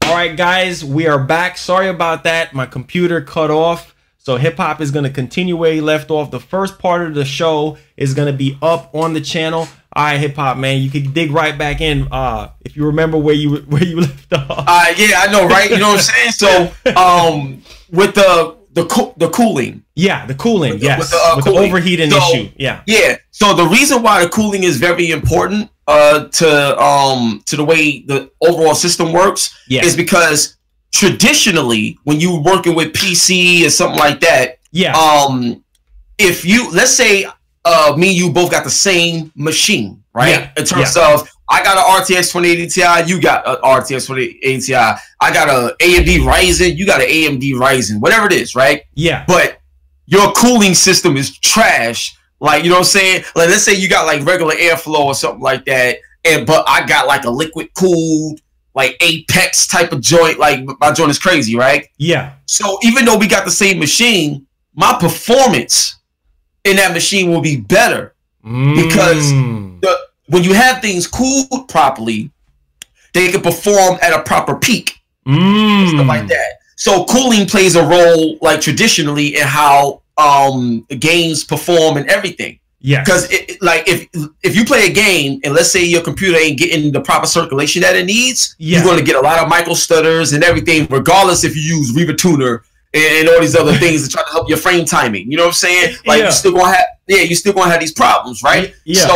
All right, guys, we are back. Sorry about that. My computer cut off. So Hip Hop is going to continue where he left off. The first part of the show is going to be up on the channel. All right, Hip Hop, man, you can dig right back in if you remember where you left off. Yeah, I know, right? You know what I'm saying? So, with the cooling. Yeah, the cooling. Yes, with the overheating issue. Yeah. Yeah. So the reason why the cooling is very important to the way the overall system works is because traditionally, when you're working with PC or something like that, if you, let's say me and you both got the same machine, right? In terms of, I got an RTX 2080 Ti, you got an RTX 2080 Ti, I got a AMD Ryzen, you got an AMD Ryzen, whatever it is, right? Yeah. But your cooling system is trash. Like, you know what I'm saying? Like, let's say you got like regular airflow or something like that, but I got like a liquid cooled, like Apex type of joint. Like, my joint is crazy, right? Yeah. So even though we got the same machine, my performance in that machine will be better because when you have things cooled properly, they can perform at a proper peak and stuff like that. So cooling plays a role, like traditionally, in how games perform and everything. Yeah. Because like if you play a game and let's say your computer ain't getting the proper circulation that it needs, you're going to get a lot of micro stutters and everything, regardless if you use Reaver Tuner and all these other things to try to help your frame timing. You know what I'm saying? Like you're still gonna have you're still gonna have these problems, right? Yeah.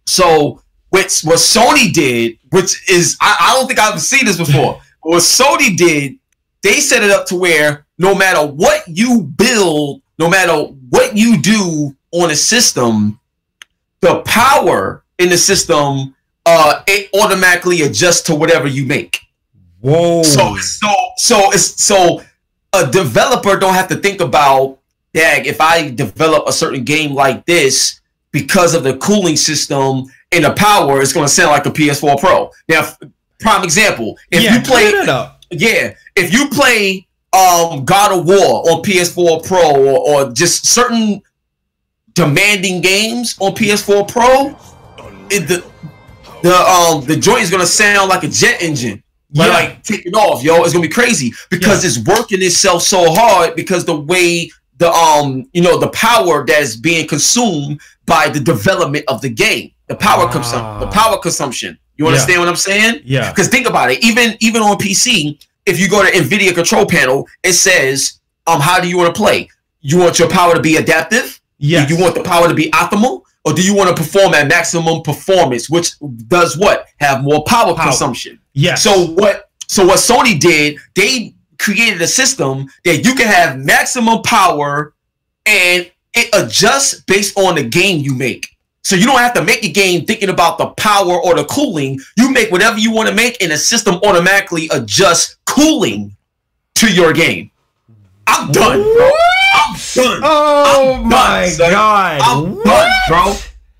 So what Sony did, which is I don't think I've seen this before. What Sony did, they set it up to where no matter what you build, no matter what you do on a system, the power in the system it automatically adjusts to whatever you make. Whoa. So a developer don't have to think about, dang, if I develop a certain game like this, because of the cooling system and the power, it's going to sound like a PS4 Pro. Now, prime example, if you play, if you play God of War on PS4 Pro or just certain demanding games on PS4 Pro, the joint is going to sound like a jet engine. Like taking off, yo, it's gonna be crazy because it's working itself so hard because the way the the power that's being consumed by the development of the game, the power consumption. You understand what I'm saying? Yeah. Because think about it, even on PC, if you go to NVIDIA control panel, it says how do you want to play? You want your power to be adaptive? Yeah. You want the power to be optimal? Or do you want to perform at maximum performance, which does what? Have more power consumption. Yeah. So what Sony did, they created a system that you can have maximum power and it adjusts based on the game you make. So you don't have to make a game thinking about the power or the cooling. You make whatever you want to make and the system automatically adjusts cooling to your game. I'm done, bro. I'm done. Oh my God. I'm done, bro.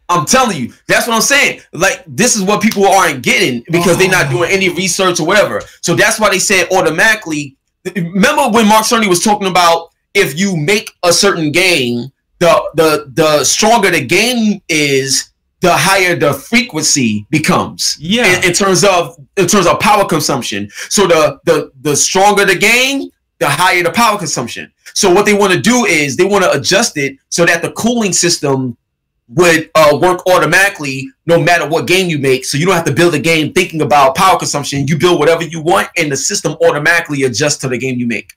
I'm telling you, that's what I'm saying. Like, this is what people aren't getting because they're not doing any research or whatever. So that's why they said automatically. Remember when Mark Cerny was talking about if you make a certain game, the stronger the game is, the higher the frequency becomes. Yeah. In terms of power consumption. So the stronger the game, the higher the power consumption. So what they want to do is they want to adjust it so that the cooling system would work automatically no matter what game you make. So you don't have to build a game thinking about power consumption. You build whatever you want and the system automatically adjusts to the game you make.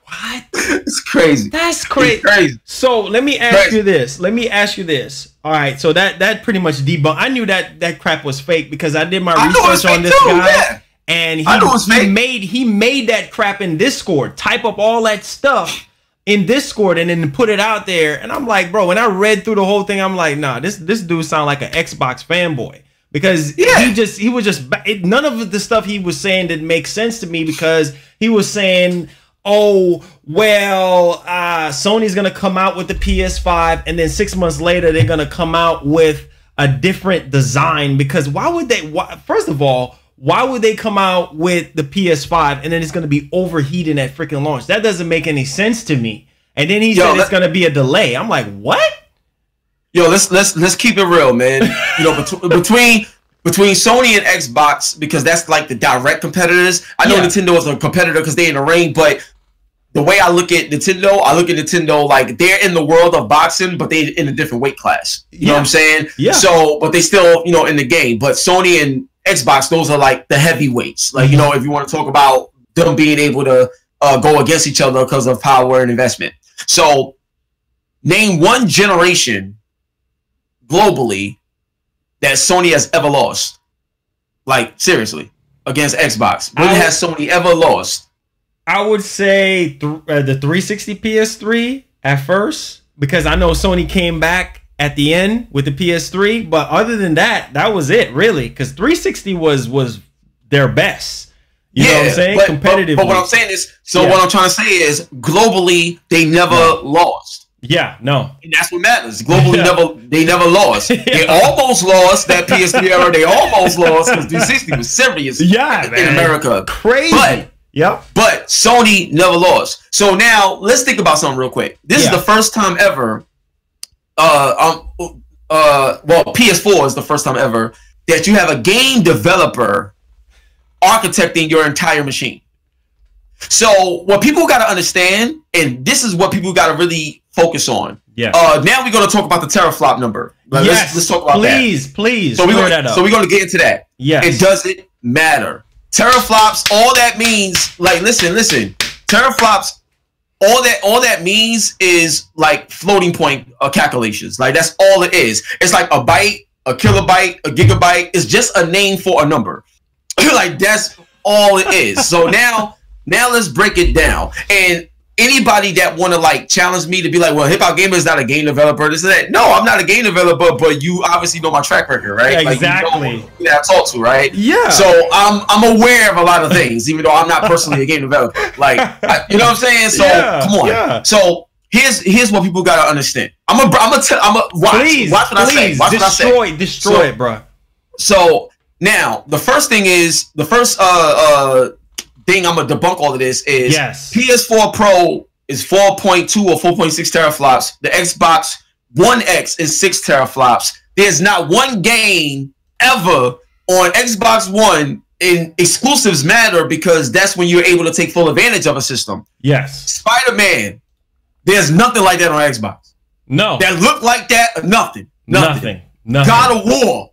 What? It's crazy. That's crazy. Crazy. So let me ask you this. Let me ask you this. All right. So that pretty much debunked. I knew that crap was fake because I did my research on this guy. Yeah. And he made that crap in Discord. Type up all that stuff in Discord and then put it out there. And I'm like, bro, when I read through the whole thing, I'm like, nah, this dude sound like an Xbox fanboy because he was just none of the stuff he was saying didn't make sense to me because he was saying, oh, well, Sony's going to come out with the PS5 and then 6 months later, they're going to come out with a different design because why would they, first of all, why would they come out with the PS5 and then it's going to be overheating at freaking launch? That doesn't make any sense to me. And then he said it's going to be a delay. I'm like, what? Yo, let's keep it real, man. You know, between between Sony and Xbox, because that's like the direct competitors. I know Nintendo is a competitor because they're in the ring, but the way I look at Nintendo like they're in the world of boxing, but they're in a different weight class. You know what I'm saying? Yeah. So, but they still, you know, in the game. But Sony and Xbox, those are like the heavyweights. Like, you know, if you want to talk about them being able to go against each other because of power and investment. So, name one generation globally that Sony has ever lost. Like, seriously, against Xbox. When has Sony ever lost? I would say the 360 PS3 at first, because I know Sony came back at the end with the PS3, but other than that, that was it, really, because 360 was their best. You know what I'm saying? Competitively. But what I'm saying is, what I'm trying to say is, globally, they never lost. Yeah, no. And that's what matters. Globally, they never lost. They almost lost that PS3 era. They almost lost because 360 was serious in America. Crazy. But Sony never lost. So now let's think about something real quick. This is the first time ever. Well, PS4 is the first time ever that you have a game developer architecting your entire machine. So what people got to understand, and this is what people got to really focus on. Yeah. Now we're going to talk about the teraflop number. Let's talk about that. Please. So we're going to get into that. Yes. It doesn't matter. Teraflops, all that means, like, listen. Teraflops, all that means is like floating point calculations. Like, that's all it is. It's like a byte, a kilobyte, a gigabyte. It's just a name for a number. Like, that's all it is. So now let's break it down. And anybody that want to like challenge me to be like, well, HiphopGamer is not a game developer, this and that. No, I'm not a game developer, but you obviously know my track record, right? Yeah, exactly. Like, you know who I talk to, right? Yeah. So I'm aware of a lot of things, even though I'm not personally a game developer. Like, you know what I'm saying? So come on. Yeah. So here's what people gotta understand. I'm a watch what I say. Watch what I say. Destroy it, bro. So now the first thing is thing I'm gonna debunk all of this is PS4 Pro is 4.2 or 4.6 teraflops. The Xbox One X is 6 teraflops. There's not one game ever on Xbox One, and exclusives matter because that's when you're able to take full advantage of a system. Yes. Spider-Man, there's nothing like that on Xbox. No. That look like that, nothing. Nothing. God of War,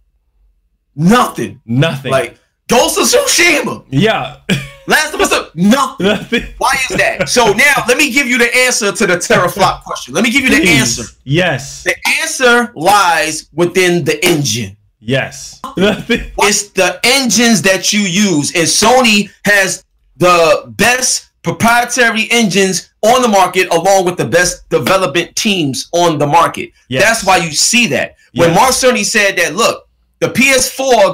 nothing. Like Ghost of Tsushima. Yeah. Last of Us, nothing. Why is that? So now let me give you the answer to the teraflop question. Let me give you the answer. Yes. The answer lies within the engine. Yes. It's the engines that you use. And Sony has the best proprietary engines on the market along with the best development teams on the market. Yes. That's why you see that. When Mark Cerny said that, look, the PS4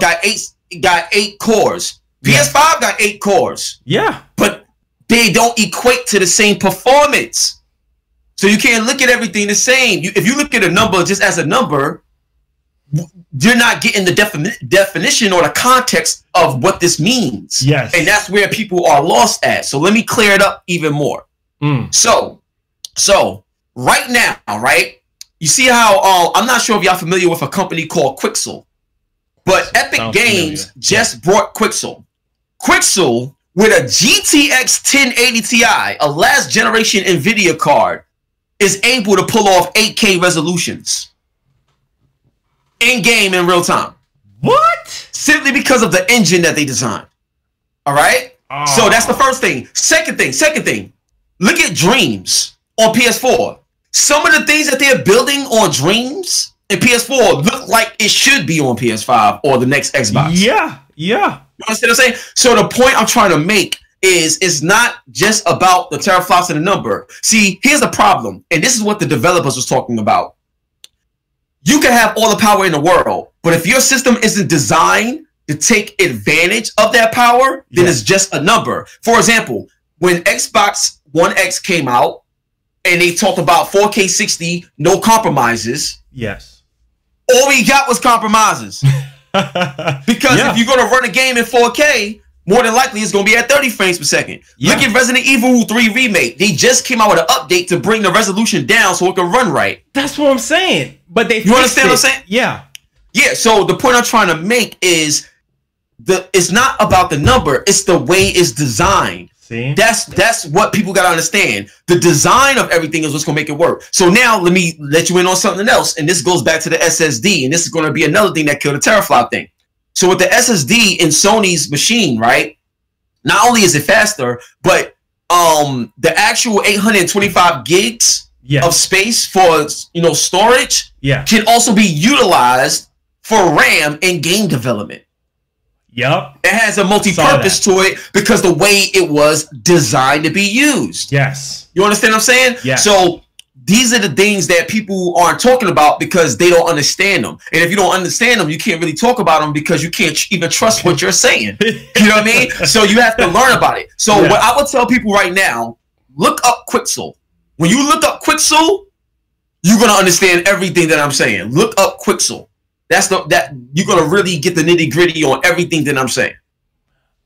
got eight cores. PS5 got 8 cores. Yeah. But they don't equate to the same performance. So you can't look at everything the same. If you look at a number just as a number, you're not getting the definition or the context of what this means. Yes. And that's where people are lost at. So let me clear it up even more. So right now, right? You see how I'm not sure if y'all familiar with a company called Quixel, but Epic Games just brought Quixel. Quixel with a GTX 1080 Ti, a last generation NVIDIA card, is able to pull off 8K resolutions in game in real time. What? Simply because of the engine that they designed. All right. So that's the first thing. Second thing. Look at Dreams on PS4. Some of the things that they're building on Dreams and PS4 look like it should be on PS5 or the next Xbox. Yeah. You understand what I'm saying? So the point I'm trying to make is it's not just about the teraflops and the number. See, here's the problem, and this is what the developers was talking about. You can have all the power in the world, but if your system isn't designed to take advantage of that power, then it's just a number. For example, when Xbox One X came out and they talked about 4K 60, no compromises. Yes. All we got was compromises. Because if you're going to run a game in 4K, more than likely it's going to be at 30 frames per second. Look at Resident Evil 3 Remake. They just came out with an update to bring the resolution down so it can run right. That's what I'm saying. But they You understand what I'm saying? Yeah. Yeah, so the point I'm trying to make is it's not about the number, it's the way it's designed. See? That's what people gotta understand. The design of everything is what's gonna make it work. So now let me let you in on something else, and this goes back to the SSD, and this is gonna be another thing that killed the teraflop thing. So with the SSD in Sony's machine, right? Not only is it faster, but the actual 825 gigs of space for storage can also be utilized for RAM in game development. Yep. It has a multi-purpose to it because the way it was designed to be used. Yes. You understand what I'm saying? Yeah. So these are the things that people aren't talking about because they don't understand them. And if you don't understand them, you can't really talk about them because you can't even trust what you're saying. You know what I mean? So you have to learn about it. So what I would tell people right now, look up Quixel. When you look up Quixel, you're going to understand everything that I'm saying. Look up Quixel. That you're gonna really get the nitty gritty on everything that I'm saying.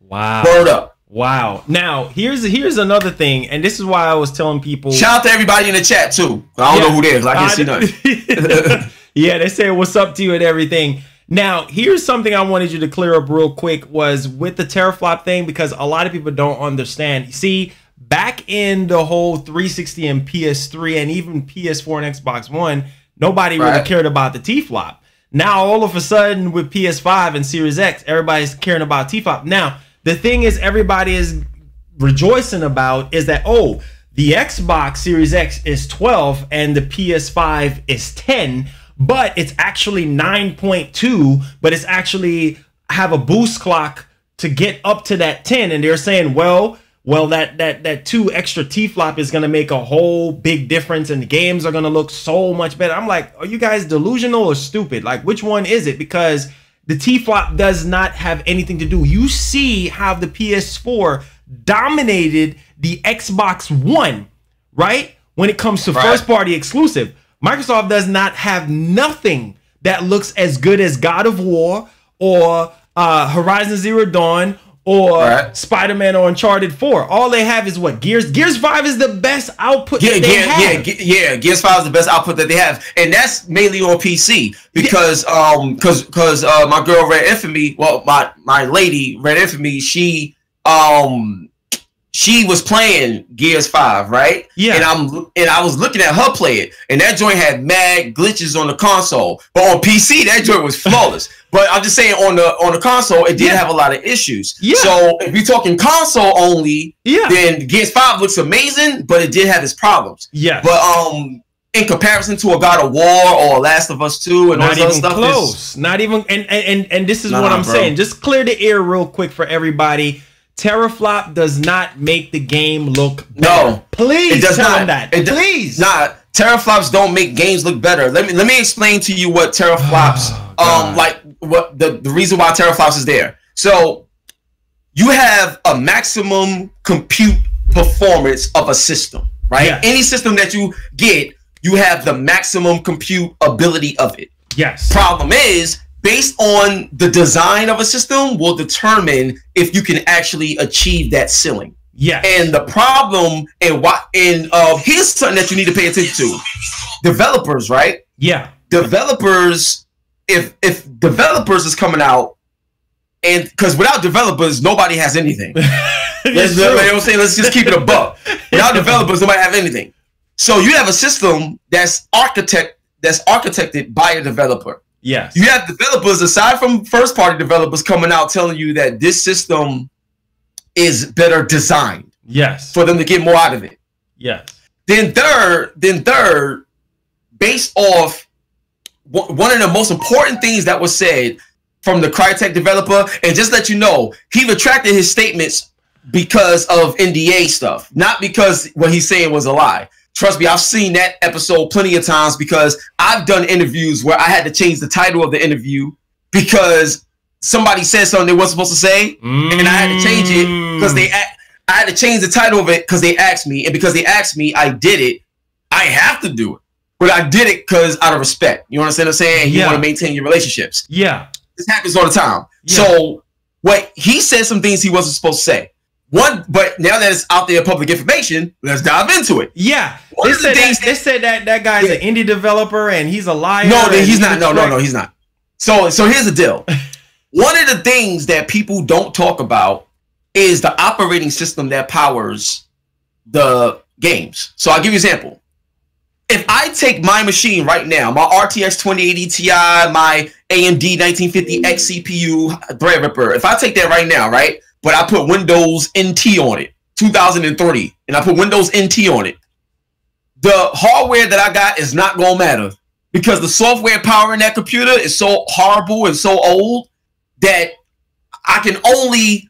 Wow. Word up. Wow. Now here's another thing, and this is why I was telling people. Shout out to everybody in the chat too. I don't know who they is. I can't see nothing. Yeah, they say what's up to you and everything. Now here's something I wanted you to clear up real quick was with the teraflop thing, because a lot of people don't understand. See, back in the whole 360 and PS3 and even PS4 and Xbox One, nobody really cared about the T-flop. Now, all of a sudden, with PS5 and Series X, everybody's caring about T-flop. Now, the thing is everybody is rejoicing about is that, oh, the Xbox Series X is 12 and the PS5 is 10, but it's actually 9.2, but it's actually have a boost clock to get up to that 10. And they're saying, well, that 2 extra T-flop is going to make a whole big difference and the games are going to look so much better. I'm like, are you guys delusional or stupid? Like, which one is it? Because the T-flop does not have anything to do. You see how the PS4 dominated the Xbox One, right? When it comes to first party exclusive. Microsoft does not have nothing that looks as good as God of War or Horizon Zero Dawn or Spider-Man or Uncharted 4. All they have is what? Gears 5 is the best output that they have. Gears 5 is the best output that they have. And that's mainly on PC because my girl Red Infamy, well, my lady Red Infamy, she was playing Gears 5, right? Yeah. And I was looking at her play it, and that joint had mad glitches on the console. But on PC, that joint was flawless. But I'm just saying on the console, it did have a lot of issues. Yeah. So if you're talking console only, then Gears 5 looks amazing, but it did have its problems. Yeah. But in comparison to a God of War or Last of Us 2 and all that other stuff, close. Not even and this is what I'm saying. Just clear the air real quick for everybody. Teraflop does not make the game look better. No, please, it does not. Please, teraflops don't make games look better. Let me explain to you what teraflops like what the reason why teraflops is there. So you have a maximum compute performance of a system, right? Yes. Any system that you get, you have the maximum compute ability of it. Yes. Problem is, based on the design of a system will determine if you can actually achieve that ceiling. Yes. And the problem here's something that you need to pay attention to. Developers, right? Yeah. Developers, if developers is coming out, and because without developers, nobody has anything. Let's just keep it a buck. Without developers, nobody have anything. So you have a system that's architected by a developer. Yes. You have developers, aside from first-party developers, coming out telling you that this system is better designed. Yes. For them to get more out of it. Yes. Then third, based off one of the most important things that was said from the Crytek developer, and just let you know, he retracted his statements because of NDA stuff, not because what he's saying was a lie. Trust me, I've seen that episode plenty of times because I've done interviews where I had to change the title of the interview because somebody said something they weren't supposed to say, and I had to change it because I had to change the title of it because they asked me, and because they asked me, I did it. I have to do it, but I did it because out of respect. You understand what I'm saying? You want to maintain your relationships. Yeah, this happens all the time. Yeah. So what he said some things he wasn't supposed to say. But now that it's out there in public information, let's dive into it. Yeah. They said that guy's an indie developer and he's a liar. No, he's not. No, he's not. So here's the deal. One of the things that people don't talk about is the operating system that powers the games. So I'll give you an example. If I take my machine right now, my RTX 2080 Ti, my AMD 1950X CPU Threadripper, if I take that right now, right, but I put Windows NT on it, 2003, and I put Windows NT on it, the hardware that I got is not going to matter because the software powering that computer is so horrible and so old that I can only,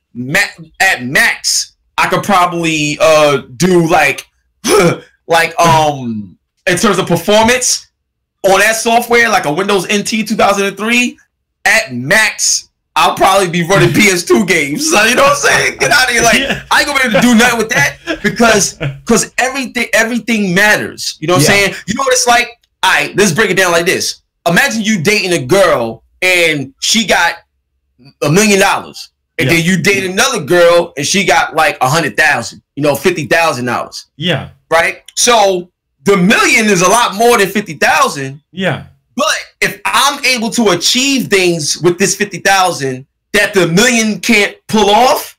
at max, I could probably do like, in terms of performance on that software, like a Windows NT 2003, at max, I'll probably be running PS2 games. So, you know what I'm saying? Get out of here. Like, I ain't gonna be able to do nothing with that because everything matters. You know what I'm saying? You know what it's like? All right, let's break it down like this. Imagine you dating a girl and she got $1 million. And then you date another girl and she got like 100,000, you know, $50,000. Yeah. Right? So the million is a lot more than 50,000. Yeah. But if I'm able to achieve things with this 50,000 that the million can't pull off,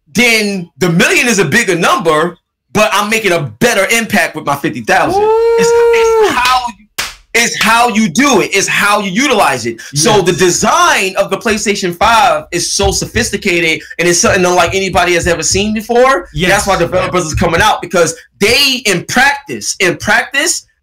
then the million is a bigger number, but I'm making a better impact with my 50,000. It's how you do it. It's how you utilize it. Yes. So the design of the PlayStation 5 is so sophisticated and it's something unlike anybody has ever seen before. Yes. That's why developers are coming out because they, in practice,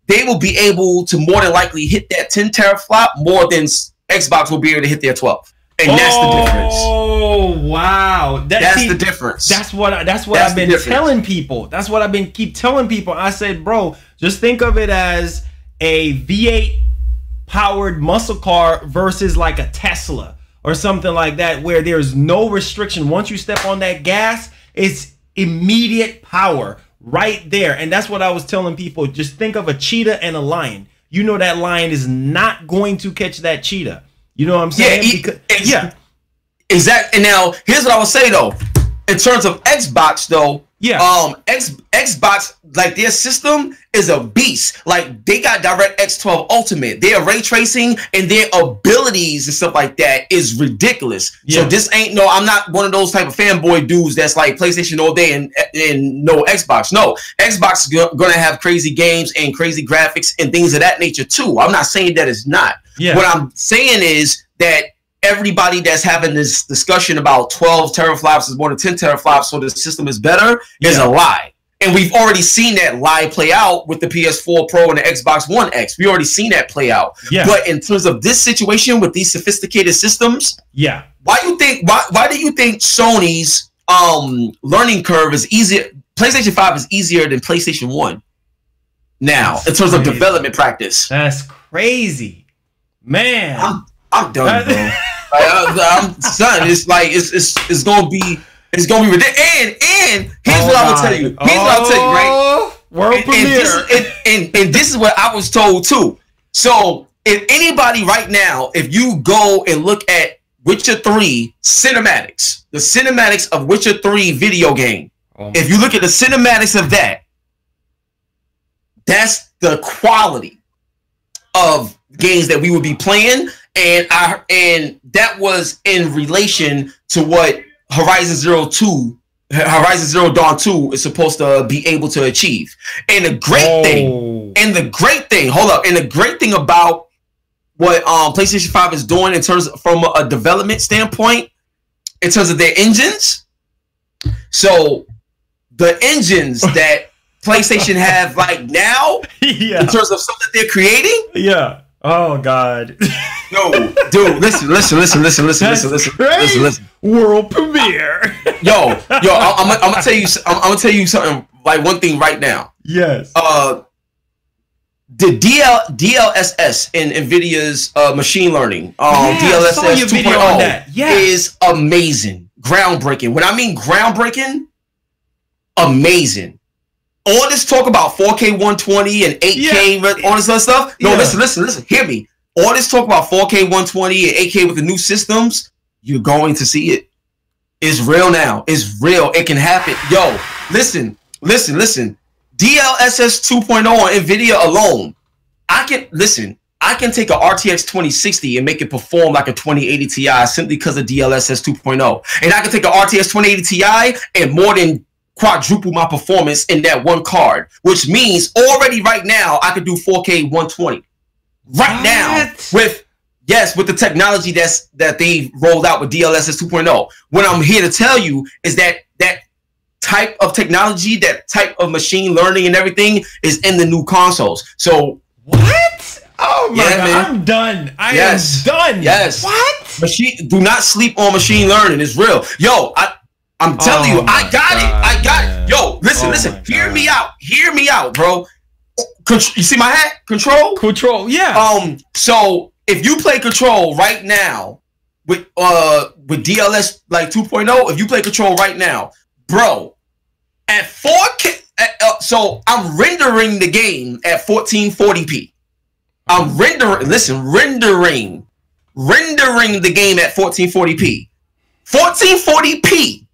they will be able to more than likely hit that 10 teraflop more than Xbox will be able to hit their 12. And that's the difference. Oh wow, that's the difference. That's what I've been telling people. That's what I've been keep telling people. I said, bro, just think of it as a V8 powered muscle car versus like a Tesla or something like that, where there's no restriction. Once you step on that gas, it's immediate power right there. And that's what I was telling people. Just think of a cheetah and a lion. You know that lion is not going to catch that cheetah. You know what I'm saying? Exactly. And now here's what I would say though. In terms of Xbox though, Xbox, like their system is a beast. Like they got DirectX 12 Ultimate. Their ray tracing and their abilities and stuff like that is ridiculous. So this ain't I'm not one of those type of fanboy dudes that's like PlayStation all day and no Xbox. No, Xbox is gonna have crazy games and crazy graphics and things of that nature too. I'm not saying that it's not. What I'm saying is that everybody that's having this discussion about 12 teraflops is more than 10 teraflops, so the system is better, is a lie. And we've already seen that lie play out with the PS4 Pro and the Xbox One X. We already seen that play out. But in terms of this situation with these sophisticated systems, why do you think Sony's learning curve is easier? PlayStation 5 is easier than PlayStation 1 now in terms of development practice. That's crazy, man. I'm done, bro. Son, it's like it's gonna be ridiculous. And here's what I will tell you. Here's what I'll tell you, right? World premiere. And this is what I was told too. So if anybody right now, if you go and look at Witcher 3 cinematics, the cinematics of Witcher 3 video game, if you look at the cinematics of that, that's the quality of games that we would be playing. And that was in relation to what Horizon Zero Dawn 2 is supposed to be able to achieve. And the great thing about what PlayStation 5 is doing in terms of, from a development standpoint, in terms of their engines. So the engines that PlayStation have like now, in terms of stuff that they're creating, oh God. No, dude, listen. World premiere. yo, I'm gonna tell you something. Like one thing right now. Yes. The DLSS in NVIDIA's machine learning, DLSS 2.0 is amazing, groundbreaking. When I mean groundbreaking, amazing. All this talk about 4K 120 and 8K, all this other stuff. No, listen. Hear me. All this talk about 4K 120 and 8K with the new systems, you're going to see it. It's real now. It's real. It can happen. Yo, listen. DLSS 2.0 on NVIDIA alone. I can take a RTX 2060 and make it perform like a 2080 Ti simply because of DLSS 2.0. And I can take a RTX 2080 Ti and more than quadruple my performance in that one card, which means already right now I could do 4K 120. Right now with the technology that they rolled out with DLSS 2.0. What I'm here to tell you is that that type of technology, that type of machine learning and everything is in the new consoles. So what? Oh my God, man. I'm done. I am done. Yes. What? Do not sleep on machine learning. It's real. Yo, I'm telling you, I got it. I got it. Yo, listen. Hear me out. Hear me out, bro. You see my hat? Control, yeah. So if you play Control right now with DLS like 2.0, if you play Control right now, bro, at 4K, so I'm rendering the game at 1440p. I'm rendering the game at 1440p. 1440p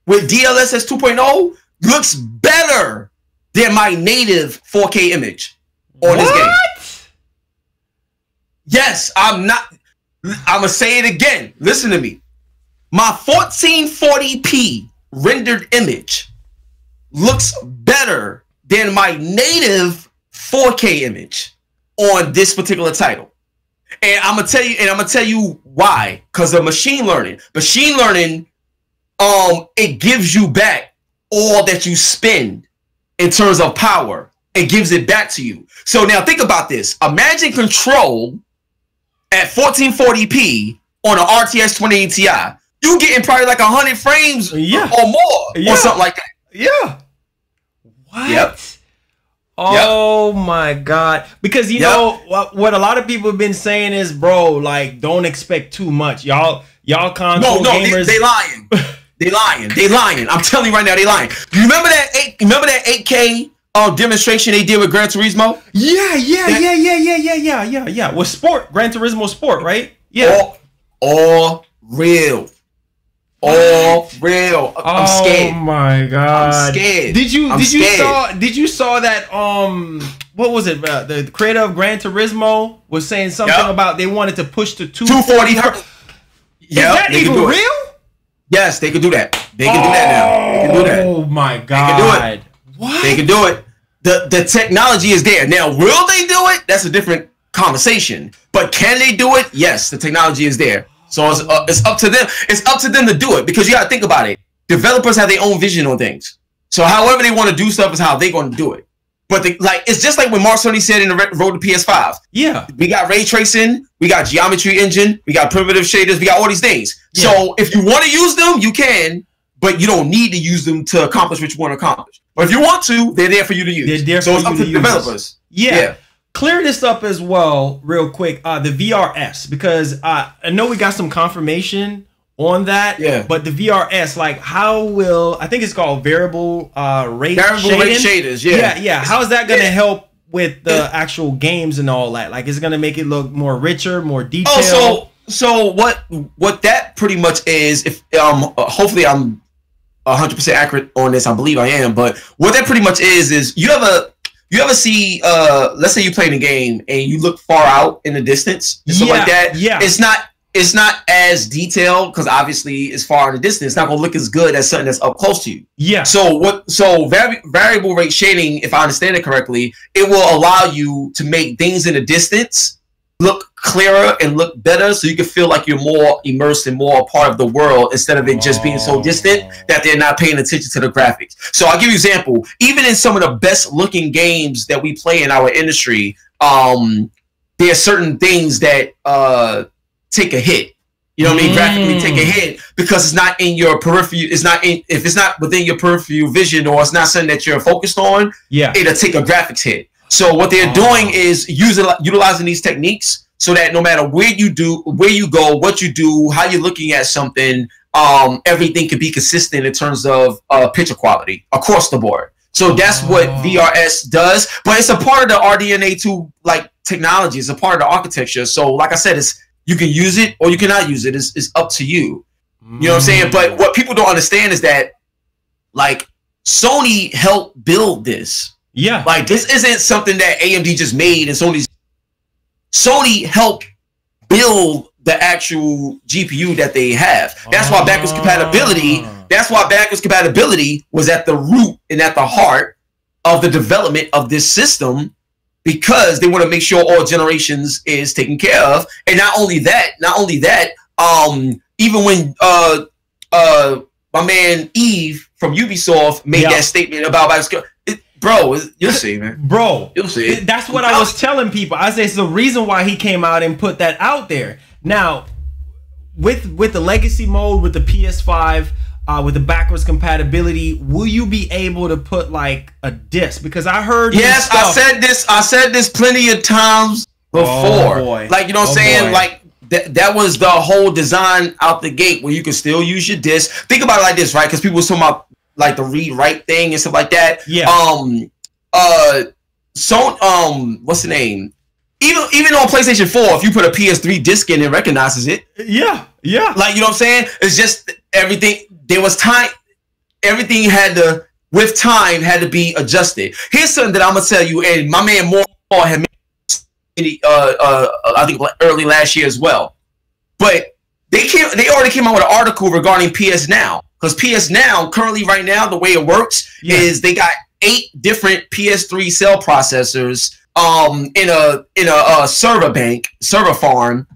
with DLSS 2.0 looks better than my native 4K image on this game. Yes, I'm gonna say it again. Listen to me. My 1440p rendered image looks better than my native 4K image on this particular title. And I'm gonna tell you why. Because of machine learning. Machine learning, it gives you back all that you spend in terms of power. It gives it back to you. So now think about this. Imagine Control at 1440p on an RTX 2080 Ti. You getting probably like 100 frames or more or something like that. Yeah. What? Yep. Oh my God. Because you know what a lot of people have been saying is, bro, like, don't expect too much. Y'all console gamers. They lying. They lying. I'm telling you right now, they lying. You remember that 8K demonstration they did with Gran Turismo? Yeah. With Gran Turismo Sport, right? Yeah. All real. All real. I'm scared. Oh my God. I'm scared. Did you saw that what was it? The creator of Gran Turismo was saying something about they wanted to push to 240 hertz. Is that even real? Yes, they could do that. They can do that now. They can do that. Oh my God. They can do it. What? They can do it. The technology is there. Now, will they do it? That's a different conversation. But can they do it? Yes, the technology is there. So it's up to them. It's up to them to do it, because you got to think about it. Developers have their own vision on things. So however they want to do stuff is how they're going to do it. But it's just like when Mark Sony said in the road to PS5. Yeah. We got ray tracing, we got geometry engine, we got primitive shaders, we got all these things. Yeah. So if you want to use them, you can, but you don't need to use them to accomplish what you want to accomplish. But if you want to, they're there for you to use. They're there for it's up to the developers. Yeah. Clear this up as well, real quick. The VRS, because I know we got some confirmation on that. Yeah. But the VRS, like, how will, I think it's called variable rate shaders. Yeah. How is that going to help with the actual games and all that? Like, is it going to make it look more richer, more detailed? So what that pretty much is, if hopefully I'm 100% accurate on this, I believe I am, but what that pretty much is you ever see let's say you play the game and you look far out in the distance and stuff like that. Yeah. It's not as detailed because obviously it's far in the distance. It's not gonna look as good as something that's up close to you. Yeah. So variable rate shading, if I understand it correctly, it will allow you to make things in the distance look clearer and look better, so you can feel like you're more immersed and more a part of the world instead of it just being so distant that they're not paying attention to the graphics. So I'll give you an example. Even in some of the best looking games that we play in our industry, there are certain things that take a hit. You know what I mean? Graphically take a hit because it's not in your peripheral. It's not in, if it's not within your peripheral vision, or it's not something that you're focused on. Yeah, it'll take a graphics hit. So what they're doing is utilizing these techniques so that no matter where you go, what you do, how you're looking at something, everything can be consistent in terms of picture quality across the board. So that's what VRS does, but it's a part of the RDNA2 like technology. It's a part of the architecture. So like I said, you can use it or you cannot use it. It's up to you. You know what I'm saying? But what people don't understand is that like Sony helped build this. Yeah. Like this isn't something that AMD just made and Sony's Sony helped build the actual GPU that they have. That's why backwards compatibility. That's why backwards compatibility was at the root and at the heart of the development of this system, because they want to make sure all generations is taken care of. And not only that, even when my man Eve from Ubisoft made that statement about backwards. Bro, you'll see, man. Bro, you'll see. That's what I was telling people. I say it's the reason why he came out and put that out there. Now, with the legacy mode, with the PS5, with the backwards compatibility, will you be able to put like a disc? Because I heard I said this plenty of times before. Like, you know what I'm saying? Like that was the whole design out the gate, where you can still use your disc. Think about it like this, right? Because people were talking about like the read-write thing and stuff like that. Yeah. What's the name? Even on PlayStation 4, if you put a PS3 disc in, it recognizes it. Yeah. Like, you know what I'm saying? It's just everything. There was time. Everything with time had to be adjusted. Here's something that I'm gonna tell you, and my man Moore had made I think early last year as well. But they already came out with an article regarding PS Now. Because PS Now, currently right now, the way it works is they got 8 different PS3 cell processors in a server farm,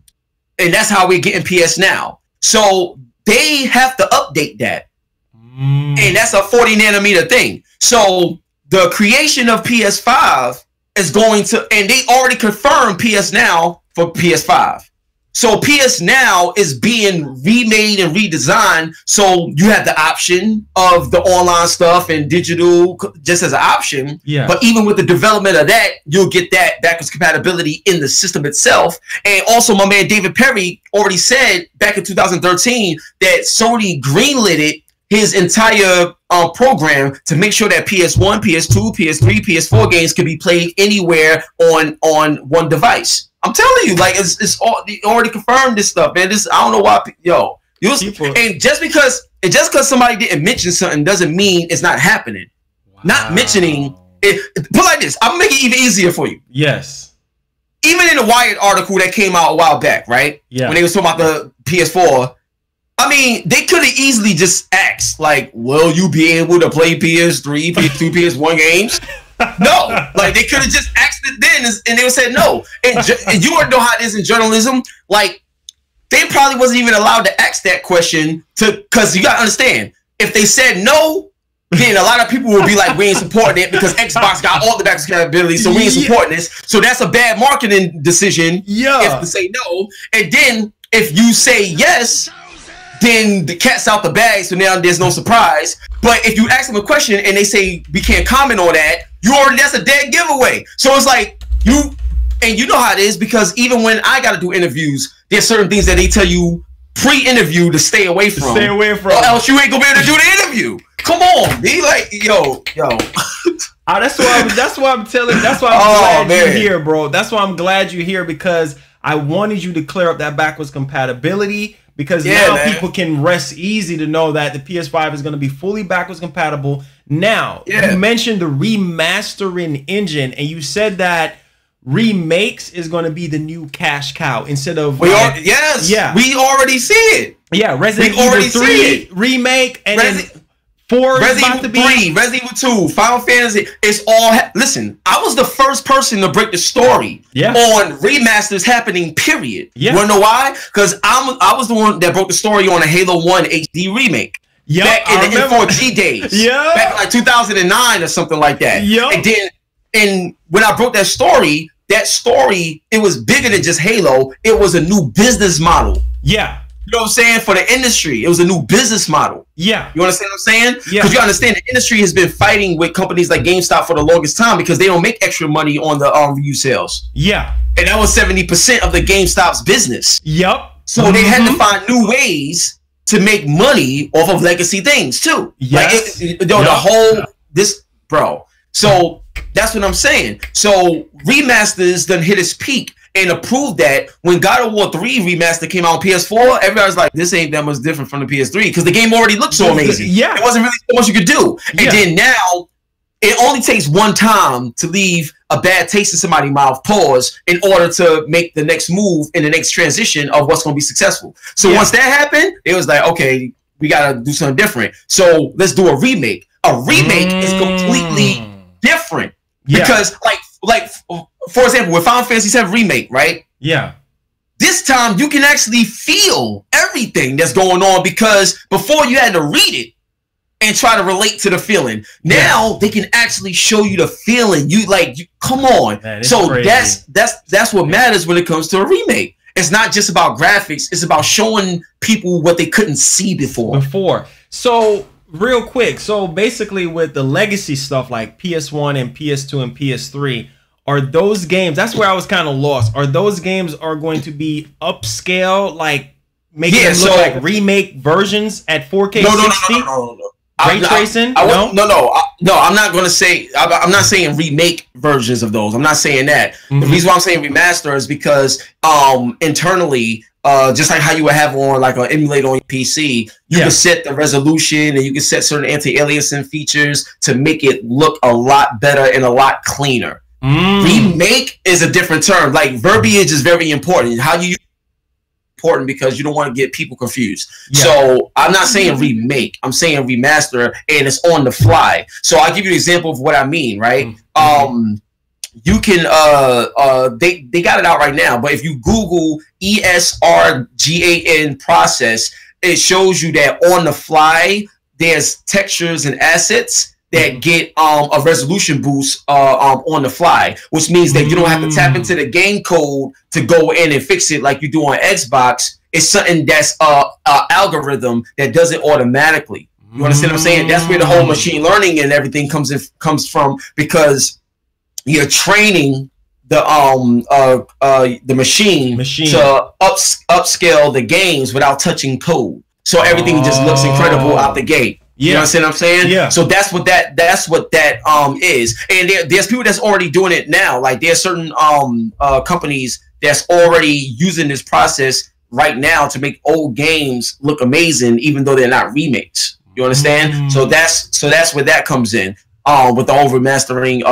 and that's how we're getting PS Now. So they have to update that, and that's a 40 nanometer thing. So the creation of PS5 is going to, and they already confirmed PS Now for PS5. So PS Now is being remade and redesigned, so you have the option of the online stuff and digital just as an option. Yeah. But even with the development of that, you'll get that backwards compatibility in the system itself. And also, my man David Perry already said back in 2013 that Sony greenlit his entire program to make sure that PS1, PS2, PS3, PS4 games could be played anywhere on one device. I'm telling you, like, it's already confirmed this stuff, man. I don't know why, and just because somebody didn't mention something doesn't mean it's not happening. Wow. Not mentioning it. Put like this, I'm gonna make it even easier for you. Yes. Even in the Wired article that came out a while back, right? Yeah. When they was talking about the PS4, I mean, they could have easily just asked, like, will you be able to play PS3, PS2, PS1 games? No, like they could have just asked it then, and they would say no. And you already know how it is in journalism. Like, they probably wasn't even allowed to ask that question because you gotta understand, if they said no, then a lot of people will be like, we ain't supporting it because Xbox got all the backwards compatibility, so we ain't supporting this. So that's a bad marketing decision. If to say no, and then if you say yes, then the cat's out the bag, so now there's no surprise. But if you ask them a question and they say we can't comment on that, that's a dead giveaway. So it's like you know how it is, because even when I got to do interviews, there's certain things that they tell you pre-interview to stay away from. Or else you ain't gonna be able to do the interview. Come on, be like, yo. That's why I'm glad you're here, bro. That's why I'm glad you're here, because I wanted you to clear up that backwards compatibility. Because now people can rest easy to know that the PS5 is going to be fully backwards compatible. Now, you mentioned the remastering engine, and you said that remakes is going to be the new cash cow instead of... we already see it. Yeah, Resident Evil 3 remake, and then 4 is about to be... Resident Evil 2, Final Fantasy, it's all... Listen, I was the first person to break the story on remasters happening, period. You wanna know why? Because I was the one that broke the story on a Halo 1 HD remake. Back in the M4G days. Back in like 2009 or something like that. And when I broke that story, it was bigger than just Halo. It was a new business model. You know what I'm saying? For the industry, it was a new business model. You understand what I'm saying? Because you understand the industry has been fighting with companies like GameStop for the longest time because they don't make extra money on the review sales. And that was 70% of the GameStop's business. So they had to find new ways to make money off of legacy things too. So that's what I'm saying. So remasters done hit its peak. And to prove that, when God of War 3 remaster came out on PS4, everybody was like, this ain't that much different from the PS3, because the game already looked so amazing. It wasn't really so much you could do. And then now, it only takes one time to leave a bad taste in somebody's mouth, pause, in order to make the next move in the next transition of what's going to be successful. So once that happened, it was like, okay, we got to do something different. So let's do a remake. A remake is completely different because, like for example, with Final Fantasy VII Remake, right? Yeah. This time you can actually feel everything that's going on, because before you had to read it and try to relate to the feeling. Now they can actually show you the feeling. Come on. Man, so crazy. that's what matters when it comes to a remake. It's not just about graphics. It's about showing people what they couldn't see before. So real quick. So basically with the legacy stuff like PS1 and PS2 and PS3, are those games, that's where I was kind of lost. Are those games going to be upscale, like making them look like remake versions at 4K 60? No. Ray tracing? No, I'm not going to say, I'm not saying remake versions of those. I'm not saying that. The reason why I'm saying remaster is because internally, just like how you would have on like an emulator on your PC, you can set the resolution and you can set certain anti-aliasing features to make it look a lot better and a lot cleaner. Remake is a different term. Like verbiage is very important. How you use important because you don't want to get people confused. So I'm not saying remake. I'm saying remaster, and it's on the fly. So I'll give you an example of what I mean. Right? You can they got it out right now. But if you Google ESRGAN process, it shows you that on the fly there's textures and assets that get a resolution boost on the fly, which means that you don't have to tap into the game code to go in and fix it like you do on Xbox. It's something that's algorithm that does it automatically. You understand what I'm saying? That's where the whole machine learning and everything comes from, because you're training the machine to upscale the games without touching code, so everything just looks incredible out the gate. You understand what I'm saying? Yeah. So that's what that is. And there's people that's already doing it now. Like there's certain companies that's already using this process right now to make old games look amazing, even though they're not remakes. You understand? So that's where that comes in. With the whole remastering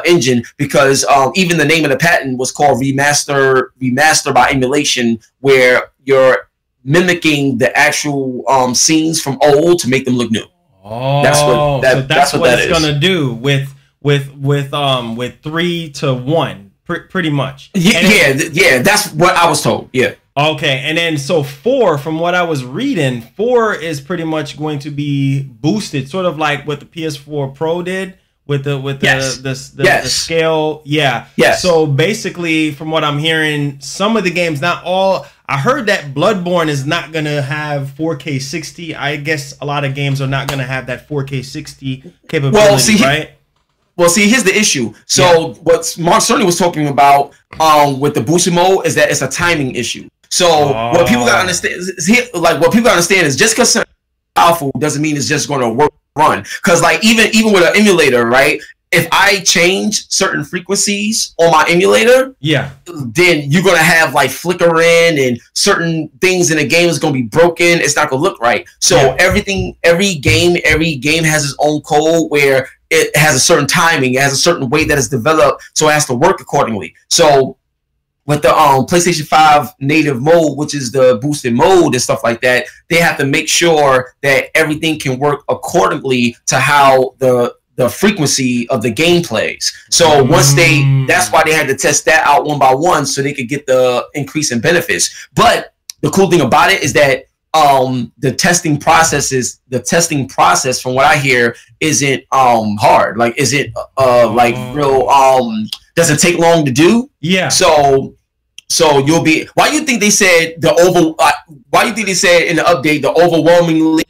engine, because even the name of the patent was called remaster by emulation, where you're mimicking the actual scenes from old to make them look new. That's what it's gonna do with 3 to 1, pretty much. Yeah, that's what I was told. Yeah. Okay, and then so 4, from what I was reading, 4 is pretty much going to be boosted, sort of like what the PS4 Pro did with the scale. Yeah. Yes. So basically, from what I'm hearing, some of the games, not all. I heard that Bloodborne is not gonna have 4K 60. I guess a lot of games are not gonna have that 4K 60 capability, right? Well, see, here's the issue. So what Mark Cerny was talking about with the boosted mode is that it's a timing issue. So what people gotta understand is just because it's powerful doesn't mean it's just gonna run. Because like even with an emulator, right? If I change certain frequencies on my emulator, then you're gonna have like flickering and certain things in the game is gonna be broken. It's not gonna look right. So every game has its own code where it has a certain timing, it has a certain way that it's developed, so it has to work accordingly. So with the PlayStation 5 native mode, which is the boosted mode and stuff like that, they have to make sure that everything can work accordingly to how the frequency of the game plays. So once that's why they had to test that out one by one so they could get the increase in benefits. But the cool thing about it is that the testing process from what I hear isn't hard. Like isn't like real doesn't take long to do. So you'll be, why do you think they said why do you think they said in the update the overwhelmingly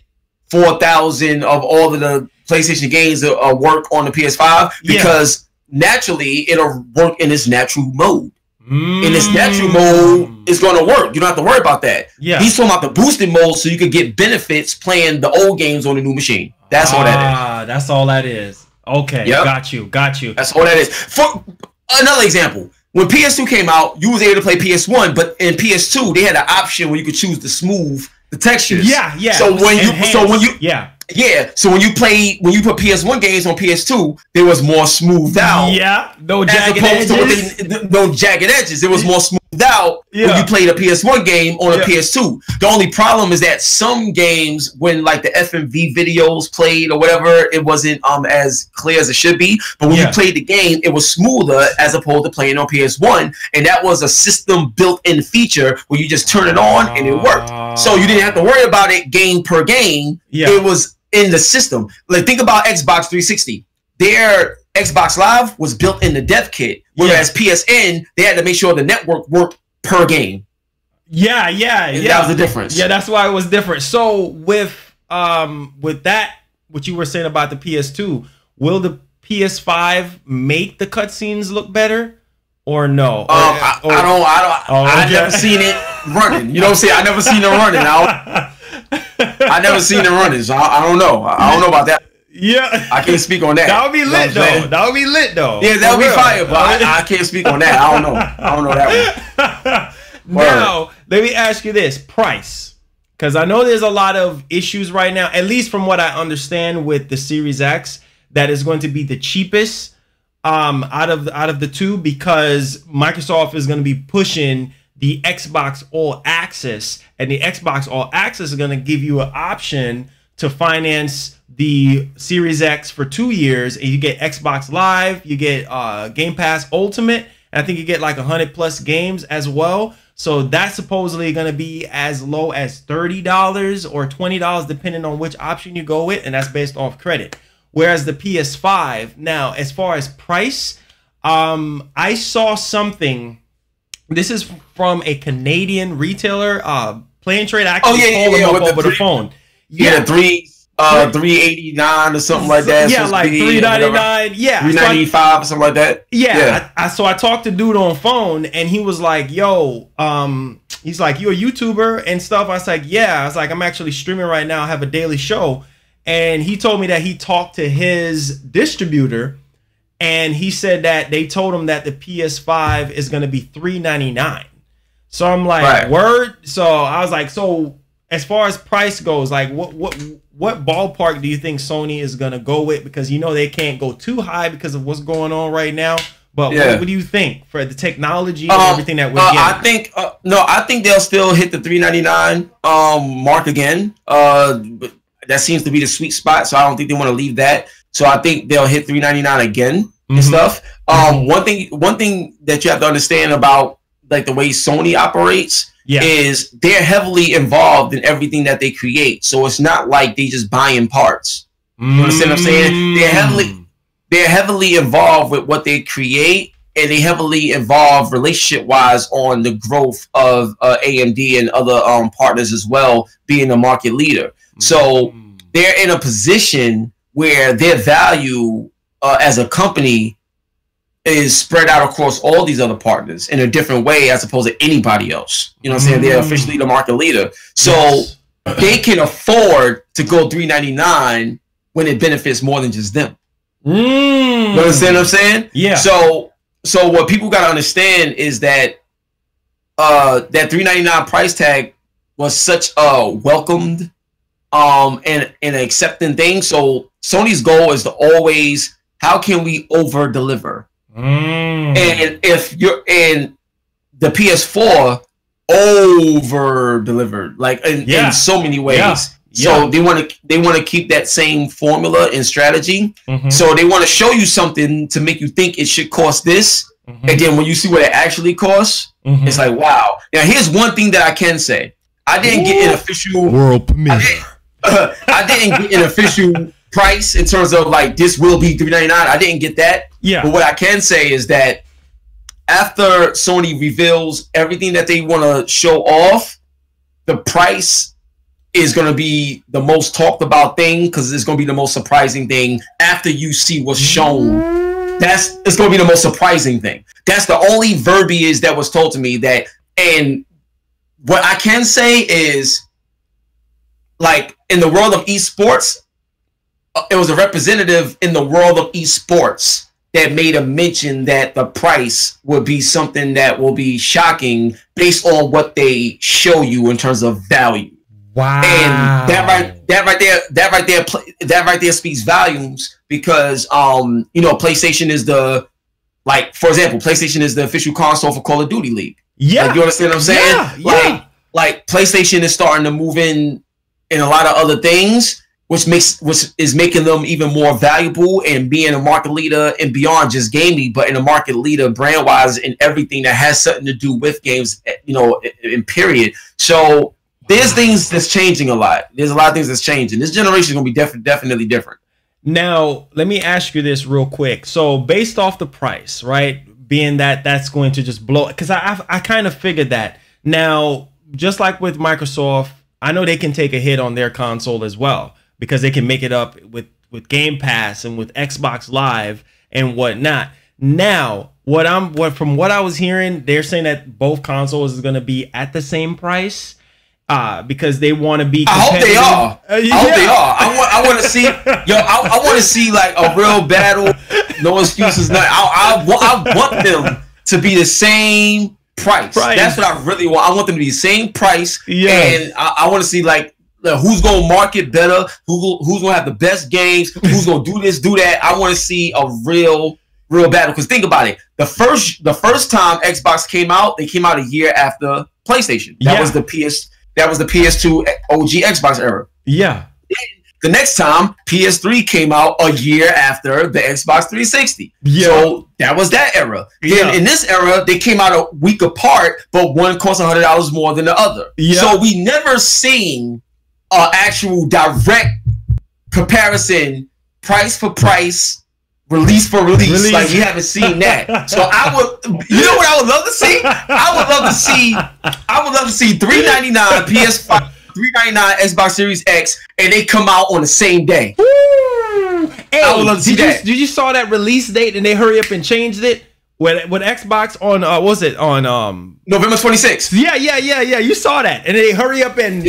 4,000 of all of the PlayStation games work on the PS5? Because naturally it'll work in its natural mode. In its natural mode, it's going to work. You don't have to worry about that. He's talking about the boosted mode so you could get benefits playing the old games on the new machine. That's all that is. That's all that is. Okay, got you. That's all that is. For another example, when PS2 came out, you was able to play PS1, but in PS2 they had an option where you could choose to smooth the textures. So when you Yeah, so when you put PS1 games on PS2, there was more smoothed out. Yeah, no jagged edges. No jagged edges. It was more smoothed out when you played a PS1 game on a PS2. The only problem is that some games, when like the FMV videos played or whatever, it wasn't as clear as it should be. But when you played the game, it was smoother as opposed to playing on PS1, and that was a system built-in feature where you just turn it on and it worked. So you didn't have to worry about it game per game. It was in the system. Like, think about Xbox 360. Their Xbox Live was built in the dev kit, whereas PSN, they had to make sure the network worked per game. Yeah. That was the difference. Yeah, that's why it was different. So with that, what you were saying about the PS2, will the PS5 make the cutscenes look better or no? I've never seen it running. You know what I'm saying? I never seen it running. I never seen it running, so I don't know. I don't know about that. Yeah, I can't speak on that. That would be lit though. That would be lit though. Yeah, that would be fire, but I can't speak on that. I don't know. I don't know that one. Now, let me ask you this: price, because I know there's a lot of issues right now. At least from what I understand with the Series X, that is going to be the cheapest out of the two, because Microsoft is going to be pushing the Xbox All Access, and the Xbox All Access is going to give you an option to finance the Series X for 2 years, and you get Xbox Live, you get Game Pass Ultimate, and I think you get like 100+ games as well. So that's supposedly going to be as low as $30 or $20, depending on which option you go with, and that's based off credit. Whereas the PS5, now, as far as price, I saw something. This is from a Canadian retailer, Play and Trade. I actually called them up over the phone. Yeah, $389 or something like that. Yeah, like $399. Yeah, $395 or something like that. Yeah. So I talked to dude on phone, and he was like, "Yo, he's like, you a YouTuber and stuff?" I was like, "Yeah." I was like, "I'm actually streaming right now. I have a daily show," and he told me that he talked to his distributor. And he said that they told him that the PS5 is going to be $399. So I'm like, word? So I was like, so as far as price goes, like what ballpark do you think Sony is going to go with? Because you know they can't go too high because of what's going on right now. But what do you think for the technology and everything that we're getting? I think they'll still hit the $399 mark again. That seems to be the sweet spot, so I don't think they want to leave that. So I think they'll hit $399 again and stuff. One thing that you have to understand about like the way Sony operates is they're heavily involved in everything that they create. So it's not like they just buying parts. You understand what I'm saying? They're heavily involved with what they create, and they heavily involved relationship wise on the growth of AMD and other partners as well, being a market leader. So they're in a position where their value as a company is spread out across all these other partners in a different way as opposed to anybody else. You know what I'm saying? They're officially the market leader. So they can afford to go $399 when it benefits more than just them. You understand what I'm saying? Yeah. So what people got to understand is that that $399 price tag was such a welcomed and an accepting thing. So Sony's goal is to always, how can we over deliver? And if you're in the PS4 over delivered, like in so many ways. So they want to keep that same formula and strategy. So they want to show you something to make you think it should cost this, and then when you see what it actually costs, it's like, wow. Now here's one thing that I can say: I didn't get an official world premiere. I didn't get an official price in terms of like this will be $399. I didn't get that. Yeah. But what I can say is that after Sony reveals everything that they want to show off, the price is going to be the most talked about thing, because it's going to be the most surprising thing after you see what's shown. It's going to be the most surprising thing. That's the only verbiage that was told to me. That, and what I can say is, like, in the world of esports, it was a representative in the world of esports that made a mention that the price would be something that will be shocking based on what they show you in terms of value. Wow. And that right there speaks volumes, because you know, PlayStation is the, like, for example, PlayStation is the official console for Call of Duty League. Yeah. Like, you understand what I'm saying? Yeah. Like PlayStation is starting to move in a lot of other things, which is making them even more valuable, and being a market leader and beyond just gaming, but in a market leader brand wise in everything that has something to do with games, you know, in period. So there's things that's changing a lot. There's a lot of things that's changing. This generation is going to be definitely different. Now, let me ask you this real quick. So based off the price, right, being that that's going to just blow, because I kind of figured that. Now, just like with Microsoft, I know they can take a hit on their console as well, because they can make it up with Game Pass and with Xbox Live and whatnot. Now, from what I was hearing, they're saying that both consoles is going to be at the same price. Because they want to be competitive. I hope they are. I hope they are. I want to see, I want to see like a real battle. No excuses. I want them to be the same price. That's what I really want. I want them to be the same price. Yeah. And I want to see like who's going to market better, who's going to have the best games, who's going to do this, do that. I want to see a real battle. Because think about it. The first time Xbox came out, they came out a year after PlayStation. That was the PS2 OG Xbox era. Yeah. The next time, PS3 came out a year after the Xbox 360. Yeah. So that was that era. Yeah. Then in this era, they came out a week apart, but one cost $100 more than the other. Yeah. So we never seen an actual direct comparison, price for price, release for release. Like, we haven't seen that. So I would, you know what I would love to see? I would love to see $399 PS5, $399 Xbox Series X, and they come out on the same day. Woo! Hey, I would love to see that. Did you saw that release date and they hurry up and changed it? With Xbox on was it on November 26th? Yeah. You saw that, and they hurry up and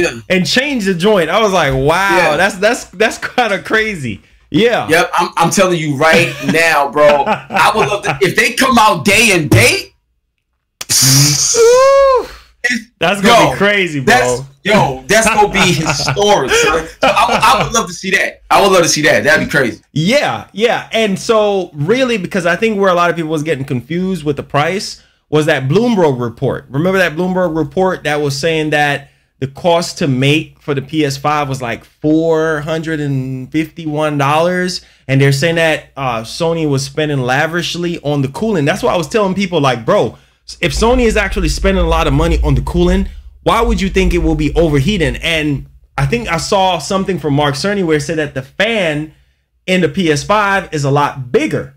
change the joint. I was like, wow, that's kind of crazy. Yeah. Yep. I'm telling you right now, bro. I would love to, if they come out day and date. That's gonna be crazy, bro. That's gonna be historic, son. So I would love to see that. I would love to see that. That'd be crazy. Yeah. And so really, because I think where a lot of people was getting confused with the price was that Bloomberg report. Remember that Bloomberg report that was saying that the cost to make for the PS5 was like $451, and they're saying that Sony was spending lavishly on the cooling. That's why I was telling people, like, bro, if Sony is actually spending a lot of money on the cooling, why would you think it will be overheating? And I think I saw something from Mark Cerny where it said that the fan in the PS5 is a lot bigger,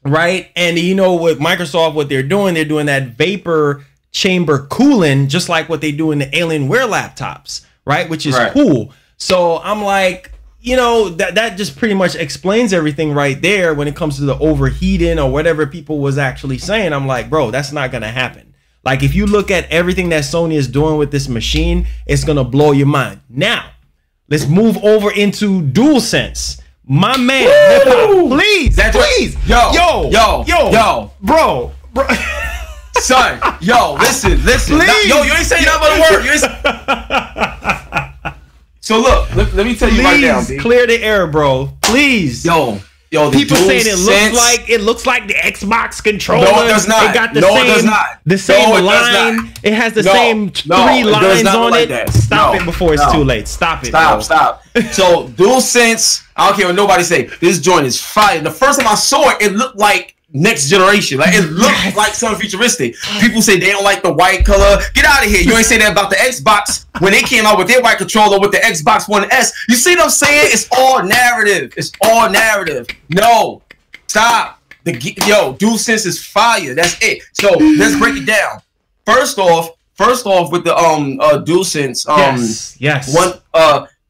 right? And you know, with Microsoft, what they're doing that vapor chamber cooling, just like what they do in the Alienware laptops, right? Which is cool. So I'm like, you know, that just pretty much explains everything right there when it comes to the overheating or whatever people was actually saying. I'm like, bro, that's not gonna happen. Like, if you look at everything that Sony is doing with this machine, it's gonna blow your mind. Now, let's move over into DualSense. My man, Hip-Hop, please. Yo, bro. Son, listen. Please. You ain't saying nothing but a word. So look, let me tell you right now, B. Clear the air, bro. Please. Yo, people saying it looks like the Xbox controller. No, it does not. It got the same line. It has the same three lines on it. Stop it before it's too late. Stop it. Stop. So DualSense, I don't care what nobody say. This joint is fire. The first time I saw it, it looked like next generation. Like, it looked like something futuristic. People say they don't like the white color. Get out of here. You ain't say that about the Xbox when they came out with their white controller with the Xbox One S. You see what I'm saying? It's all narrative. No, stop. DualSense is fire. That's it. So let's break it down. First off with the DualSense, yes.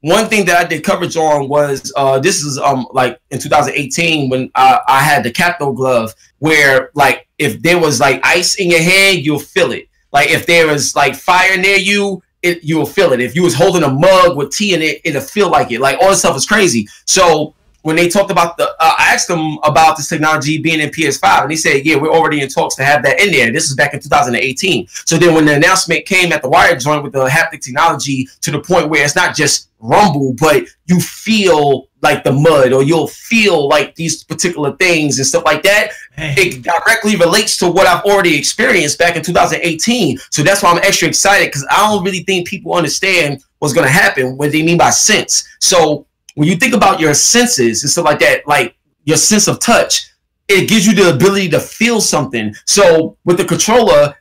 One thing that I did coverage on was this is like in 2018 when I had the Capto glove, where like if there was like ice in your hand, you'll feel it. Like if there was like fire near you, you'll feel it. If you was holding a mug with tea in it, it'll feel like it. Like, all this stuff is crazy. So when they talked about I asked them about this technology being in PS5, and he said, yeah, we're already in talks to have that in there. This is back in 2018. So then when the announcement came at the Wired joint with the haptic technology to the point where it's not just rumble, but you feel like the mud, or you'll feel like these particular things and stuff like that, it directly relates to what I've already experienced back in 2018. So that's why I'm extra excited, because I don't really think people understand what's going to happen, what they mean by sense. So when you think about your senses and stuff like that, like your sense of touch, it gives you the ability to feel something. So with the controller,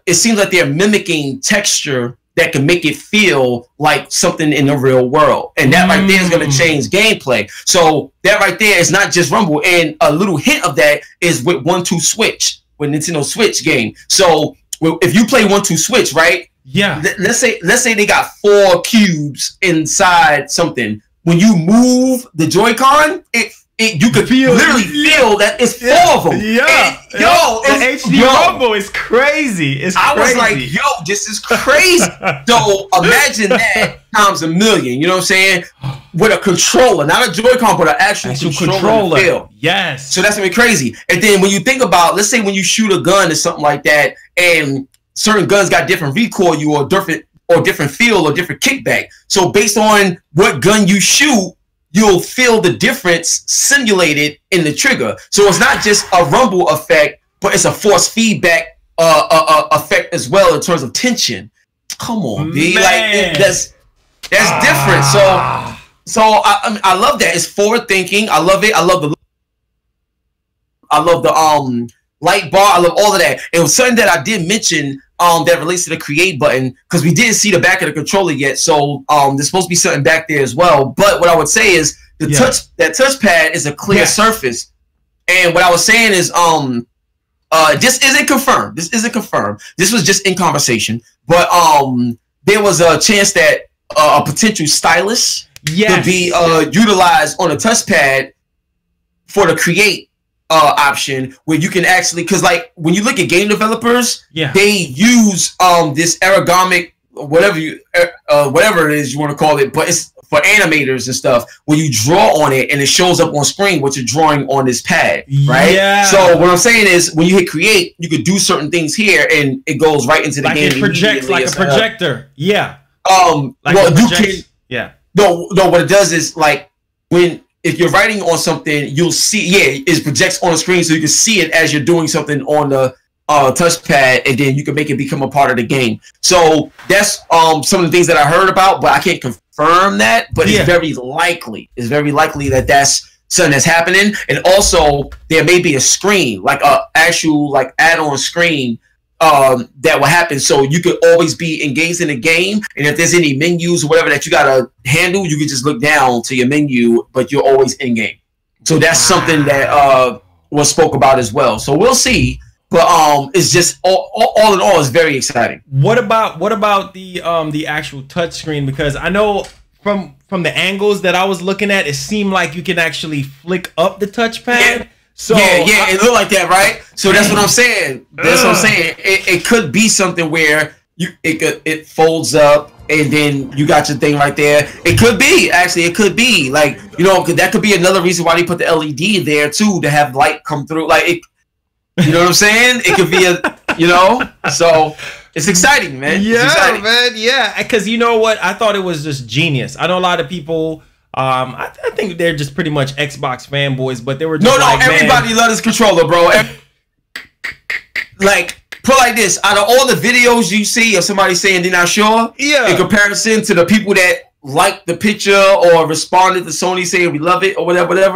it seems like they're mimicking texture that can make it feel like something in the real world. And that right there is going to change gameplay. So that right there is not just rumble. And a little hint of that is with 1-2 switch, with Nintendo Switch game. So if you play 1-2 switch, right? Yeah. Let's say they got 4 cubes inside something. When you move the Joy-Con, you could literally feel that it's 4 of them. Yeah. And, yo, the HD rumble is crazy. I was like, yo, this is crazy. So imagine that times a million. You know what I'm saying? With a controller, not a Joy-Con, but an actual controller. Feel. Yes. So that's gonna be crazy. And then when you think about, let's say when you shoot a gun or something like that, and certain guns got different recoil, or different feel, or different kickback. So based on what gun you shoot, you'll feel the difference simulated in the trigger. So it's not just a rumble effect, but it's a force feedback effect as well in terms of tension. Come on, B. Like that's different. So I love that. It's forward thinking. I love it. I love the light bar. I love all of that. It was something that I did mention that relates to the create button, because we didn't see the back of the controller yet. So there's supposed to be something back there as well. But what I would say is that touchpad is a clear surface. And what I was saying is this isn't confirmed. This isn't confirmed. This was just in conversation. But there was a chance that a potential stylus could be utilized on a touchpad for the create option, where you can actually, because like when you look at game developers, they use this ergonomic whatever it is you want to call it, but it's for animators and stuff, when you draw on it and it shows up on screen what you're drawing on this pad, right? So what I'm saying is, when you hit create, you could do certain things here and it goes right into the game. It projects like a projector. Like well, you can. No, what it does is, like, if you're writing on something, you'll see, it projects on the screen, so you can see it as you're doing something on the touchpad, and then you can make it become a part of the game. So that's some of the things that I heard about, but I can't confirm that. But it's very likely. It's very likely that that's something that's happening. And also, there may be a screen, like a actual like add-on screen that will happen, so you could always be engaged in the game, and if there's any menus or whatever that you gotta handle, you can just look down to your menu, but you're always in game. So that's something that was spoke about as well. So we'll see, but it's just all in all, it's very exciting. What about the actual touch screen? Because I know from the angles that I was looking at, it seemed like you can actually flick up the touchpad. So it looked like that, right? So that's what I'm saying. That's what I'm saying. It could be something where it folds up, and then you got your thing right there. It could be, actually, it could be like, you know, that could be another reason why they put the LED there too, to have light come through. Like, you know what I'm saying? It could be so it's exciting, man. Yeah, it's exciting. Man. Yeah, because you know what? I thought it was just genius. I know a lot of people. I think they're just pretty much Xbox fanboys, but they were just everybody loves this controller, bro. Like, put like this: out of all the videos you see of somebody saying they're not sure, in comparison to the people that liked the picture or responded to Sony saying we love it or whatever,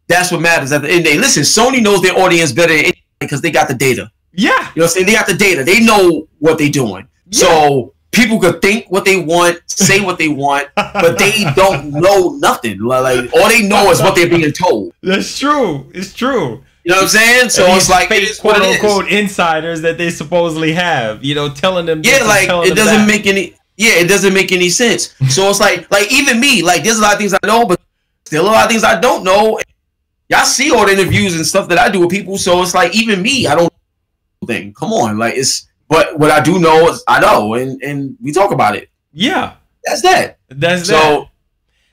that's what matters at the end of the day. Listen, Sony knows their audience better than anybody because they got the data. Yeah, you know what I'm saying? They got the data. They know what they're doing. Yeah. So people could think what they want, say what they want, but they don't know nothing. Like, all they know is what they're being told. That's true. It's true. You know what I'm saying? So it's like fake quote unquote insiders that they supposingly have, you know, telling them. It doesn't make any. Yeah, it doesn't make any sense. So it's like even me, like, there's a lot of things I know, but still a lot of things I don't know. Y'all see all the interviews and stuff that I do with people, so it's like, even me, I don't think. Come on, like, it's. But what I do know is I know, and we talk about it. Yeah, that's that. That's so.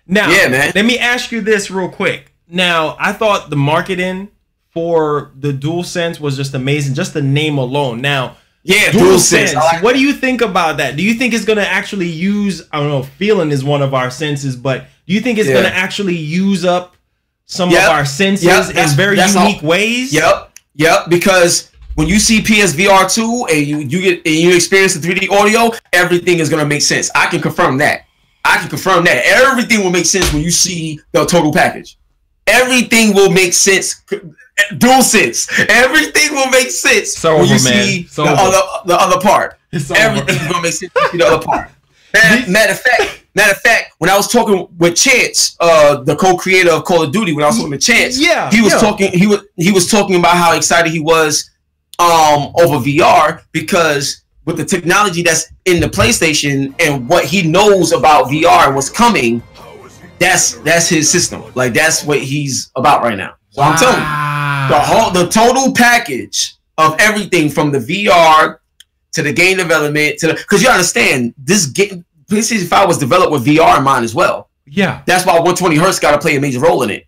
Now, let me ask you this real quick. Now, I thought the marketing for the DualSense was just amazing, just the name alone. Now, DualSense, what do you think about that? Do you think it's going to actually use, I don't know, feeling is one of our senses, but do you think it's going to actually use up some of our senses in very unique ways? Yep, because when you see PSVR 2 and you experience the 3D audio, everything is going to make sense. I can confirm that. Everything will make sense when you see the total package. Everything will make sense. DualSense. Everything will make sense when you see the other part. Everything's going to make sense when you see the other part. Matter of fact, when I was talking with Chance, the co-creator of Call of Duty, when I was talking to Chance, he was talking about how excited he was over VR, because with the technology that's in the PlayStation and what he knows about VR and what's coming, that's his system. Like, that's what he's about right now. So I'm telling you, the total package of everything from the VR to the game development to the, because you understand this game, PlayStation 5 was developed with VR in mind as well. Yeah, that's why 120 Hz got to play a major role in it.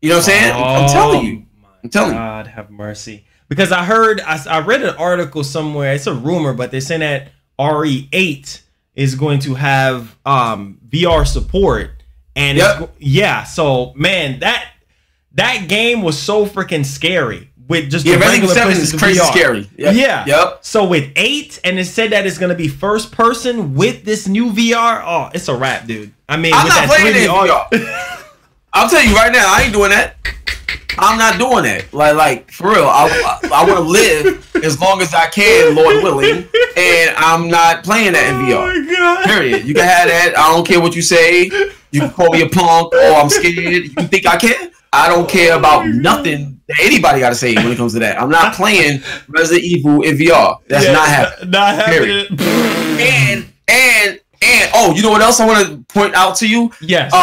You know what I'm saying? I'm telling you. I'm telling you. God have mercy. Because I read an article somewhere. It's a rumor, but they're saying that RE8 is going to have VR support, and so man, that game was so freaking scary with just the regular is crazy VR. Scary. Yep. So with 8, and it said that it's gonna be first person with this new VR. Oh, it's a wrap, dude. I mean, I'm not playing it VR. I'll tell you right now, I ain't doing that. I'm not doing that. Like for real. I want to live as long as I can, Lord willing, and I'm not playing that in VR. Oh my God. Period. You can have that. I don't care what you say. You can call me a punk. Oh, I'm scared. You think I care? I don't care about nothing that anybody got to say when it comes to that. I'm not playing Resident Evil in VR. That's not happening. Not happening. And oh, you know what else I want to point out to you? Yes.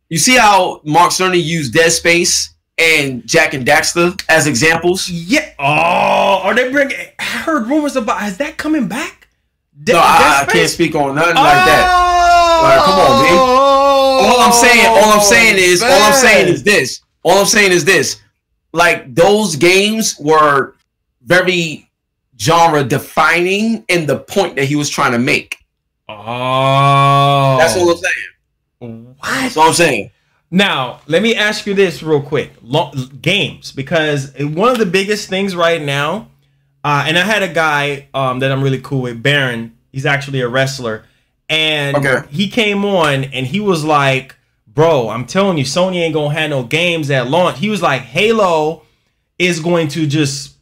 You see how Mark Cerny used Dead Space and Jack and Daxter as examples? Yeah. Oh, are they bringing? I heard rumors about. Is that coming back? No, I can't speak on nothing like that. Like, come on, man. All I'm saying is this. Like, those games were very genre defining in the point that he was trying to make. Oh, that's all I'm saying. What? That's all I'm saying. Now, let me ask you this real quick. Games, because one of the biggest things right now, and I had a guy that I'm really cool with, Baron. He's actually a wrestler. And he came on and he was like, bro, I'm telling you, Sony ain't going to have no games at launch. He was like, Halo is going to just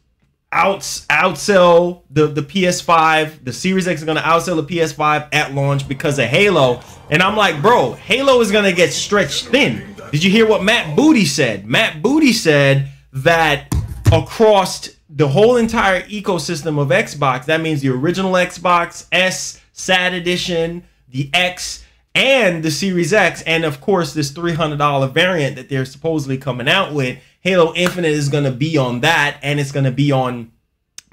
outsell the PS5. The Series X is going to outsell the PS5 at launch because of Halo. And I'm like, bro, Halo is going to get stretched thin. Did you hear what Matt Booty said? Matt Booty said that across the whole entire ecosystem of Xbox, that means the original Xbox S, SAT edition, the X, and the Series X, and of course this $300 variant that they're supposedly coming out with, Halo Infinite is going to be on that, and it's going to be on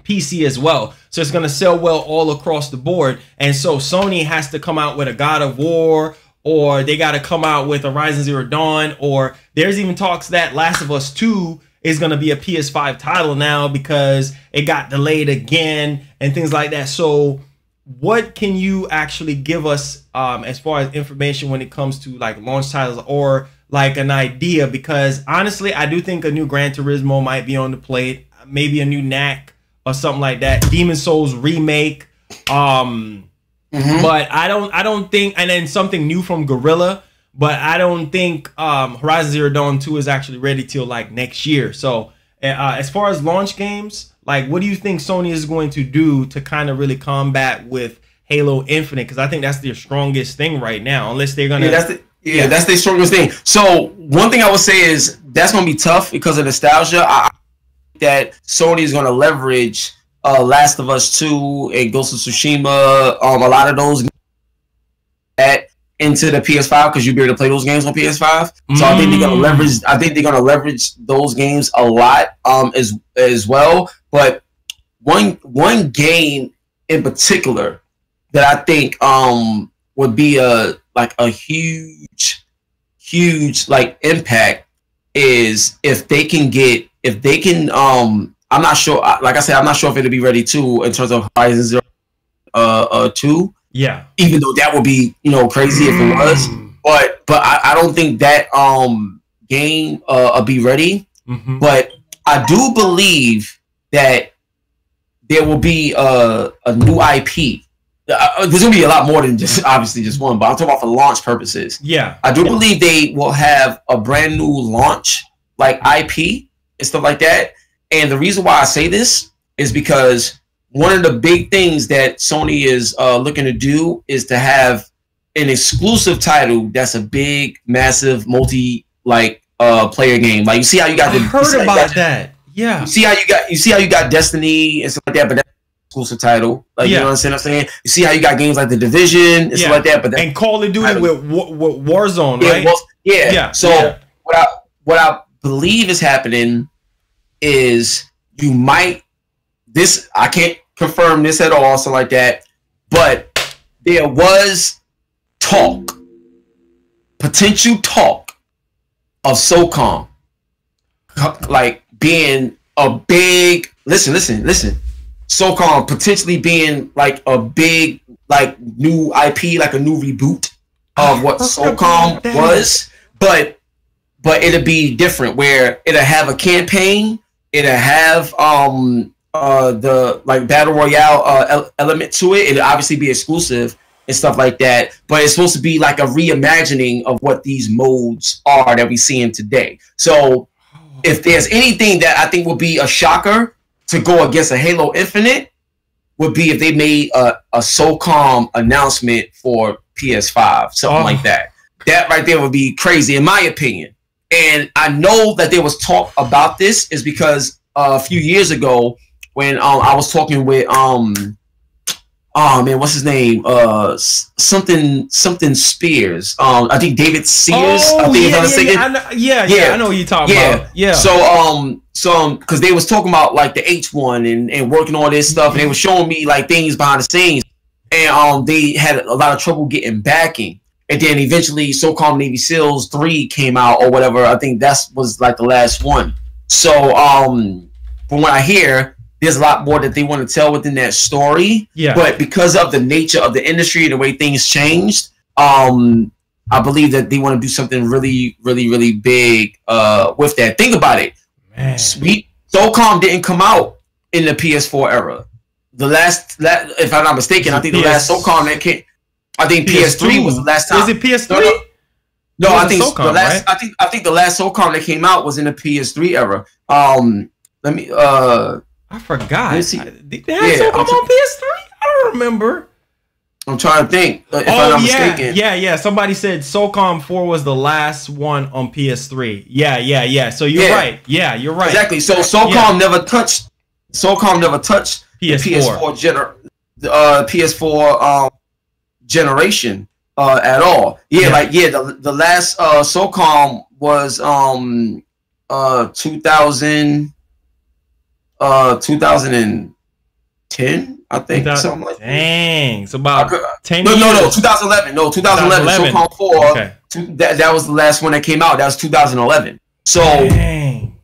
PC as well. So it's going to sell well all across the board. And so Sony has to come out with a God of War, or they got to come out with a Horizon Zero Dawn, or there's even talks that Last of Us 2 is going to be a PS5 title now because it got delayed again and things like that. So what can you actually give us as far as information when it comes to like launch titles or like an idea? Because honestly, I do think a new Gran Turismo might be on the plate, maybe a new knack or something like that. Demon Souls remake, but I don't think, and then something new from Guerrilla, but I don't think Horizon Zero Dawn 2 is actually ready till like next year. So as far as launch games, like, what do you think Sony is going to do to kind of really combat with Halo Infinite? Because I think that's their strongest thing right now, unless they're gonna. That's their strongest thing. So one thing I would say is that's gonna be tough because of nostalgia. I think that Sony is gonna leverage Last of Us 2 and Ghost of Tsushima, a lot of those into the PS5 because you'll be able to play those games on PS5. So I think they're gonna leverage. I think they're gonna leverage those games a lot as well. But one game in particular that I think would be a huge huge like impact is if they can I'm not sure, like I said, I'm not sure if it'll be ready too in terms of Horizon 2. Yeah. Even though that would be, you know, crazy if it was. But I don't think that game will be ready. But I do believe that there will be a new IP. There's gonna be a lot more than just obviously just one, but I'm talking about for launch purposes. Yeah. I do believe they will have a brand new launch like IP and stuff like that. And the reason why I say this is because one of the big things that Sony is looking to do is to have an exclusive title that's a big, massive, multi player game. Like you see how you got I heard about that. Yeah. You see how you got Destiny and stuff like that, but that's an exclusive title. Like you know what I'm saying? You see how you got games like The Division and stuff like that, but and Call of Duty with Warzone, right? Yeah. So what I believe is happening is you might I can't confirm this at all, so like that, but there was potential talk of SOCOM like being a big SOCOM potentially being like a big like new IP, like a new reboot of what SOCOM was, but it'll be different where it'll have a campaign, it'll have the like battle royale element to it. It'll obviously be exclusive and stuff like that, but it's supposed to be like a reimagining of what these modes are that we see in today. So if there's anything that I think will be a shocker to go against a Halo Infinite, would be if they made a SOCOM announcement for PS5, something like that. That right there would be crazy, in my opinion. And I know that there was talk about this is because a few years ago when I was talking with oh man, what's his name? Something Spears. I think David Sears. I know who you're talking about. Yeah. So because they was talking about like the H1 and working on this stuff, and they were showing me like things behind the scenes, and they had a lot of trouble getting backing. And then eventually SOCOM Navy SEALs 3 came out or whatever. I think that was like the last one. So from what I hear, there's a lot more that they want to tell within that story. Yeah. But because of the nature of the industry, the way things changed, I believe that they want to do something really, really, really big with that. Think about it. Man. SOCOM didn't come out in the PS4 era. The last if I'm not mistaken, I think the last SOCOM that came, I think PS3 was the last time. Is it PS3? No, I think SOCOM, the last. Right? I think the last SOCOM that came out was in the PS3 era. Let me. I forgot. Did they have SOCOM on PS3? I don't remember. I'm trying to think. If I'm not mistaken. Yeah. Somebody said SOCOM 4 was the last one on PS3. Yeah. So you're right. Yeah, you're right. Exactly. So SOCOM never touched. SOCOM never touched PS4 PS4 generation at all. The last SOCOM was 2010, I think, something like that. Dang, it's about 10 years. No, 2011. No, 2011. SOCOM 4. Okay. That was the last one that came out. That was 2011. So, dang.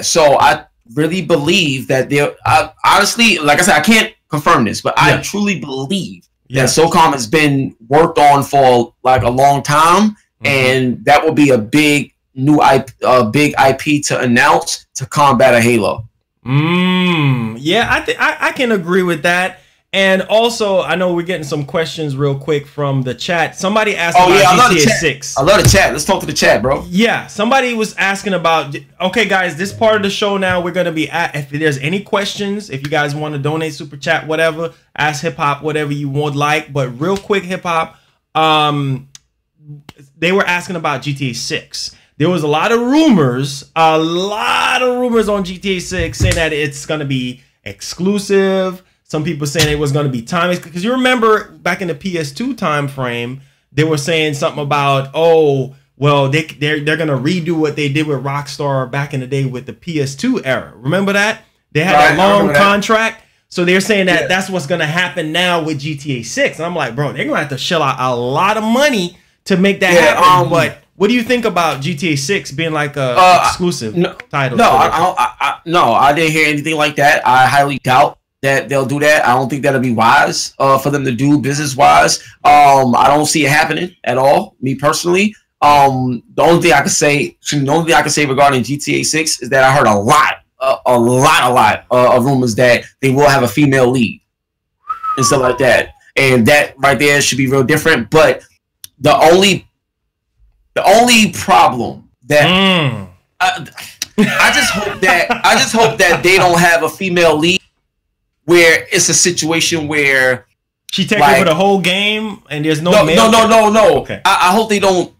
So I really believe that honestly, like I said, I can't confirm this, but I truly believe that SOCOM has been worked on for like a long time, and that will be a big new big IP to announce to combat a Halo. Yeah, I can agree with that. And also, I know we're getting some questions real quick from the chat. Somebody asked about GTA 6. I love the chat. Let's talk to the chat, bro. Yeah, somebody was asking about. Okay, guys, this part of the show now we're gonna be at. If there's any questions, if you guys want to donate, super chat, whatever, ask Hip Hop whatever you would like. But real quick, Hip Hop, they were asking about GTA 6. There was a lot of rumors on GTA 6 saying that it's gonna be exclusive. Some people saying it was going to be timeless, because you remember back in the PS2 time frame, they were saying something about, they're going to redo what they did with Rockstar back in the day with the PS2 era. Remember that? They had a long contract. So they're saying that that's what's going to happen now with GTA 6. And I'm like, bro, they're going to have to shell out a lot of money to make that happen. But what do you think about GTA 6 being like a exclusive title? No, I didn't hear anything like that. I highly doubt that they'll do that. I don't think that'll be wise for them to do business wise. I don't see it happening at all. Me personally. The only thing I can say regarding GTA 6 is that I heard a lot of rumors that they will have a female lead and stuff like that, and that right there should be real different. But the only problem that I just hope that they don't have a female lead where it's a situation where she takes over the whole game and there's no Okay. I hope they don't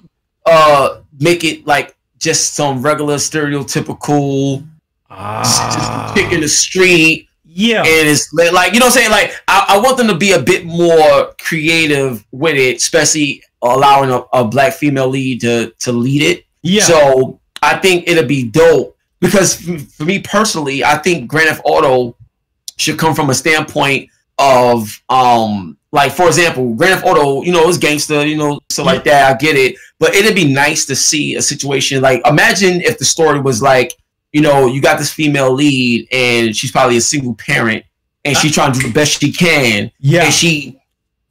make it like just some regular stereotypical just chick in the street. Yeah. And it's like, you know what I'm saying? Like, I want them to be a bit more creative with it, especially allowing a black female lead to lead it. Yeah. So I think it'll be dope because for me personally, I think Grand Theft Auto should come from a standpoint of like, for example, Grand Theft Auto, you know, it's gangster, you know, so like that. I get it, but it'd be nice to see a situation like, imagine if the story was like, you know, you got this female lead and she's probably a single parent and she's trying to do the best she can. Yeah. And she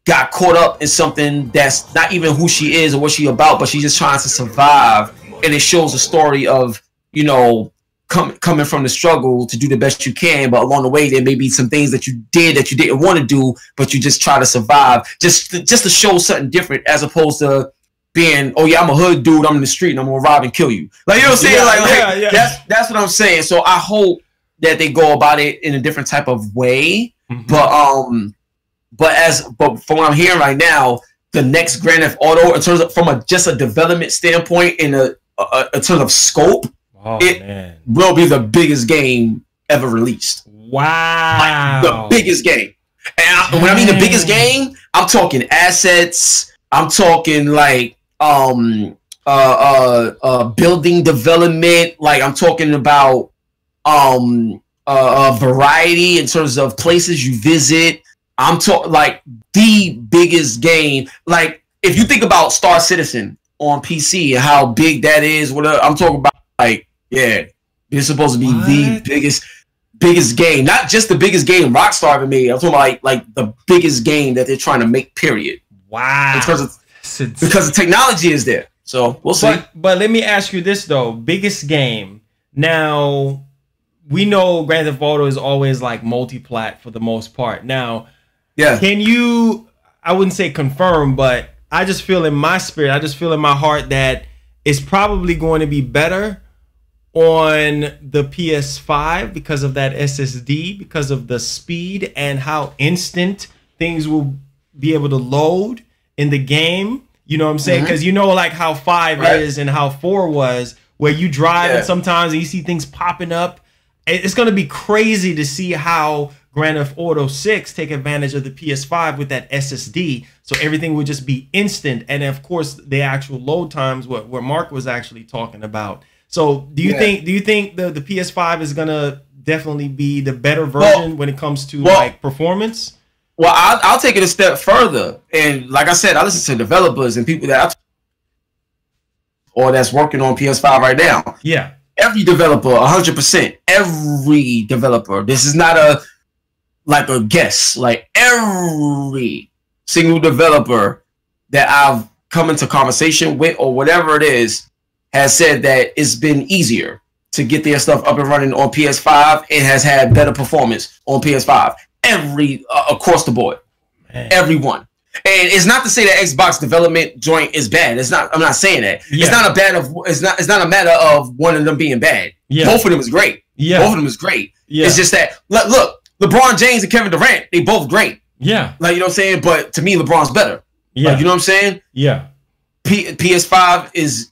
got caught up in something that's not even who she is or what she about, but she's just trying to survive. And it shows a story of, you know, coming from the struggle to do the best you can, but along the way there may be some things that you did that you didn't want to do, but you just try to survive, just to show something different, as opposed to being, oh yeah, I'm a hood dude, I'm in the street and I'm gonna rob and kill you. Like, you know what I'm saying? That's what I'm saying. So I hope that they go about it in a different type of way. But from what I'm hearing right now, the next Grand Theft Auto, in terms of from just a development standpoint, in terms of scope, will be the biggest game ever released. Wow. Like, the biggest game. And when I mean the biggest game, I'm talking assets, I'm talking like building development, like I'm talking about variety in terms of places you visit. I'm talking like the biggest game. Like, if you think about Star Citizen on PC and how big that is, whatever, I'm talking about, like, yeah, it's supposed to be the biggest game, not just the biggest game Rockstar ever made. I'm talking about like the biggest game that they're trying to make, period. Wow. In terms of, because the technology is there. So we'll see. But let me ask you this though, biggest game. Now, we know Grand Theft Auto is always like multi-plat for the most part. Now, yeah, can you, I wouldn't say confirm, but I just feel in my spirit, I just feel in my heart that it's probably going to be better on the PS5 because of that SSD, because of the speed and how instant things will be able to load in the game. You know what I'm saying? Because you know, like how 5 is and how 4 was, where you drive and sometimes you see things popping up. It's going to be crazy to see how Grand Theft Auto 6 take advantage of the PS5 with that SSD. So everything would just be instant. And of course, the actual load times, where Mark was actually talking about. So do you think the PS5 is gonna definitely be the better version when it comes to like performance? Well, I'll take it a step further, and like I said, I listen to developers and people that that's working on PS5 right now. Yeah, every developer, 100%, every developer. This is not a guess. Like, every single developer that I've come into conversation with or whatever it is has said that it's been easier to get their stuff up and running on PS5. It has had better performance on PS5. Across the board. Man. Everyone. And it's not to say that Xbox development joint is bad. It's not. I'm not saying that. Yeah. It's not a matter of one of them being bad. Yeah. Both of them is great. Yeah. Both of them is great. Yeah. It's just that, look, LeBron James and Kevin Durant, they both great. Yeah. Like, you know what I'm saying? But to me, LeBron's better. Yeah. Like, you know what I'm saying? Yeah. PS5 is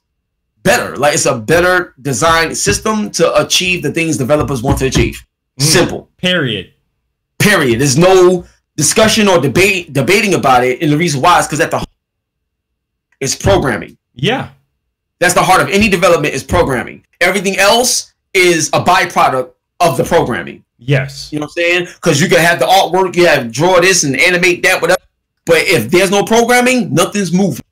better. Like, it's a better design system to achieve the things developers want to achieve. Simple. Period. There's no discussion or debating about it. And the reason why is because at the heart is programming. Yeah. That's the heart of any development, is programming. Everything else is a byproduct of the programming. Yes. You know what I'm saying? Because you can have the artwork, you have draw this and animate that, whatever. But if there's no programming, nothing's moving.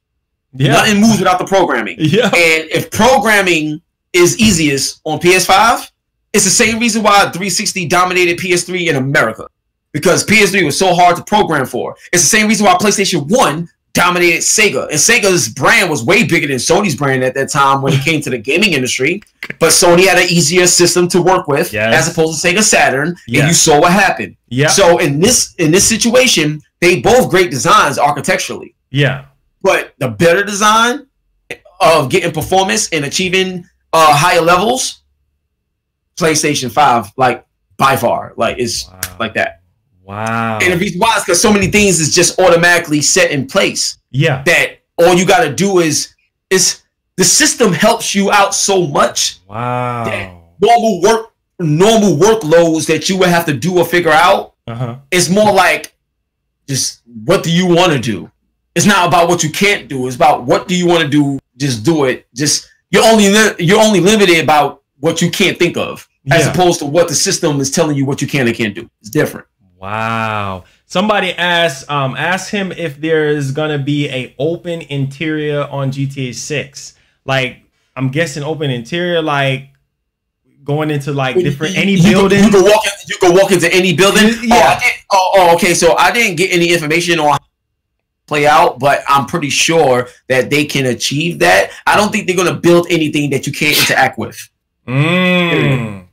Yeah. Nothing moves without the programming. Yeah. And if programming is easiest on PS5, it's the same reason why 360 dominated PS3 in America. Because PS3 was so hard to program for. It's the same reason why PlayStation 1 dominated Sega. And Sega's brand was way bigger than Sony's brand at that time when it came to the gaming industry. But Sony had an easier system to work with as opposed to Sega Saturn. And you saw what happened. Yeah. So in this situation, they both great designs architecturally. Yeah. But the better design of getting performance and achieving higher levels, PlayStation 5, like by far, like is like that. Wow. And the reason why is because so many things is just automatically set in place. Yeah. That all you got to do is the system helps you out so much. Wow. That normal workloads that you would have to do or figure out. It's more like just what do you want to do? It's not about what you can't do. It's about what do you want to do. Just do it. Just you're only limited about what you can't think of, as opposed to what the system is telling you what you can and can't do. It's different. Wow. Somebody asked him if there's gonna be a open interior on GTA 6. Like, I'm guessing open interior, like going into like different building. You can walk into any building. Yeah. Okay. So I didn't get any information on play out, but I'm pretty sure that they can achieve that. I don't think they're gonna build anything that you can't interact with.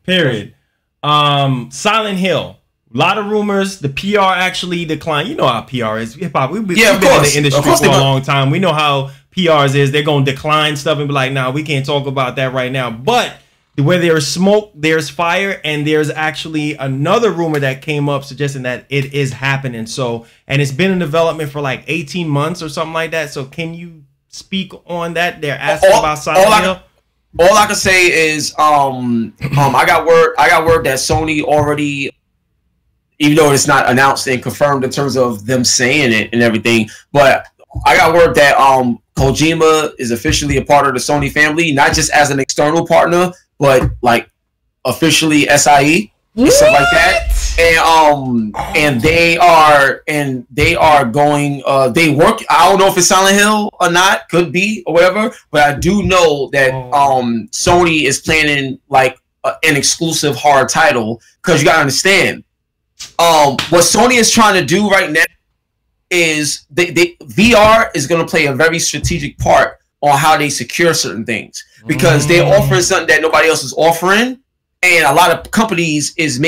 Period. Silent Hill. A lot of rumors. The PR actually declined. You know how PR is. Hip hop. We've been in the industry for a long time. We know how PRs is. They're gonna decline stuff and be like, "Nah, we can't talk about that right now." But where there's smoke, there's fire, and there's actually another rumor that came up suggesting that it is happening. So, and it's been in development for like 18 months or something like that. So, can you speak on that? They're asking about Silent Hill. All I can say is, I got word that Sony already, even though it's not announced and confirmed in terms of them saying it and everything, but I got word that Kojima is officially a part of the Sony family, not just as an external partner, but like officially SIE and stuff like that. And they are going. They work. I don't know if it's Silent Hill or not. Could be or whatever. But I do know that Sony is planning like an exclusive hard title, because you gotta understand. What Sony is trying to do right now is VR is going to play a very strategic part on how they secure certain things, because they're offering something that nobody else is offering, and a lot of companies is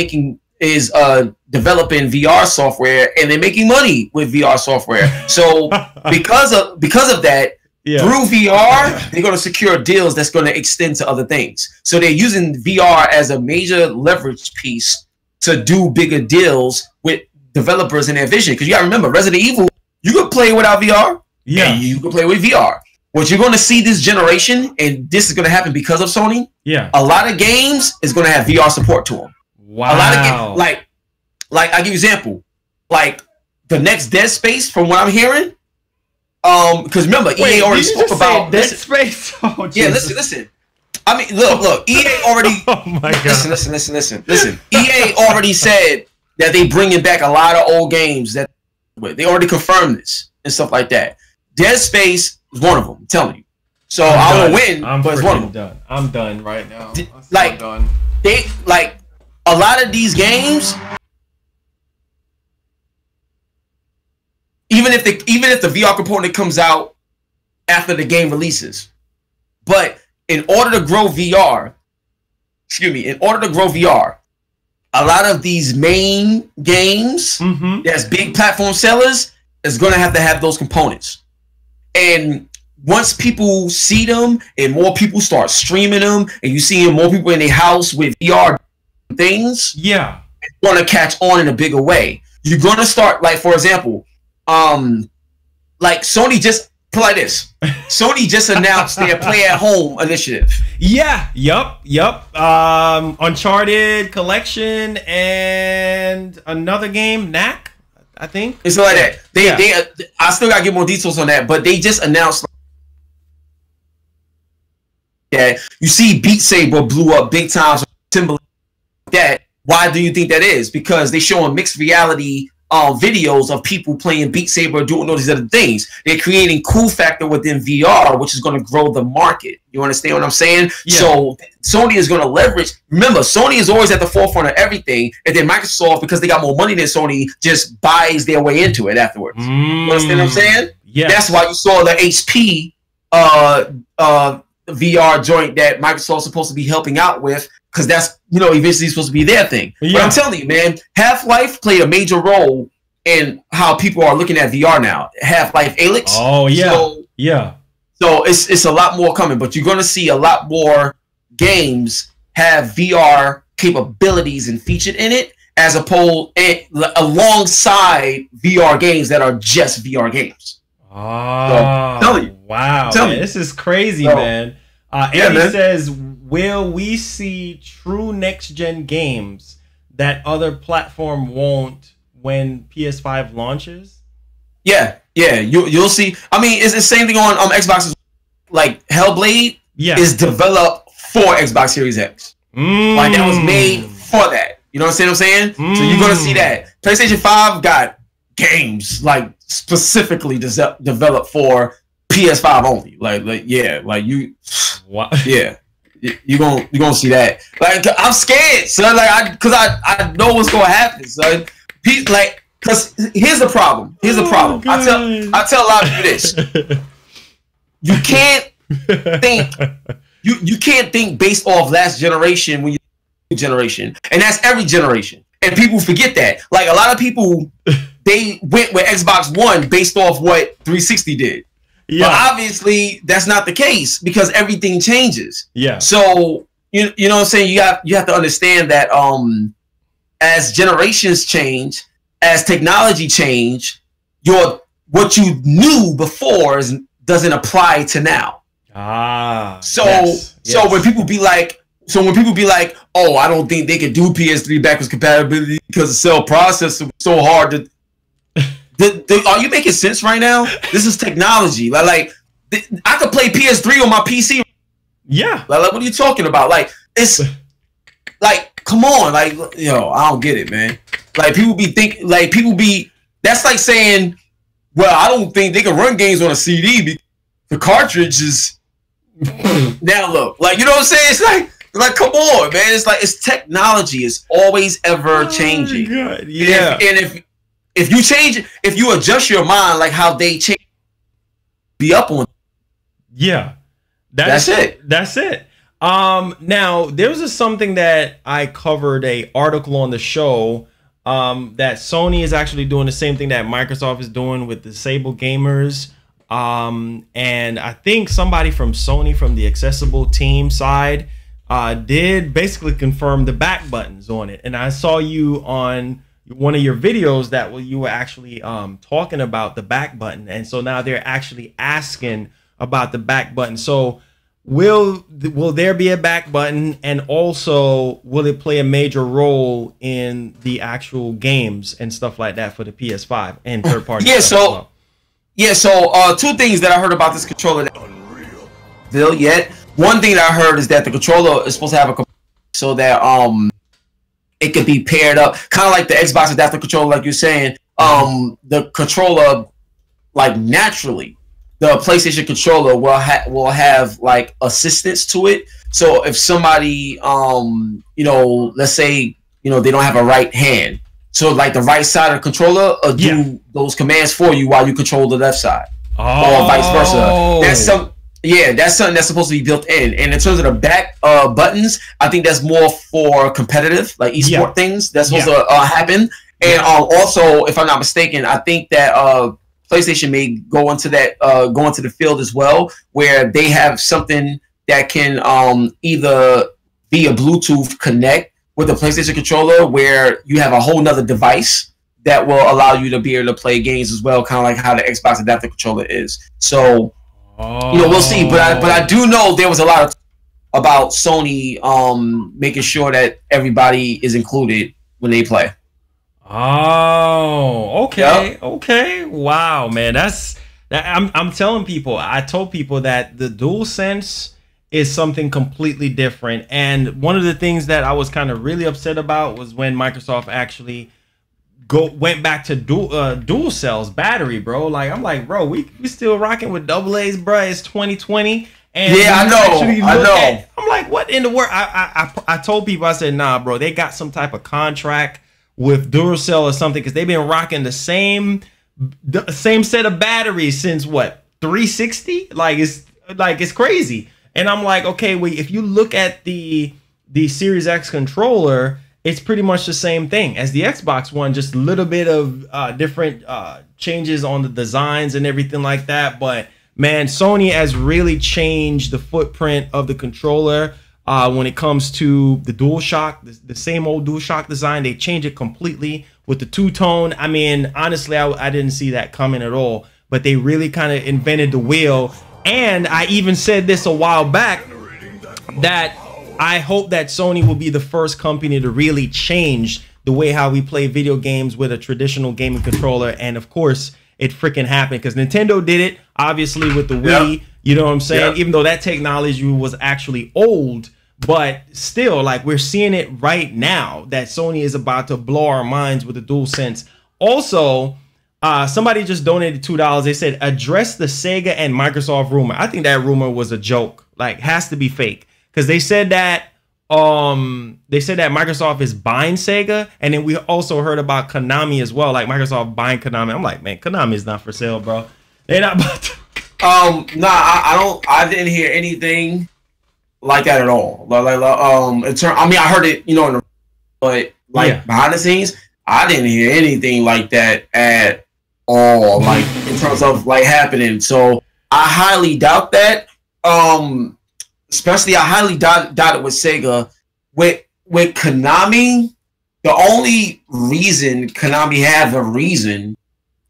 developing VR software, and they're making money with VR software. So because of that, through VR, they're going to secure deals that's going to extend to other things. So they're using VR as a major leverage piece to do bigger deals with developers in their vision. Because you got to remember, Resident Evil, you could play without VR. Yeah, and you can play with VR. What you're going to see this generation, and this is going to happen because of Sony. Yeah, a lot of games is going to have VR support to them. Wow. A lot of games, like I'll give you an example, like the next Dead Space, from what I'm hearing. Because remember, EA already spoke about Dead Space. Oh, yeah, listen. I mean, look. EA already. Oh my God. Listen. EA already said that they bringing back a lot of old games that they already confirmed this and stuff like that. Dead Space is one of them. I'm telling you. So I don't win, but it's one of them. I'm done right now. Like done. They like a lot of these games. Even if the VR component comes out after the game releases, but in order to grow VR, a lot of these main games that's big platform sellers is going to have those components. And once people see them and more people start streaming them, and you see more people in their house with VR things, it's going to catch on in a bigger way. You're going to start, like, for example, like Sony just put like this. Sony just announced their Play at Home initiative. Yeah. Yup. Uncharted Collection and another game, Knack, I think. It's like that. They I still gotta get more details on that, but they just announced that you see Beat Saber blew up big time. Timberland. That. Why do you think that is? Because they showing mixed reality videos of people playing Beat Saber, doing all these other things. They're creating cool factor within VR, which is going to grow the market. You understand what I'm saying? Yeah. So Sony is going to leverage. Remember, Sony is always at the forefront of everything, and then Microsoft, because they got more money than Sony, just buys their way into it afterwards. You understand what I'm saying? Yeah. That's why you saw the HP VR joint that Microsoft's supposed to be helping out with, because that's, you know, eventually supposed to be their thing. Yeah. But I'm telling you, man, Half-Life played a major role in how people are looking at VR now. Half-Life Alyx. Oh yeah. So it's a lot more coming, but you're going to see a lot more games have VR capabilities and featured in it, as opposed alongside VR games that are just VR games. Oh, so, wow. This is crazy, man. Eddie says, will we see true next-gen games that other platform won't when PS5 launches? Yeah. You'll see. I mean, it's the same thing on Xbox. Like Hellblade is developed for Xbox Series X. Like that was made for that. You know what I'm saying? So you're gonna see that. PlayStation 5 got games like specifically developed for PS5 only. You're gonna see that. Like, I'm scared, son. Like, I know what's gonna happen, son. Because here's the problem. I tell a lot of you this. You can't think. You can't think based off last generation when you generation, and that's every generation. And people forget that. Like, a lot of people, they went with Xbox One based off what 360 did. Yeah. But obviously, that's not the case, because everything changes. Yeah. So you know what I'm saying? You have to understand that as generations change, as technology change, what you knew before doesn't apply to now. So when people be like, oh, I don't think they could do PS3 backwards compatibility because the cell processor was so hard to. Are you making sense right now? This is technology. Like I could play PS3 on my PC. Yeah. Like what are you talking about? Like, it's like, come on, like, yo, I don't get it, man. Like, that's like saying, well, I don't think they can run games on a CD because the cartridge is. Now look, like, you know what I'm saying? It's like, come on, man. It's like, it's technology. It's always ever changing. Oh, yeah. And if you change it, if you adjust your mind like how they change, be up on. Yeah, that's it. That's it. Now there's something that I covered a article on the show. That Sony is actually doing the same thing that Microsoft is doing with disabled gamers. And I think somebody from Sony, from the accessible team side, did basically confirm the back buttons on it. And I saw you on one of your videos that you were actually talking about the back button. And so now they're actually asking about the back button. So will there be a back button, and also will it play a major role in the actual games and stuff like that for the PS5 and third party? So two things that I heard about this controller that one thing that I heard is that the controller is supposed to have a so that it could be paired up, kind of like the Xbox adaptive controller, like you're saying. The controller, like, naturally, the PlayStation controller will have like assistance to it. So if somebody, let's say, they don't have a right hand, so like the right side of the controller will do those commands for you while you control the left side, or vice versa. That's something that's supposed to be built in. And in terms of the back buttons, I think that's more for competitive, like esport things. That's supposed to happen. And also, if I'm not mistaken, I think that PlayStation may go into the field as well, where they have something that can either via Bluetooth connect with the PlayStation controller, where you have a whole nother device that will allow you to be able to play games as well, kind of like how the Xbox adaptive controller is. So, we'll see. But I do know there was a lot about Sony making sure that everybody is included when they play. Oh, okay. Yep. Okay. Wow, man. I'm telling people, I told people that the Dualsense is something completely different. And one of the things that I was kind of really upset about was when Microsoft actually went back to dual cells battery, bro. Like I'm like, bro, we still rocking with double A's, bro. It's 2020. And yeah, I know. I'm like, what in the world? I told people, I said, nah, bro, they got some type of contract with Duracell or something, because they've been rocking the same set of batteries since what, 360? Like it's crazy. And I'm like, okay, well, if you look at the Series X controller, it's pretty much the same thing as the Xbox One, just a little bit of different changes on the designs and everything like that. But man, Sony has really changed the footprint of the controller when it comes to the DualShock, the same old DualShock design. They changed it completely with the two-tone. I mean, honestly, I didn't see that coming at all, but they really kind of invented the wheel. And I even said this a while back, that I hope that Sony will be the first company to really change the way how we play video games with a traditional gaming controller. And of course, it freaking happened, because Nintendo did it, obviously, with the Wii. You know what I'm saying? Even though that technology was actually old, but still, like, we're seeing it right now that Sony is about to blow our minds with the DualSense. Also, somebody just donated $2. They said, address the Sega and Microsoft rumor. I think that rumor was a joke. Like, has to be fake, because they said that Microsoft is buying Sega, and then we also heard about Konami as well, like Microsoft buying Konami. I'm like, man, Konami is not for sale, bro. They're not about to. Nah, I didn't hear anything like that at all. I mean, I heard it, you know, but behind the scenes, I didn't hear anything like that at all, like in terms of like happening. So I highly doubt that. Especially, I highly doubt it with Sega. With Konami, the only reason Konami have a reason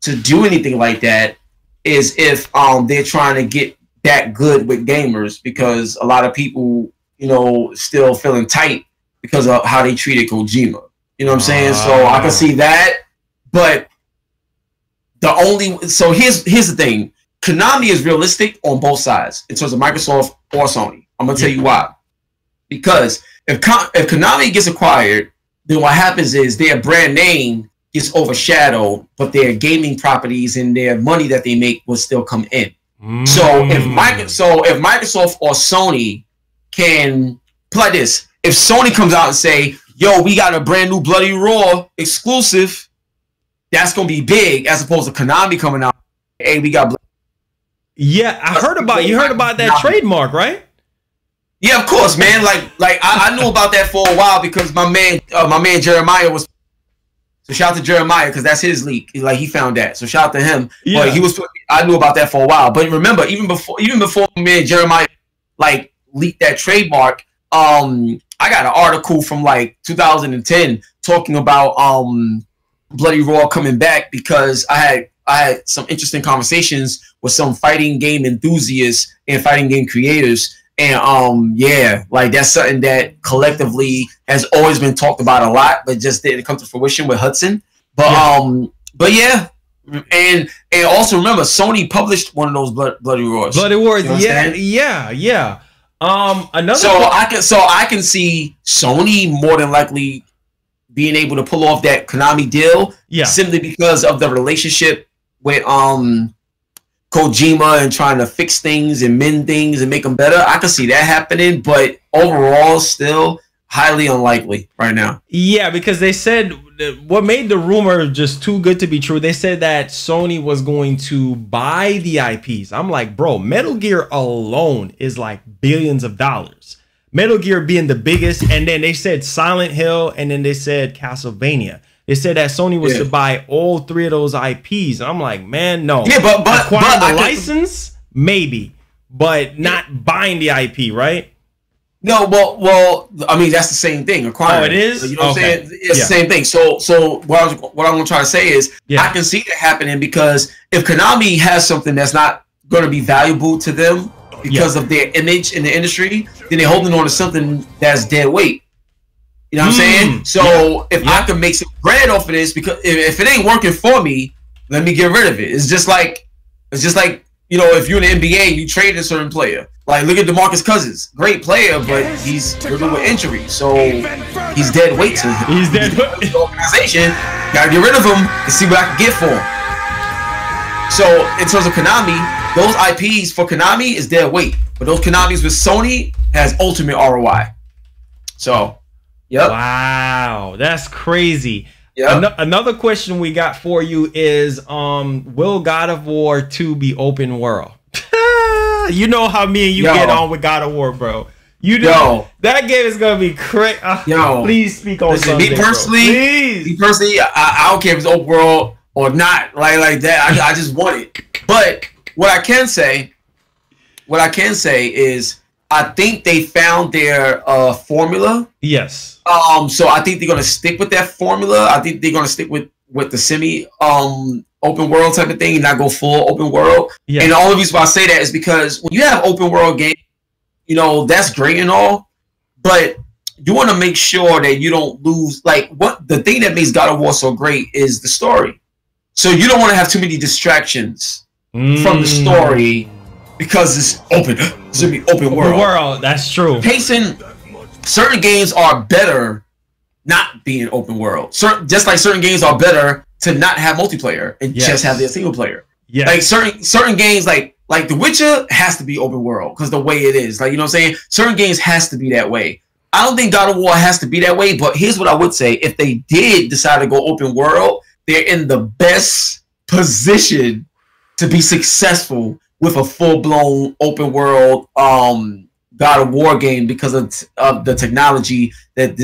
to do anything like that is if they're trying to get that good with gamers, because a lot of people, you know, still feeling tight because of how they treated Kojima. You know what I'm saying? So I can see that. But here's the thing. Konami is realistic on both sides in terms of Microsoft or Sony. I'm gonna tell you why. Because if Konami gets acquired, then what happens is their brand name gets overshadowed, but their gaming properties and their money that they make will still come in. So if Microsoft or Sony can play this, if Sony comes out and say, "Yo, we got a brand new Bloody Roar exclusive," that's gonna be big, as opposed to Konami coming out, "Hey, we got." Yeah, I heard about you heard about that trademark, right? Yeah, of course, man. Like I knew about that for a while, because my man Jeremiah was. So shout out to Jeremiah, because that's his leak. Like, he found that. So shout out to him. Yeah. But I knew about that for a while. But remember, even before me and Jeremiah like leaked that trademark, I got an article from like 2010 talking about Bloody Roar coming back, because I had some interesting conversations with some fighting game enthusiasts and fighting game creators. And yeah, like, that's something that collectively has always been talked about a lot, but just didn't come to fruition with Hudson. But yeah, and also remember, Sony published one of those Bloody Roars. Bloody Roars, you know yeah. I can see Sony more than likely being able to pull off that Konami deal, simply because of the relationship with Kojima and trying to fix things and mend things and make them better. I can see that happening, but overall, still highly unlikely right now. Yeah, because they said what made the rumor just too good to be true. They said that Sony was going to buy the IPs. I'm like, bro, Metal Gear alone is like billions of dollars. Metal Gear being the biggest, and then they said Silent Hill, and then they said Castlevania. They said that Sony was to buy all three of those IPs. I'm like, man, no. Yeah, but acquiring the license, maybe, but not buying the IP, right? No, well, I mean, that's the same thing. Acquiring. Oh, it is. You know what I'm saying? It's the same thing. So what I'm going to try to say is, I can see that happening, because if Konami has something that's not going to be valuable to them because of their image in the industry, then they're holding on to something that's dead weight. You know what I'm saying? So if I can make some bread off of this, because if it ain't working for me, let me get rid of it. It's just like, you you know, if you're in the NBA, you trade a certain player. Like, look at DeMarcus Cousins, great player, but he's dealing with injury, so he's dead weight to him. He's dead weight. The organization gotta get rid of him and see what I can get for him. So in terms of Konami, those IPs for Konami is dead weight, but those Konamis with Sony has ultimate ROI. So, yep. Wow, that's crazy. Yep. Another question we got for you is, will God of War 2 be open world? You know how me and you get on with God of War, bro. You know that game is gonna be crazy. Please speak on something. Me personally, I don't care if it's open world or not, like that. I just want it. But what I can say is, I think they found their formula. Yes. So I think they're gonna stick with that formula. I think they're gonna stick with the semi open world type of thing and not go full open world. Yeah. And the only reason why I say that is because when you have open world games, you know, that's great and all, but you want to make sure that you don't lose. Like, what the thing that makes God of War so great is the story. So you don't want to have too many distractions from the story because it's open. It's gonna be open world. That's true. Pacing. Certain games are better not being open world. Just like certain games are better to not have multiplayer and just have their single player. Yeah. Like certain games like The Witcher has to be open world because the way it is. Like, you know what I'm saying? Certain games has to be that way. I don't think God of War has to be that way, but here's what I would say. If they did decide to go open world, they're in the best position to be successful with a full-blown open world God of War game because of the technology that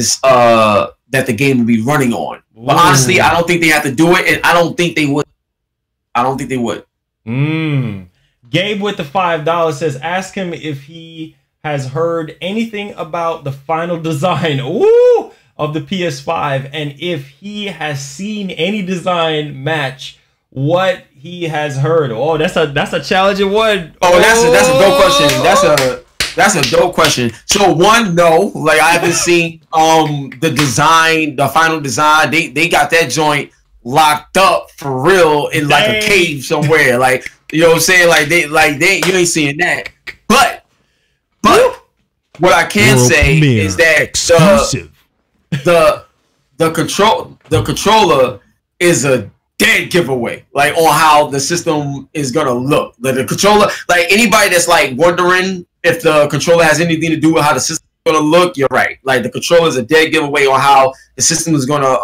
that the game will be running on. But honestly, I don't think they have to do it, and I don't think they would. Gabe with the $5 says, ask him if he has heard anything about the final design of the PS5, and if he has seen any design match what he has heard. Oh, that's a challenging one. That's a dope question. That's a dope question. So one, no, like I haven't seen the design, the final design. They got that joint locked up for real in like a cave somewhere. Like, you know what I'm saying? Like they you ain't seeing that. But what I can say is that the controller is a dead giveaway, like on how the system is gonna look. Like the controller, like anybody that's like wondering if the controller has anything to do with how the system is gonna look, you're right. Like the controller is a dead giveaway on how the system is gonna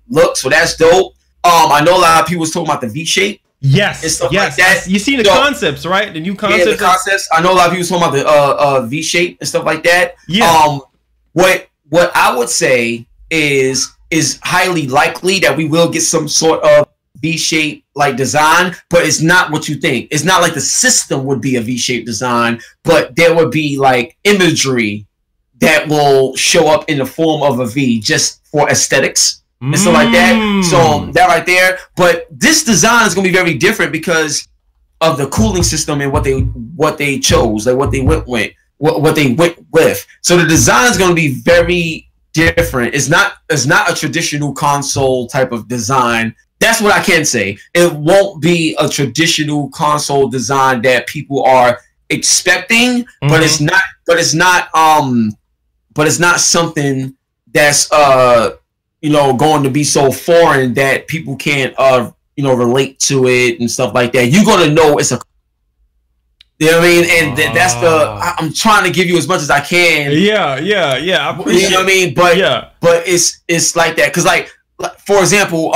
look. So that's dope. I know a lot of people was talking about the V shape. Yes, and stuff like that. You seen the concepts, right? The new concepts. Yeah, the concepts. I know a lot of people was talking about the V shape and stuff like that. Yeah. What I would say is highly likely that we will get some sort of V-shape like design, but it's not what you think. It's not like the system would be a V-shaped design, but there would be like imagery that will show up in the form of a V just for aesthetics and stuff like that. So that right there. But this design is gonna be very different because of the cooling system and what they chose, like what they went with. So the design is gonna be very different. It's not a traditional console type of design. That's what I can say. It won't be a traditional console design that people are expecting, but it's not. But it's not. But it's not something that's going to be so foreign that people can't relate to it and stuff like that. You're gonna know it's a. You know what I mean? And that's I'm trying to give you as much as I can. Yeah. You know what I mean? But but it's like that because like for example,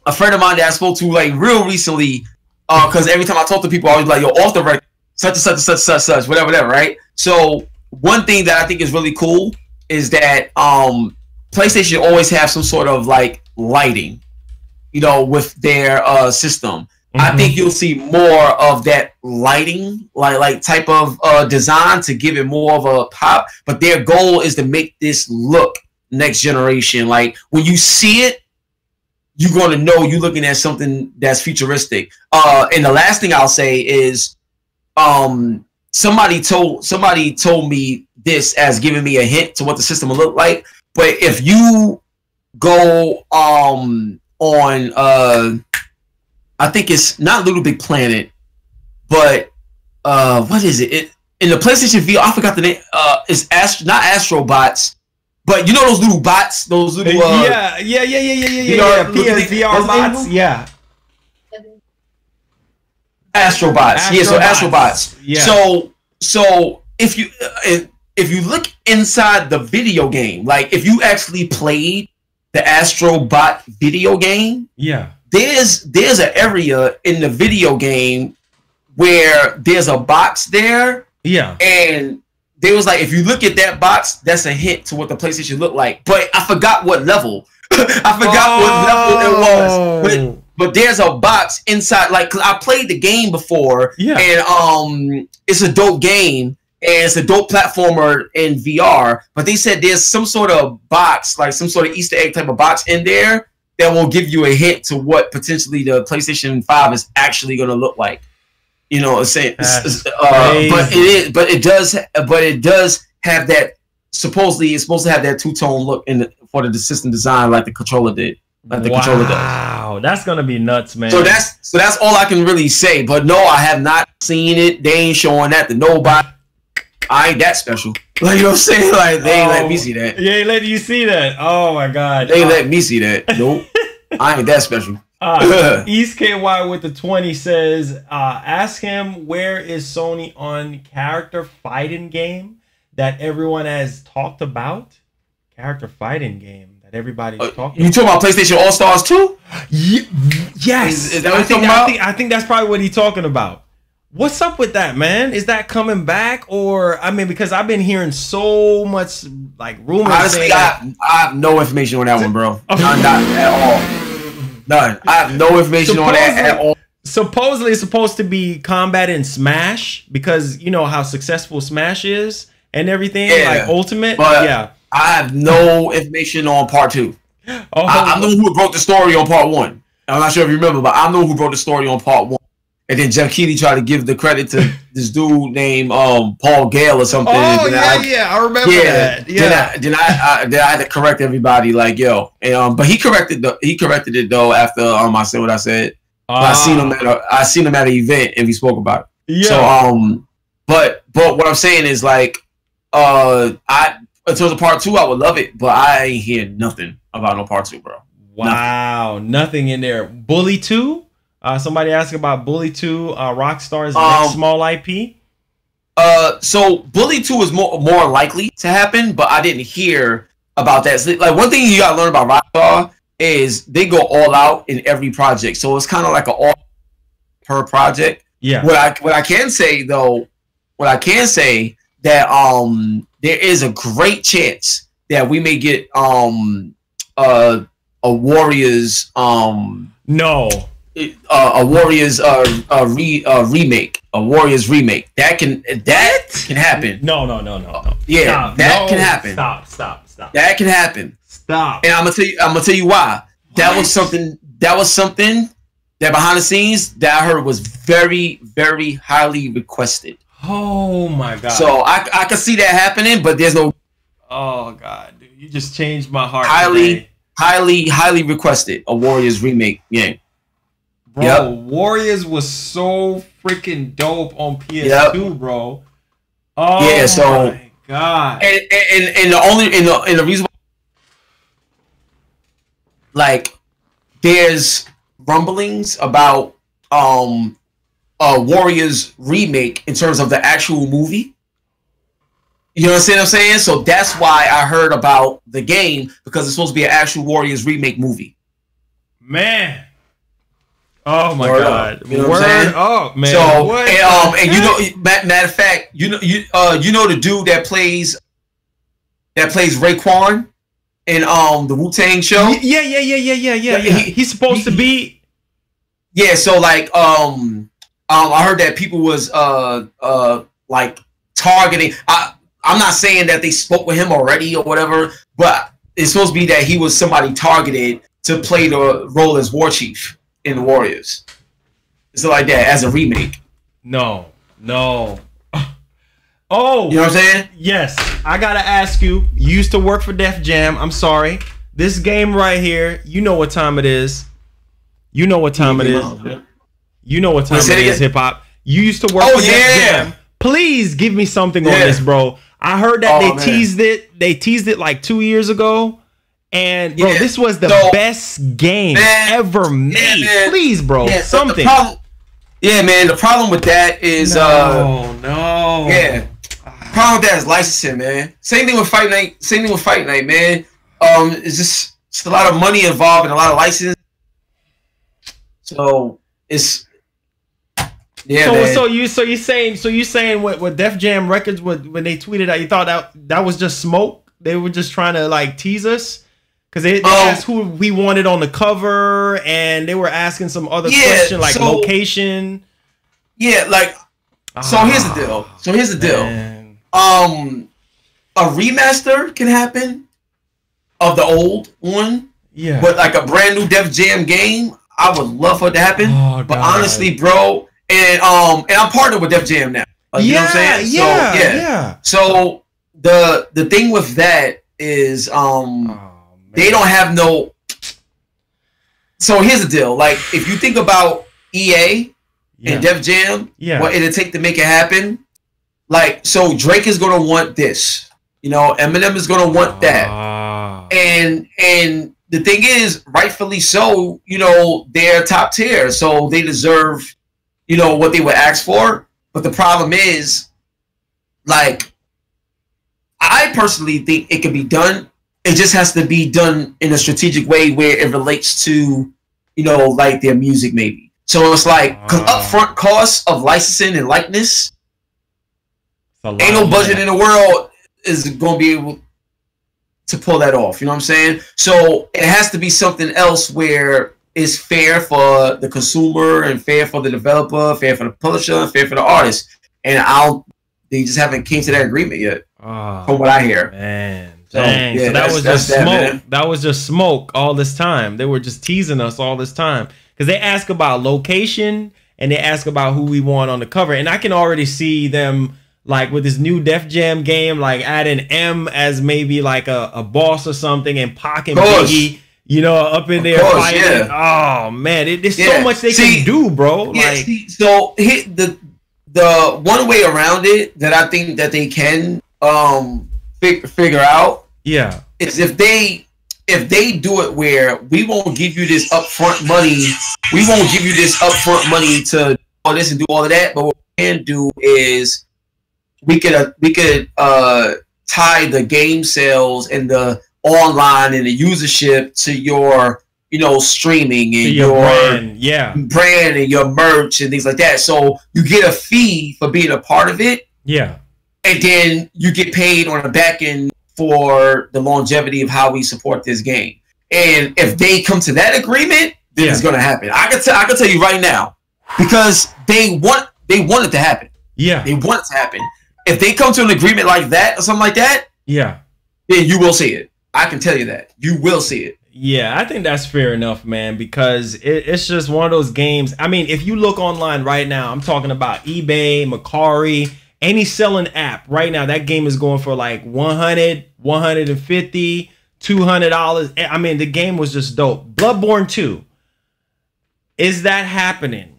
a friend of mine that I spoke to like real recently, because every time I talk to people, I was like, yo, off the record, such and such and such and such, whatever, right? So one thing that I think is really cool is that PlayStation always have some sort of like lighting, with their system. I think you'll see more of that lighting, like type of design to give it more of a pop. But their goal is to make this look next generation. Like when you see it, you're going to know you're looking at something that's futuristic. And the last thing I'll say is, somebody told me this as giving me a hint to what the system will look like. But if you go on, I think it's not Little Big Planet, but what is it? In the PlayStation VR, I forgot the name. It's not Astrobots, but you know those little bots, those little yeah. VR bots, yeah. Astrobots. Yeah, so Astrobots. Yeah. So if you look inside the video game, like if you actually played the Astrobot video game, yeah, there's an area in the video game where there's a box there. Yeah. And they was like, if you look at that box, that's a hint to what the PlayStation looked like. But I forgot what level. I forgot what level it was. But there's a box inside. Like, 'cause I played the game before. Yeah. And it's a dope game. And it's a dope platformer in VR. But they said there's some sort of box, like some sort of Easter egg type of box in there that will give you a hint to what potentially the PlayStation 5 is actually going to look like. You know, but it does have that. Supposedly, it's supposed to have that two-tone look for the system design, like the controller did, like the controller does. Wow, that's gonna be nuts, man. So that's all I can really say. But no, I have not seen it. They ain't showing that to nobody. I ain't that special. Like, you know what I'm saying? Like, they ain't let me see that. Yeah, let you see that. Oh my god. They ain't let me see that. Nope. I ain't that special. East KY with the 20 says, ask him where is Sony on character fighting game that everyone has talked about. Character fighting game that everybody's talking about. You talking about PlayStation All Stars 2? Yes. Is that what you're talking about? I think that's probably what he's talking about. What's up with that, man? Is that coming back? Or, I mean, because I've been hearing so much like rumors. Honestly, I have no information on that one, bro. Not at all. None. I have no information on that at all. Supposedly, it's supposed to be combat in Smash because you know how successful Smash is and everything, like Ultimate. But yeah, I have no information on Part 2. I know who wrote the story on Part 1. I'm not sure if you remember, but I know who wrote the story on Part 1. And then Jeff Keighley tried to give the credit to this dude named Paul Gale or something. Oh I remember that. Yeah. Then I had to correct everybody, like, yo. And but he corrected it though after I said what I said. I seen him at an event and we spoke about it. Yeah. So but what I'm saying is like in terms of Part 2, I would love it, but I ain't hear nothing about no Part 2, bro. Wow, nothing in there. Bully 2. Somebody asking about Bully 2, Rockstar's next small IP. So Bully 2 is more likely to happen, but I didn't hear about that. So, like, one thing you gotta learn about Rockstar is they go all out in every project. So it's kind of like an all per project. Yeah. What I can say though, that there is a great chance that we may get a Warriors a Warriors remake, a Warriors remake. That can happen. No. Yeah, that can happen. Stop. That can happen. Stop. And I'm gonna tell you why. That was something that behind the scenes that I heard was very, very highly requested. Oh my god. So I can see that happening, but there's no. Oh god, dude, you just changed my heart. Highly requested a Warriors remake game. Bro, Warriors was so freaking dope on PS2, bro. Oh yeah, so my god. And the reason why, like, there's rumblings about a Warriors remake in terms of the actual movie. You know what I'm saying? So that's why I heard about the game, because it's supposed to be an actual Warriors remake movie. Man. Oh my god! You know what I'm saying? Oh man! So what? And you know, matter of fact, you know the dude that plays Raekwon in the Wu-Tang show. Yeah. He's supposed to be. Yeah. So like I heard that people was like targeting. I'm not saying that they spoke with him already or whatever, but it's supposed to be that he was somebody targeted to play the role as War Chief in the Warriors. So like that as a remake. No. Oh, you know what I'm saying? Yes. I gotta ask you. You used to work for Def Jam. I'm sorry. This game right here. You know what time it is. You know what time it is. You know what time it is. Hip hop. You used to work for Def Jam. Please give me something on this, bro. I heard that they teased it. They teased it like 2 years ago. And bro, this was the best game ever made. Please, bro, something. Man. The problem with that is no. The problem with that is licensing, man. Same thing with Fight Night. Man. It's a lot of money involved and a lot of license. So it's So you saying what Def Jam Records when they tweeted out, you thought that was just smoke? They were just trying to like tease us. Because they asked who we wanted on the cover, and they were asking some other question like location. Yeah, like so. Here's the deal. Man. A remaster can happen of the old one. Yeah. But like a brand new Def Jam game, I would love for it to happen. Oh, but honestly, bro, and I'm partnered with Def Jam now. You know what I'm saying? Yeah. So the thing with that is they don't have no. So here's the deal. Like, if you think about EA and Def Jam, what it'll take to make it happen. Like, so Drake is gonna want this. You know, Eminem is gonna want that. And the thing is, rightfully so. You know, they're top tier, so they deserve, you know, what they would ask for. But the problem is, like, I personally think it can be done. It just has to be done in a strategic way where it relates to, you know, like their music maybe. So it's like, because upfront costs of licensing and likeness, ain't no budget in the world is going to be able to pull that off. You know what I'm saying? So it has to be something else where it's fair for the consumer and fair for the developer, fair for the publisher, fair for the artist. And they just haven't came to that agreement yet, from what I hear. Man. So, so that was just smoke. That was just smoke all this time. They were just teasing us all this time because they ask about location and they ask about who we want on the cover. And I can already see them like with this new Def Jam game, like adding M as maybe like a boss or something, and Pac and Biggie, you know, up in there fighting. Yeah. Oh man, there's so much they can do, bro. Yeah, like, so the one way around it that I think that they can figure out is if they do it where we won't give you this upfront money, to do all this and do all of that, but what we can do is we could tie the game sales and the online and the usership to your, you know, streaming and your brand and your merch and things like that. So you get a fee for being a part of it. Yeah. And then you get paid on the back end for the longevity of how we support this game. And if they come to that agreement, then it's going to happen. I can tell you right now, because they want it to happen. Yeah, they want it to happen. If they come to an agreement like that or something like that, then you will see it. I can tell you that you will see it. Yeah, I think that's fair enough, man, because it's just one of those games. I mean, if you look online right now, I'm talking about eBay, Mercari, any selling app right now, that game is going for like $100, $150, $200. I mean, the game was just dope. Bloodborne 2. Is that happening?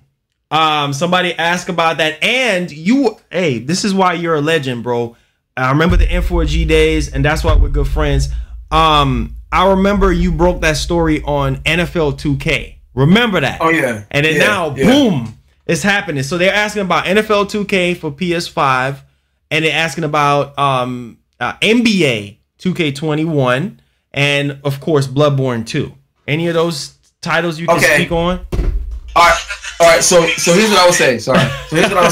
Somebody asked about that. And hey, this is why you're a legend, bro. I remember the N4G days, and that's why we're good friends. I remember you broke that story on NFL 2K. Remember that? Oh, yeah. And then now, boom. It's happening. So they're asking about NFL 2K for PS5, and they're asking about NBA 2K21, and of course Bloodborne 2. Any of those titles you can speak on? All right. So here's what I would say. Sorry. So here's what I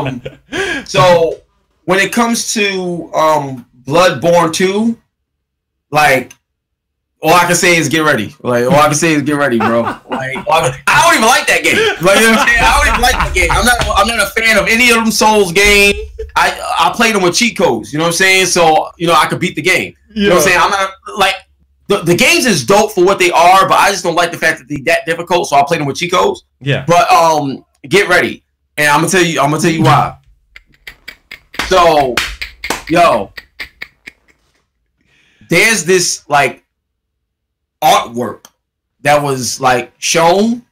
would say. So when it comes to Bloodborne 2, like, all I can say is get ready. Like, all I can say is get ready, bro. Like, I don't even like that game. Like, you know what I'm saying? I don't even like that game. I'm not a fan of any of them Souls games. I played them with cheat codes. You know what I'm saying? So, you know, I could beat the game. You know what I'm saying? I'm not like the games is dope for what they are, but I just don't like the fact that they're that difficult. So I play them with cheat codes. Yeah. But get ready, and I'm gonna tell you why. So, there's this like artwork that was like shown,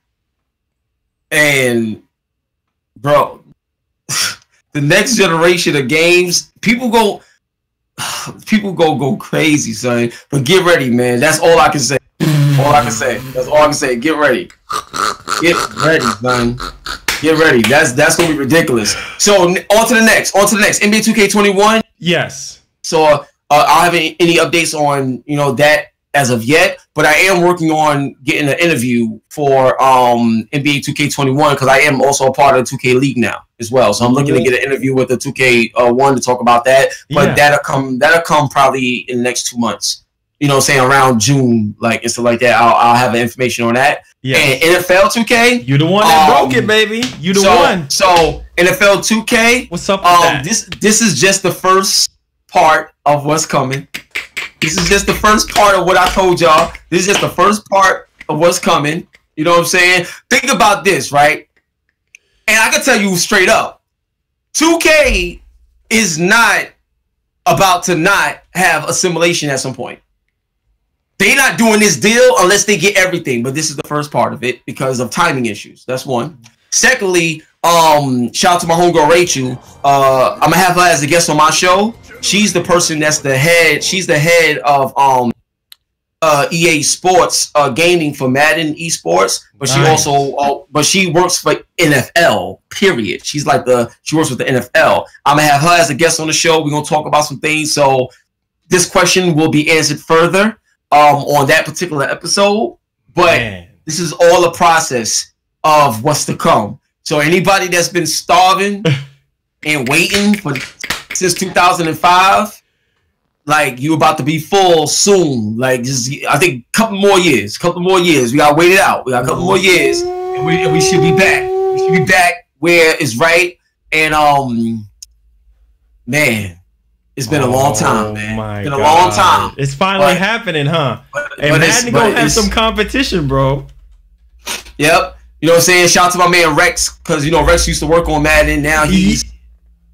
and bro, the next generation of games, people go crazy, son. But get ready, man. That's all I can say. All I can say. That's all I can say. Get ready. Get ready, son. Get ready. That's gonna be ridiculous. So on to the next. NBA 2K21. Yes. So I don't have any updates on that as of yet, but I am working on getting an interview for NBA 2K21 because I am also a part of the 2K League now as well. So I'm looking to get an interview with the 2K1 to talk about that. But that'll come probably in the next 2 months. Saying around June, like and stuff like that. I'll have information on that. Yeah. And NFL 2K, you the one that broke it, baby. You the one. So NFL 2K, what's up with that? This is just the first part of what's coming. This is just the first part of what I told y'all. This is just the first part of what's coming. You know what I'm saying? Think about this, right? And I can tell you straight up, 2K is not about to not have assimilation at some point. They're not doing this deal unless they get everything, but this is the first part of it because of timing issues. That's one. Secondly, shout out to my homegirl Rachel. I'm gonna have her as a guest on my show. She's the person that's the head. She's the head of EA Sports gaming for Madden esports, but she also she works for NFL. Period. She works with the NFL. I'm gonna have her as a guest on the show. We're gonna talk about some things. So this question will be answered further on that particular episode, but this is all a process of what's to come. So anybody that's been starving and waiting since 2005, like you about to be full soon. Like just I think a couple more years. We gotta wait it out. We got a couple more years, and we should be back. We should be back where it's right. And man. It's been a long time, man. It's been a long time. It's finally happening, huh? And Madden gonna have some competition, bro. Yep. You know what I'm saying? Shout out to my man Rex, because Rex used to work on Madden. Now he's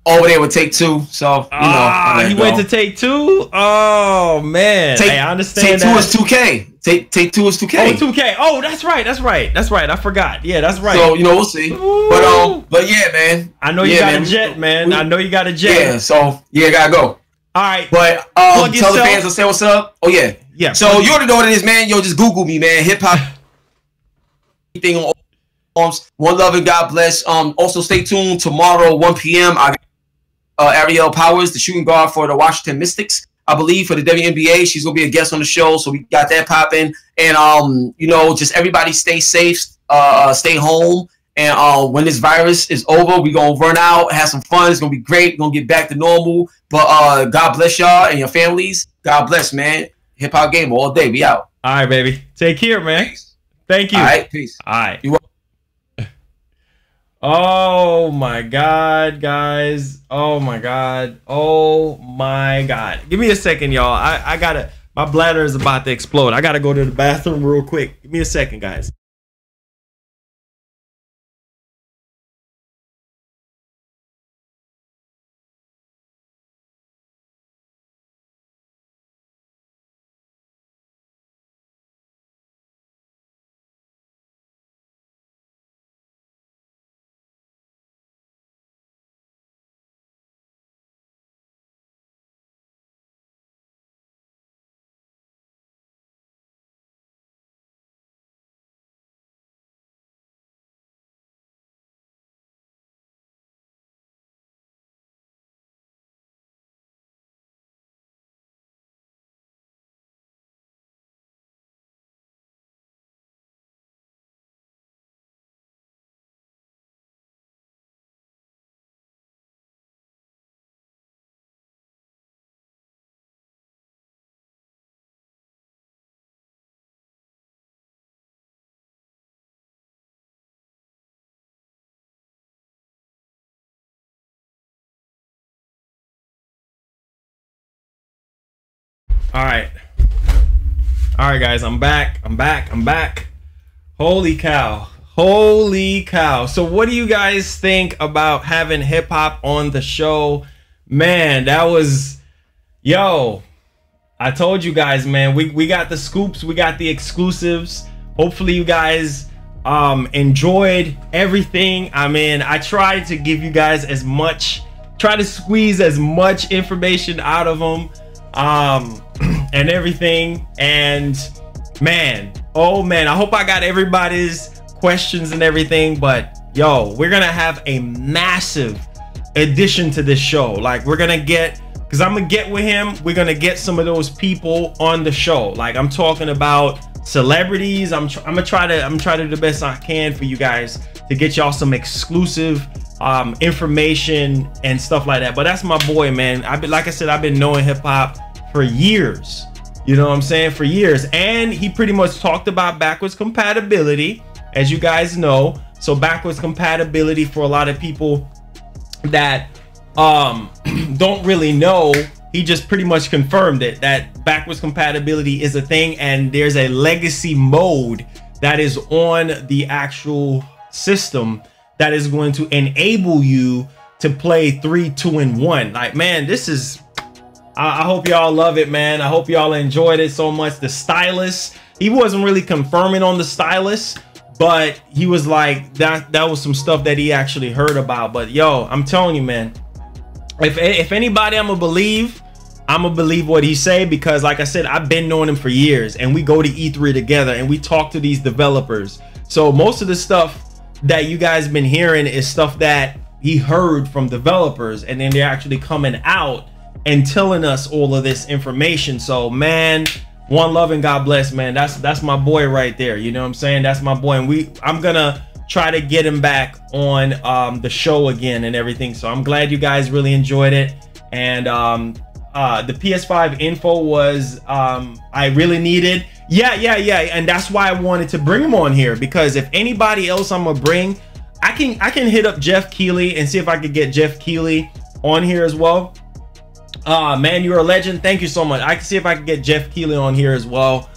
over there with Take-Two. So he went to Take-Two. Oh man, I understand. Take-Two is 2K. Take-Two is 2K. Oh, 2K. Oh, that's right. I forgot. Yeah, that's right. So we'll see. But yeah, man. I know you got a jet, man. I know you got a jet. Yeah. So gotta go. All right. But tell the fans to say what's up. Oh yeah. Yeah. So you already know what it is, man. Yo, just Google me, man. Hip hop. Anything on one love and God bless. Also stay tuned tomorrow 1 p.m. I got Ariel Powers, the shooting guard for the Washington Mystics. I believe for the WNBA, she's gonna be a guest on the show, so we got that popping. And just everybody stay safe, stay home. And when this virus is over, we gonna run out, have some fun. It's gonna be great. We're gonna get back to normal. But God bless y'all and your families. God bless, man. HiphopGamer all day. We out. All right, baby. Take care, man. Peace. Thank you. All right, peace. All right. Oh my God, guys. Oh my God. Give me a second, y'all. I gotta, my bladder is about to explode. I gotta go to the bathroom real quick. Give me a second, guys. All right, guys, I'm back. Holy cow. So what do you guys think about having hip hop on the show? Man, that was, I told you guys, man, we got the scoops, we got the exclusives. Hopefully you guys Enjoyed everything. I mean, I tried to give you guys as much, try to squeeze as much information out of them, and everything. And man, oh man, I hope I got everybody's questions and everything. But yo, we're gonna have a massive addition to this show. Like, we're gonna get, because I'm gonna get with him, we're gonna get some of those people on the show. Like, I'm talking about celebrities. I'm gonna try to do the best I can for you guys to get y'all some exclusive information and stuff like that. But that's my boy, man. Like I said, I've been knowing hip hop for years, you know what I'm saying, for years. And he pretty much talked about backwards compatibility, as you guys know. So backwards compatibility, for a lot of people that don't really know, he just pretty much confirmed it, that backwards compatibility is a thing, and there's a legacy mode that is on the actual system that is going to enable you to play 3, 2, and 1. Like, man, this is, I hope y'all love it, man. I hope y'all enjoyed it so much. The Stylus, he wasn't really confirming on the Stylus, but he was like, that was some stuff that he actually heard about. But yo, I'm telling you, man, if anybody I'm gonna believe what he say, because like I said, I've been knowing him for years, and we go to E3 together and we talk to these developers. So most of the stuff that you guys been hearing is stuff that he heard from developers, and then they're actually coming out and telling us all of this information. So man, one love and God bless, man. That's my boy right there, you know what I'm saying? That's my boy, and I'm gonna try to get him back on the show again and everything. So I'm glad you guys really enjoyed it. And the PS5 info was I really needed. Yeah, and that's why I wanted to bring him on here, because if anybody else I'm gonna bring, I can hit up Jeff Keighley and see if I could get Jeff Keighley on here as well. Man, you're a legend. Thank you so much. I can see if I can get Jeff Keighley on here as well,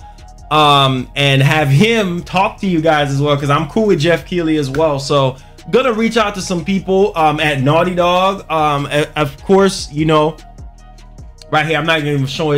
and have him talk to you guys as well, because I'm cool with Jeff Keighley as well. So gonna reach out to some people at Naughty Dog. Of course, you know, right here, I'm not gonna even show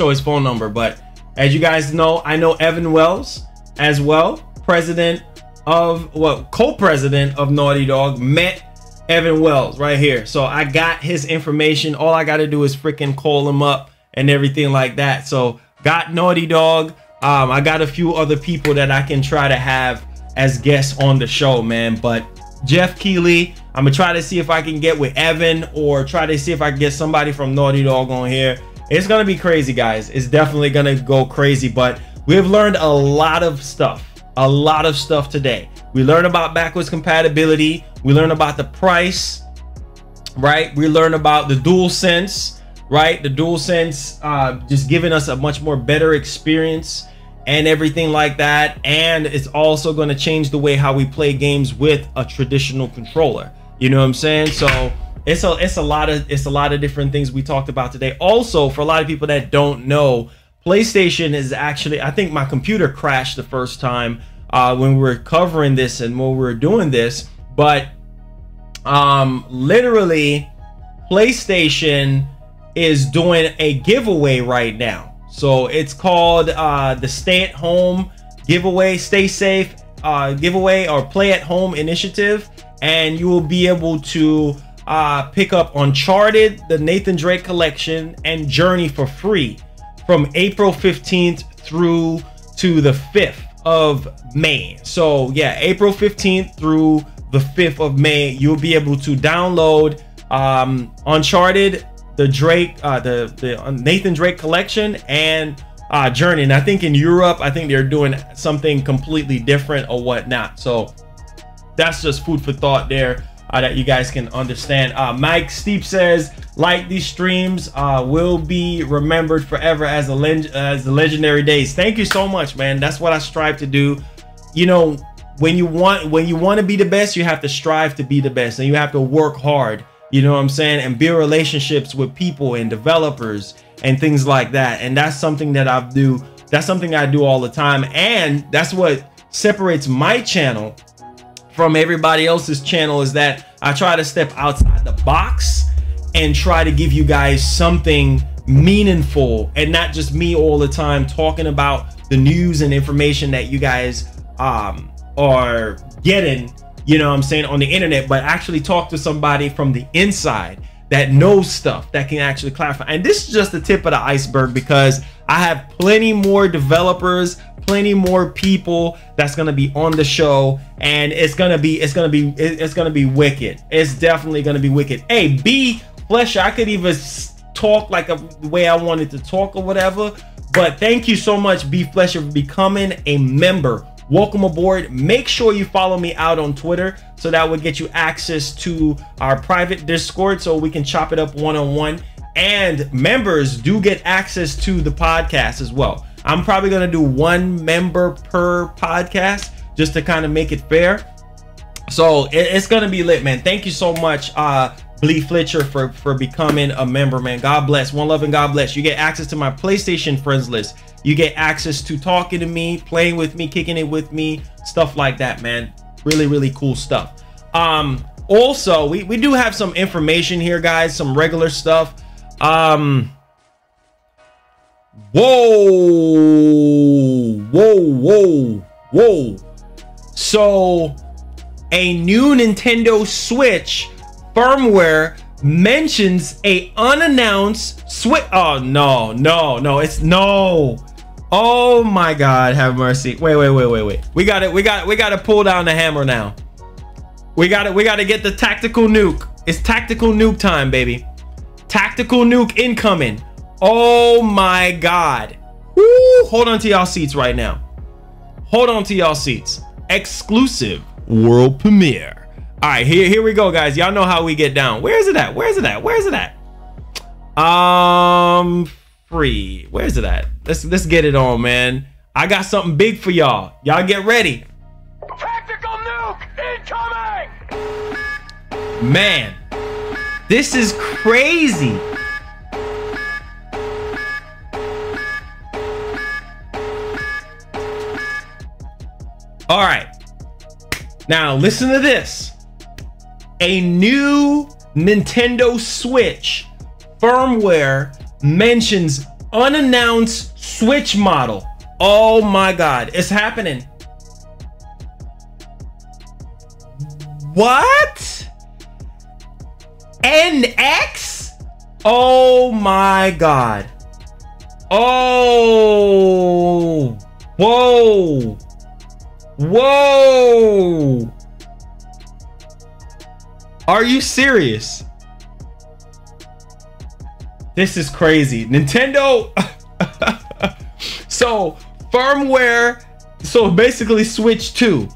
his phone number, but as you guys know, I know Evan Wells as well, president of, well, co-president of Naughty Dog. Met Evan Wells right here, so I got his information. All I got to do is freaking call him up and everything like that. So got Naughty Dog. I got a few other people that I can try to have as guests on the show, man. But Jeff Keighley, I'm gonna try to see if I can get with Evan, or try to see if I can get somebody from Naughty Dog on here. It's gonna be crazy, guys. It's definitely gonna go crazy. But we've learned a lot of stuff today. We learned about backwards compatibility. We learned about the price, right? We learned about the Dualsense, right? The Dualsense just giving us a much more better experience and everything like that. And it's also going to change the way how we play games with a traditional controller. You know what I'm saying? So it's a lot of different things we talked about today. Also, for a lot of people that don't know, PlayStation is actually, I think my computer crashed the first time when we were covering this and when we were doing this, but literally PlayStation is doing a giveaway right now. So it's called the Stay at Home giveaway, Stay Safe giveaway, or Play at Home initiative, and you will be able to pick up Uncharted, the Nathan Drake collection, and Journey for free from April 15th through to the 5th of May. So yeah, April 15th through the 5th of May, you'll be able to download Uncharted, the Drake, the Nathan Drake collection, and Journey. And I think in Europe, I think they're doing something completely different or whatnot. So that's just food for thought there, that you guys can understand. Mike Steep says, like these streams will be remembered forever as the legendary days. Thank you so much, man. That's what I strive to do. You know, when you want to be the best, you have to strive to be the best, and you have to work hard, you know what I'm saying, and build relationships with people and developers and things like that. And that's something that I do. That's something I do all the time, and that's what separates my channel from everybody else's channel, is that I try to step outside the box and try to give you guys something meaningful, and not just me all the time talking about the news and information that you guys are getting, you know what I'm saying, on the internet, but actually talk to somebody from the inside that knows stuff that can actually clarify. And this is just the tip of the iceberg, because I have plenty more developers, plenty more people that's gonna be on the show, and it's gonna be wicked. It's definitely gonna be wicked. Hey, B Fletcher, I could even talk like the way I wanted to talk or whatever, but thank you so much, B Fletcher, for becoming a member. Welcome aboard. Make sure you follow me out on Twitter, so that will get you access to our private Discord, so we can chop it up one-on-one. And members do get access to the podcast as well. I'm probably gonna do 1 member per podcast, just to kind of make it fair. So it's gonna be lit, man. Thank you so much, Blee Fletcher, for becoming a member, man. God bless. One love and God bless. You get access to my PlayStation friends list. You get access to talking to me, playing with me, kicking it with me, stuff like that, man. Really, really cool stuff. Also, we do have some information here, guys, some regular stuff. Whoa. So a new Nintendo Switch firmware mentions a unannounced Switch. Oh no, it's no. Oh my God, have mercy. Wait. We gotta pull down the hammer now. We gotta get the tactical nuke. It's tactical nuke time, baby. Tactical nuke incoming. Oh my God. Woo, hold on to y'all seats right now. Hold on to y'all seats. Exclusive world premiere. All right, here we go, guys. Y'all know how we get down. Where is it at? Free. Where's it at? Let's get it on, man. I got something big for y'all. Y'all get ready. Tactical nuke incoming! Man, this is crazy. All right. Now listen to this. A new Nintendo Switch firmware mentions unannounced Switch model. Oh my God, it's happening. What? NX? Oh my God. Oh, whoa. Are you serious? This is crazy. Nintendo. So firmware, so basically Switch 2.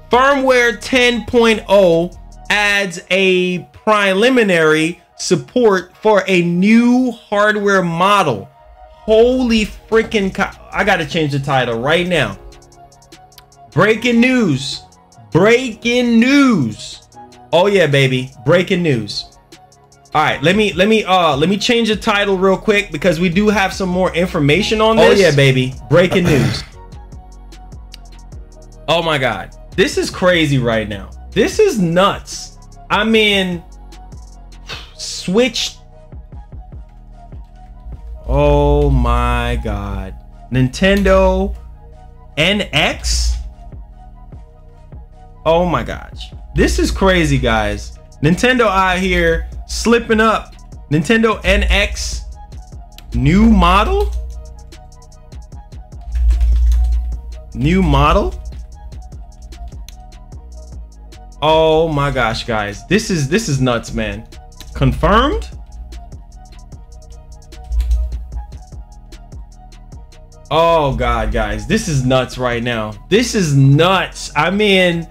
Firmware 10.0 adds a preliminary support for a new hardware model. Holy freaking cow. I gotta change the title right now. Breaking news. Breaking news. Oh yeah, baby. Breaking news. All right, let me change the title real quick, because we do have some more information on this. Oh yeah, baby. Breaking news. Oh my God. This is crazy right now. This is nuts. I mean, Switch. Oh my God. Nintendo NX. Oh my gosh. This is crazy, guys. Nintendo out here slipping up. Nintendo NX new model. New model. Oh my gosh, guys. This is nuts, man. Confirmed? Oh God, guys. This is nuts right now. This is nuts. I mean,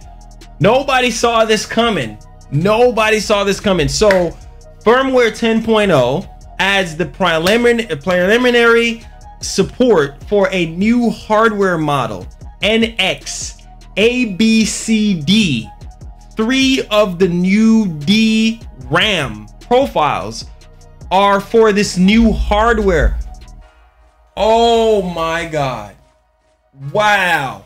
nobody saw this coming. Nobody saw this coming. So firmware 10.0 adds the preliminary support for a new hardware model, NX ABCD. 3 of the new DRAM profiles are for this new hardware. Oh my God. Wow.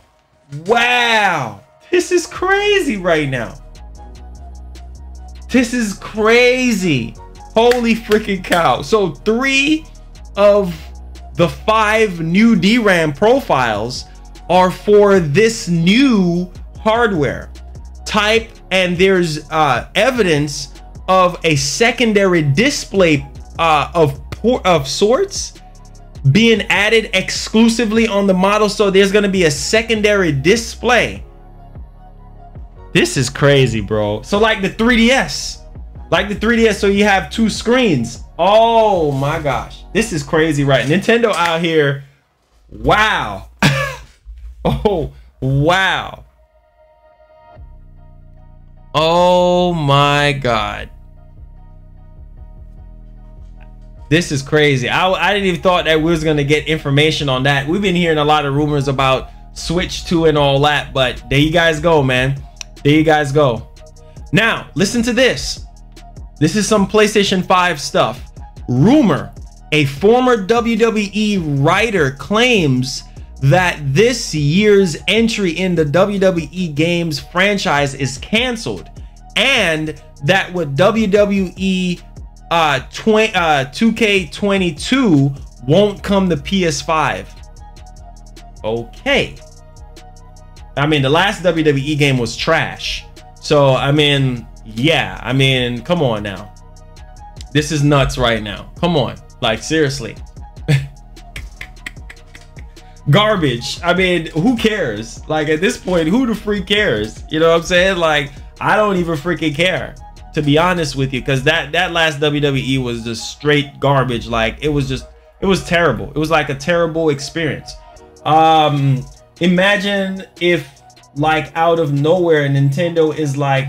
This is crazy right now. This is crazy. Holy freaking cow. So 3 of the 5 new DRAM profiles are for this new hardware type, and there's evidence of a secondary display of sorts being added exclusively on the model. So there's going to be a secondary display. This is crazy, bro. So like the 3DS, so you have two screens. Oh my gosh, this is crazy, right? Nintendo out here. Wow. Oh wow. Oh my god, this is crazy. I didn't even thought that we was gonna get information on that. We've been hearing a lot of rumors about Switch 2 and all that, but there you guys go, man. There you guys go. Now listen to this. This is some PlayStation 5 stuff. Rumor: a former WWE writer claims that this year's entry in the WWE Games franchise is canceled, and that with WWE 2K22 won't come to PS5. Okay. I mean, the last WWE game was trash. So, I mean, yeah, I mean, come on now. This is nuts right now. Come on. Like, seriously. Garbage. I mean, who cares? Like, at this point, who the freak cares? You know what I'm saying? Like, I don't even freaking care, to be honest with you, because that last WWE was just straight garbage. Like, it was terrible. It was like a terrible experience. Imagine if, like, out of nowhere Nintendo is like,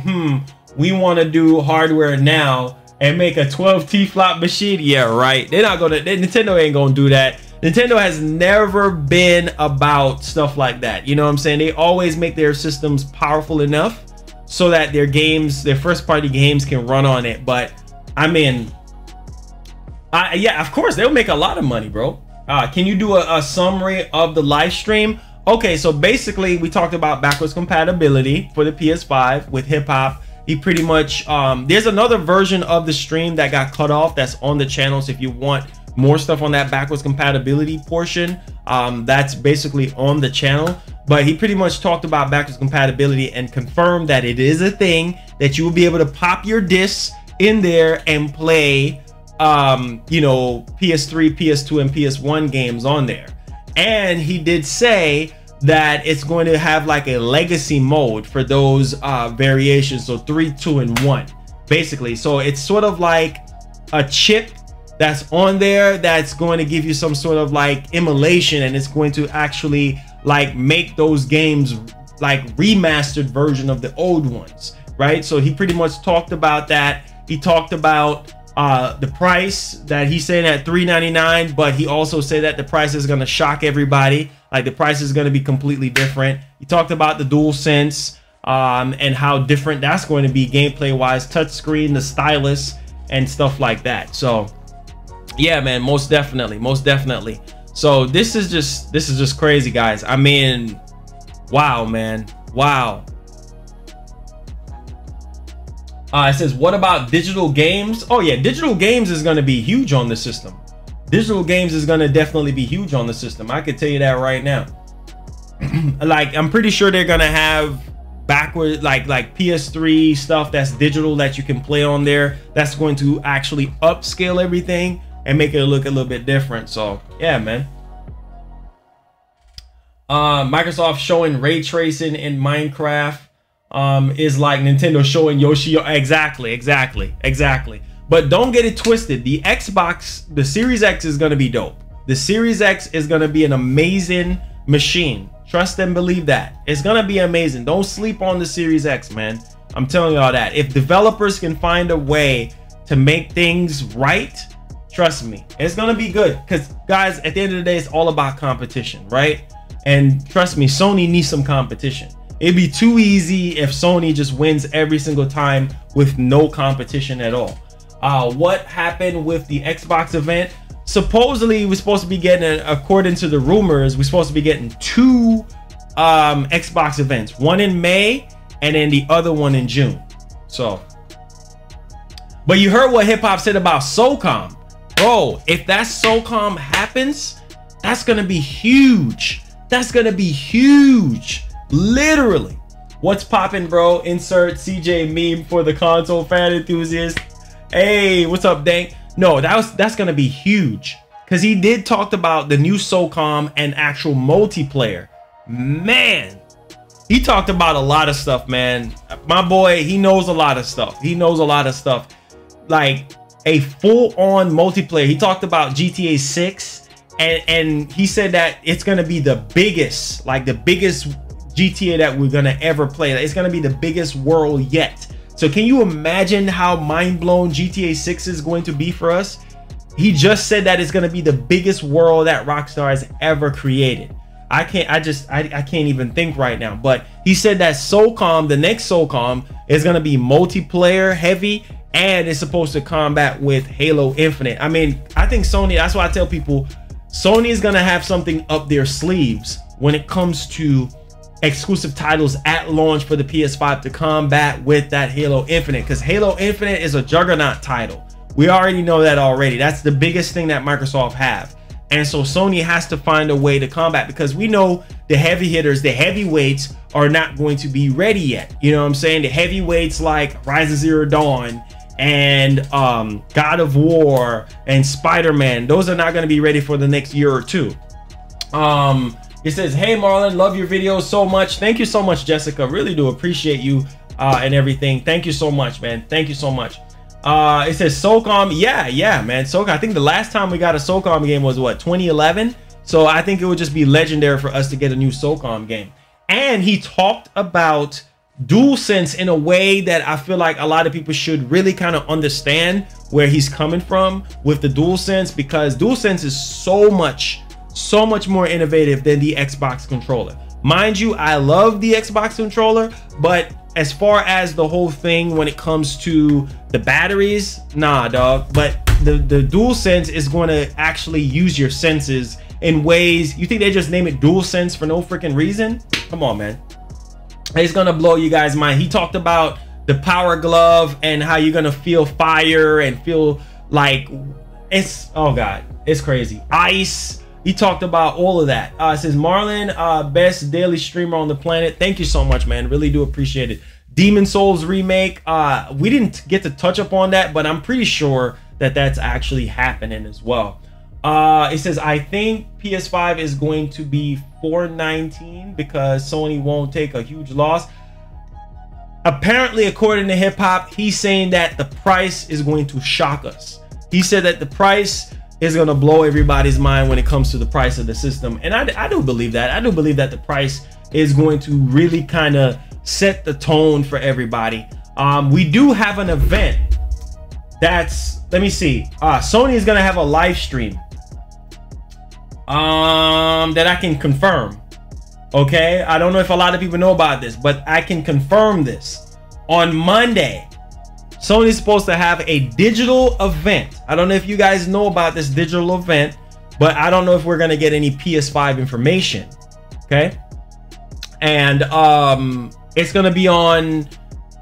we want to do hardware now and make a 12 T-flop machine. Yeah, right. They're not gonna. Nintendo ain't gonna do that. Nintendo has never been about stuff like that. You know what I'm saying? They always make their systems powerful enough so that their games, their first party games, can run on it. But I mean, yeah, of course they'll make a lot of money, bro. Can you do a summary of the live stream? Okay, so basically we talked about backwards compatibility for the PS5 with hip hop. He pretty much there's another version of the stream that got cut off that's on the channel. So if you want more stuff on that backwards compatibility portion, that's basically on the channel. But he pretty much talked about backwards compatibility and confirmed that it is a thing, that you will be able to pop your discs in there and play you know, PS3, PS2 and PS1 games on there. And he did say that it's going to have like a legacy mode for those variations, so 3, 2 and 1 basically. So it's sort of like a chip that's on there that's going to give you some sort of like emulation, and it's going to actually like make those games like remastered version of the old ones, right? So he pretty much talked about that. He talked about the price that he's saying at $399, but he also said that the price is going to shock everybody. Like, the price is going to be completely different. He talked about the Dualsense and how different that's going to be gameplay wise, touchscreen, the stylus and stuff like that. So yeah, man, most definitely. So this is just crazy, guys. I mean, wow, man, wow. It says, what about digital games? Oh yeah, digital games is going to be huge on the system. Digital games is going to definitely be huge on the system. I can tell you that right now. Like, I'm pretty sure they're going to have backward, like PS3 stuff that's digital that you can play on there. That's going to actually upscale everything and make it look a little bit different. So yeah, man. Microsoft showing ray tracing in Minecraft is like Nintendo showing Yoshi. Exactly. But don't get it twisted. The Xbox, the Series X is gonna be dope. The Series X is gonna be an amazing machine. Trust and believe that. It's gonna be amazing. Don't sleep on the Series X, man. I'm telling y'all that. If developers can find a way to make things right, trust me, it's gonna be good. Because guys, at the end of the day, it's all about competition, right? And trust me, Sony needs some competition. It'd be too easy if Sony just wins every single time with no competition at all. What happened with the Xbox event? Supposedly we're supposed to be getting, according to the rumors, we're supposed to be getting 2 Xbox events, one in May and then the other one in June. So, but you heard what Hip Hop said about SOCOM. Bro, if that SOCOM happens, that's gonna be huge. That's gonna be huge. Literally, What's poppin', bro? Insert CJ meme for the console fan enthusiast. Hey, what's up, Dank? No, that's gonna be huge, because he did talk about the new SOCOM and actual multiplayer. Man, he talked about a lot of stuff, man. My boy, he knows a lot of stuff. He knows a lot of stuff. Like a full-on multiplayer. He talked about GTA 6, and he said that it's gonna be the biggest, like the biggest GTA that we're gonna ever play. It's gonna be the biggest world yet. So can you imagine how mind-blown GTA 6 is going to be for us? He just said that it's gonna be the biggest world that Rockstar has ever created. I can't even think right now. But he said that SOCOM, the next SOCOM, is gonna be multiplayer heavy, and it's supposed to combat with Halo Infinite. I mean, I think Sony, that's why I tell people, Sony is gonna have something up their sleeves when it comes to exclusive titles at launch for the PS5 to combat with that Halo Infinite, because Halo Infinite is a juggernaut title. We already know that already. That's the biggest thing that Microsoft have. And so Sony has to find a way to combat, because we know the heavy hitters, the heavyweights are not going to be ready yet. You know what I'm saying? The heavyweights like Horizon Zero Dawn and God of War and Spider-Man, those are not going to be ready for the next year or two. It says, hey Marlon, love your videos so much. Thank you so much, Jessica. Really do appreciate you and everything. Thank you so much, man. Thank you so much. It says SOCOM. Yeah, man. SOCOM. I think the last time we got a SOCOM game was what, 2011? So I think it would just be legendary for us to get a new SOCOM game. And he talked about Dualsense in a way that I feel like a lot of people should really kind of understand where he's coming from with the Dualsense, because Dualsense is so much more innovative than the Xbox controller. Mind you, I love the Xbox controller, but as far as the whole thing when it comes to the batteries, nah, dog. But the Dualsense is going to actually use your senses in ways. You think they just name it Dualsense for no freaking reason? Come on, man. It's gonna blow you guys' mind. He talked about the power glove and how you're gonna feel fire and feel like it's, oh god, it's crazy. Ice. He talked about all of that. It says Marlon, best daily streamer on the planet. Thank you so much, man. Really do appreciate it. Demon Souls remake. We didn't get to touch up on that, but I'm pretty sure that that's actually happening as well. It says, I think PS5 is going to be $419 because Sony won't take a huge loss. Apparently, according to Hip Hop, he's saying that the price is going to shock us. He said that the price is going to blow everybody's mind when it comes to the price of the system. And I do believe that. I do believe that the price is going to really kind of set the tone for everybody. We do have an event that's, let me see. Sony is going to have a live stream that I can confirm. Okay, I don't know if a lot of people know about this, but I can confirm this. On Monday, Sony's supposed to have a digital event. I don't know if you guys know about this digital event, but I don't know if we're gonna get any PS5 information. Okay, and it's gonna be on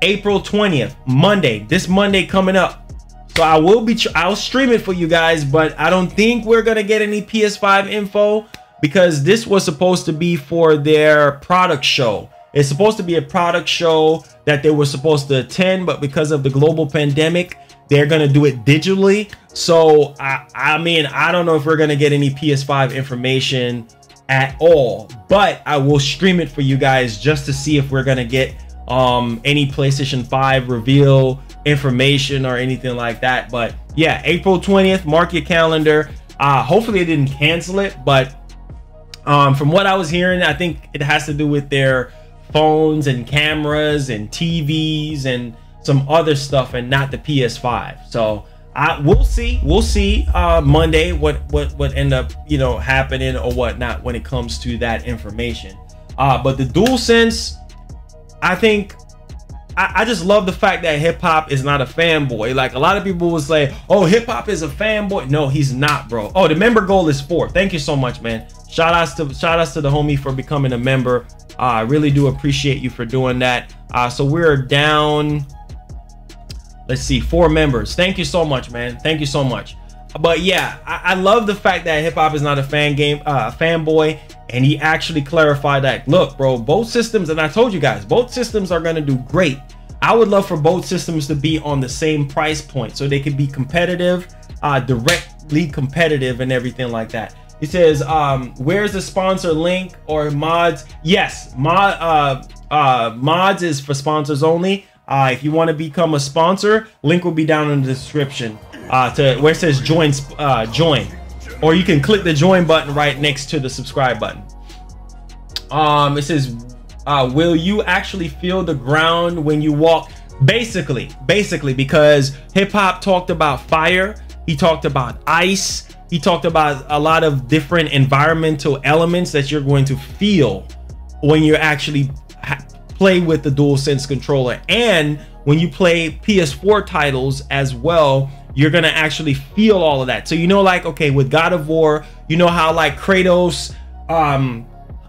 April 20th, Monday. This Monday coming up. So I'll stream it for you guys, but I don't think we're gonna get any PS5 info, because this was supposed to be for their product show. It's supposed to be a product show that they were supposed to attend, but because of the global pandemic, they're gonna do it digitally. So I mean, I don't know if we're gonna get any PS5 information at all, but I will stream it for you guys just to see if we're gonna get any PlayStation 5 reveal information or anything like that. But yeah, April 20th, mark your calendar. Hopefully they didn't cancel it, but from what I was hearing, I think it has to do with their phones and cameras and TVs and some other stuff, and not the PS5. So we'll see Monday what end up, you know, happening or whatnot when it comes to that information. But the DualSense, I think I just love the fact that Hip Hop is not a fanboy. Like a lot of people will say, oh, Hip Hop is a fanboy. No, he's not, bro. Oh, the member goal is 4. Thank you so much, man. Shout outs to the homie for becoming a member. I really do appreciate you for doing that. So we're down, let's see, 4 members. Thank you so much, man. Thank you so much. But yeah, I love the fact that Hip Hop is not a fanboy, And he actually clarified that, look, bro, both systems, and I told you guys, both systems are going to do great. I would love for both systems to be on the same price point so they could be competitive, directly competitive and everything like that. He says, where's the sponsor link or mods? Yes, mods is for sponsors only. If you want to become a sponsor, link will be down in the description to where it says join, or you can click the join button right next to the subscribe button. It says, will you actually feel the ground when you walk? Basically, because hip hop talked about fire, he talked about ice, he talked about a lot of different environmental elements that you're going to feel when you actually play with the DualSense controller. And when you play PS4 titles as well, you're gonna actually feel all of that. So you know, like, okay, with God of War, you know how like Kratos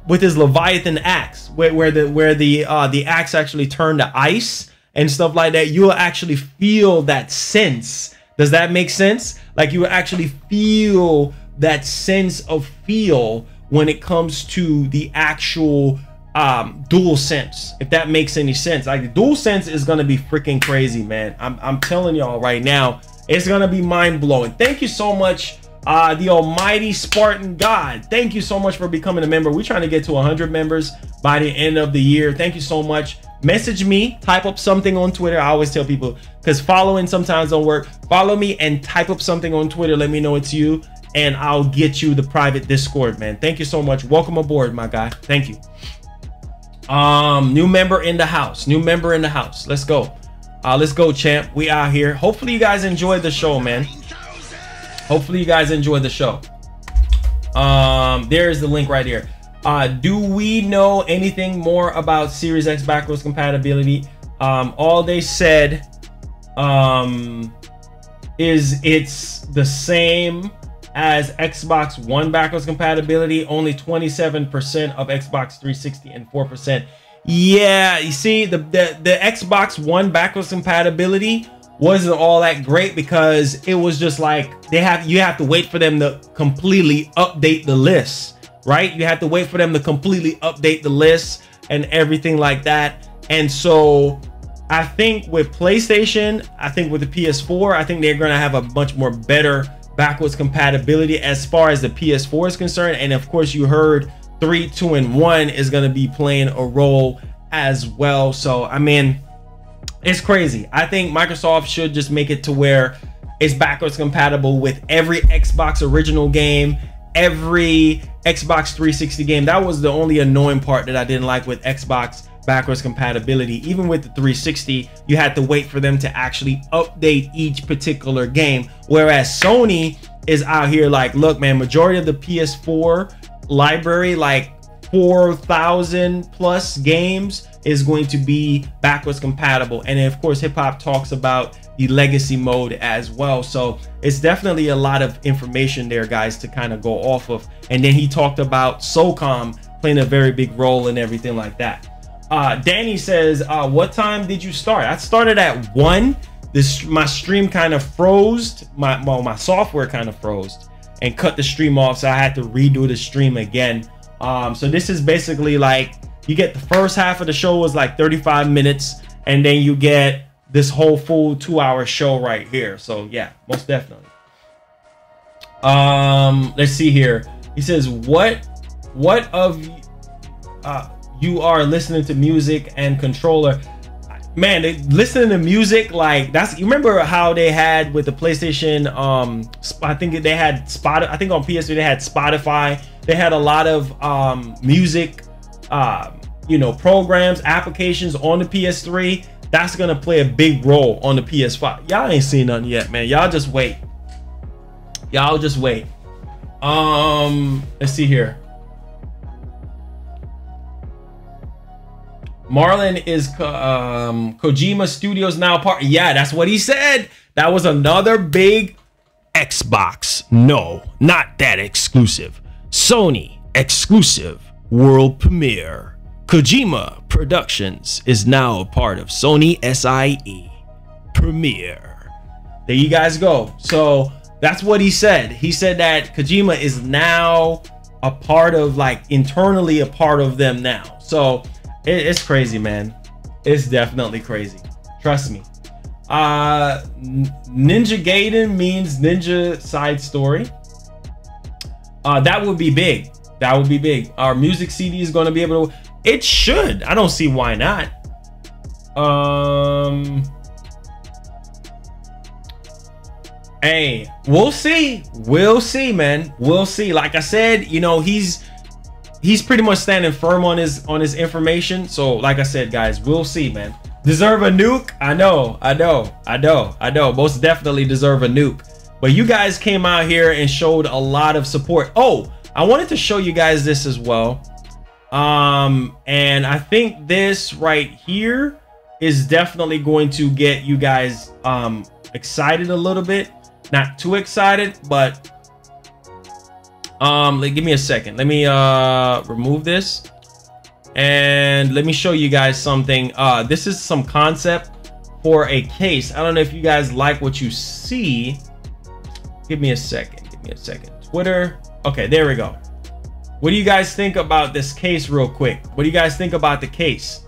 with his Leviathan axe, where the axe actually turned to ice and stuff like that, you'll actually feel that sense. Does that make sense? Like you actually feel that sense of feel when it comes to the actual DualSense, if that makes any sense. Like the DualSense is gonna be freaking crazy, man. I'm telling y'all right now, it's gonna be mind-blowing. Thank you so much, the almighty Spartan God. Thank you so much for becoming a member. We're trying to get to 100 members by the end of the year. Thank you so much. Message me, type up something on Twitter. I always tell people, because following sometimes don't work. Follow me and type up something on Twitter. Let me know it's you, and I'll get you the private Discord, man. Thank you so much. Welcome aboard, my guy. Thank you. New member in the house. New member in the house. Let's go. Let's go, champ. We out here. Hopefully you guys enjoyed the show, man. Hopefully you guys enjoyed the show. There's the link right here. Do we know anything more about Series X backwards compatibility? All they said is it's the same as Xbox One backwards compatibility, only 27% of Xbox 360 and 4%. Yeah, you see, the Xbox One backwards compatibility wasn't all that great because it was just like you have to wait for them to completely update the list, right? You have to wait for them to completely update the list and everything like that. And so I think with PlayStation, I think with the PS4, I think they're going to have a much more better backwards compatibility as far as the PS4 is concerned. And of course, you heard 3, 2, and 1 is going to be playing a role as well. So I mean, it's crazy. I think Microsoft should just make it to where it's backwards compatible with every Xbox original game, every Xbox 360 game. That was the only annoying part that I didn't like with Xbox backwards compatibility. Even with the 360, you had to wait for them to actually update each particular game, whereas Sony is out here like, look, man, majority of the PS4 library, like 4,000 plus games, is going to be backwards compatible. And then of course hip hop talks about the legacy mode as well. So it's definitely a lot of information there, guys, to kind of go off of. And then he talked about SOCOM playing a very big role and everything like that. Danny says, what time did you start? I started at 1. My stream kind of froze. My software kind of froze and cut the stream off, so I had to redo the stream again. So this is basically like, you get the first half of the show was like 35 minutes, and then you get this whole full 2-hour show right here. So yeah, most definitely. Let's see here. He says, what of you are listening to music and controller? Man, listening to music, like that's, you remember how they had with the PlayStation, I think they had Spotify. I think on PS3 they had Spotify. They had a lot of music you know, programs, applications on the PS3. That's gonna play a big role on the PS5. Y'all ain't seen nothing yet, man. Y'all just wait. Y'all just wait. Let's see here. Marlon, is Kojima Studios now part? Yeah, that's what he said. That was another big Xbox. No, not that exclusive. Sony exclusive world premiere. Kojima Productions is now a part of Sony SIE Premiere. There you guys go. So that's what he said. He said that Kojima is now a part of, like, internally a part of them now. So it's crazy, man. It's definitely crazy. Trust me. Ninja Gaiden means Ninja Side Story. That would be big. That would be big. Our music CD is going to be able to. It should. I don't see why not. Hey, we'll see. We'll see, man. We'll see. Like I said, you know, he's pretty much standing firm on his information. So, like I said, guys, we'll see, man. Deserve a nuke? I know. Most definitely deserve a nuke. But you guys came out here and showed a lot of support. Oh, I wanted to show you guys this as well. And I think this right here is definitely going to get you guys excited a little bit. Not too excited, but give me a second. Let me remove this and let me show you guys something. This is some concept for a case. I don't know if you guys like what you see. Give me a second. Twitter. Okay, there we go. What do you guys think about this case real quick? What do you guys think about the case?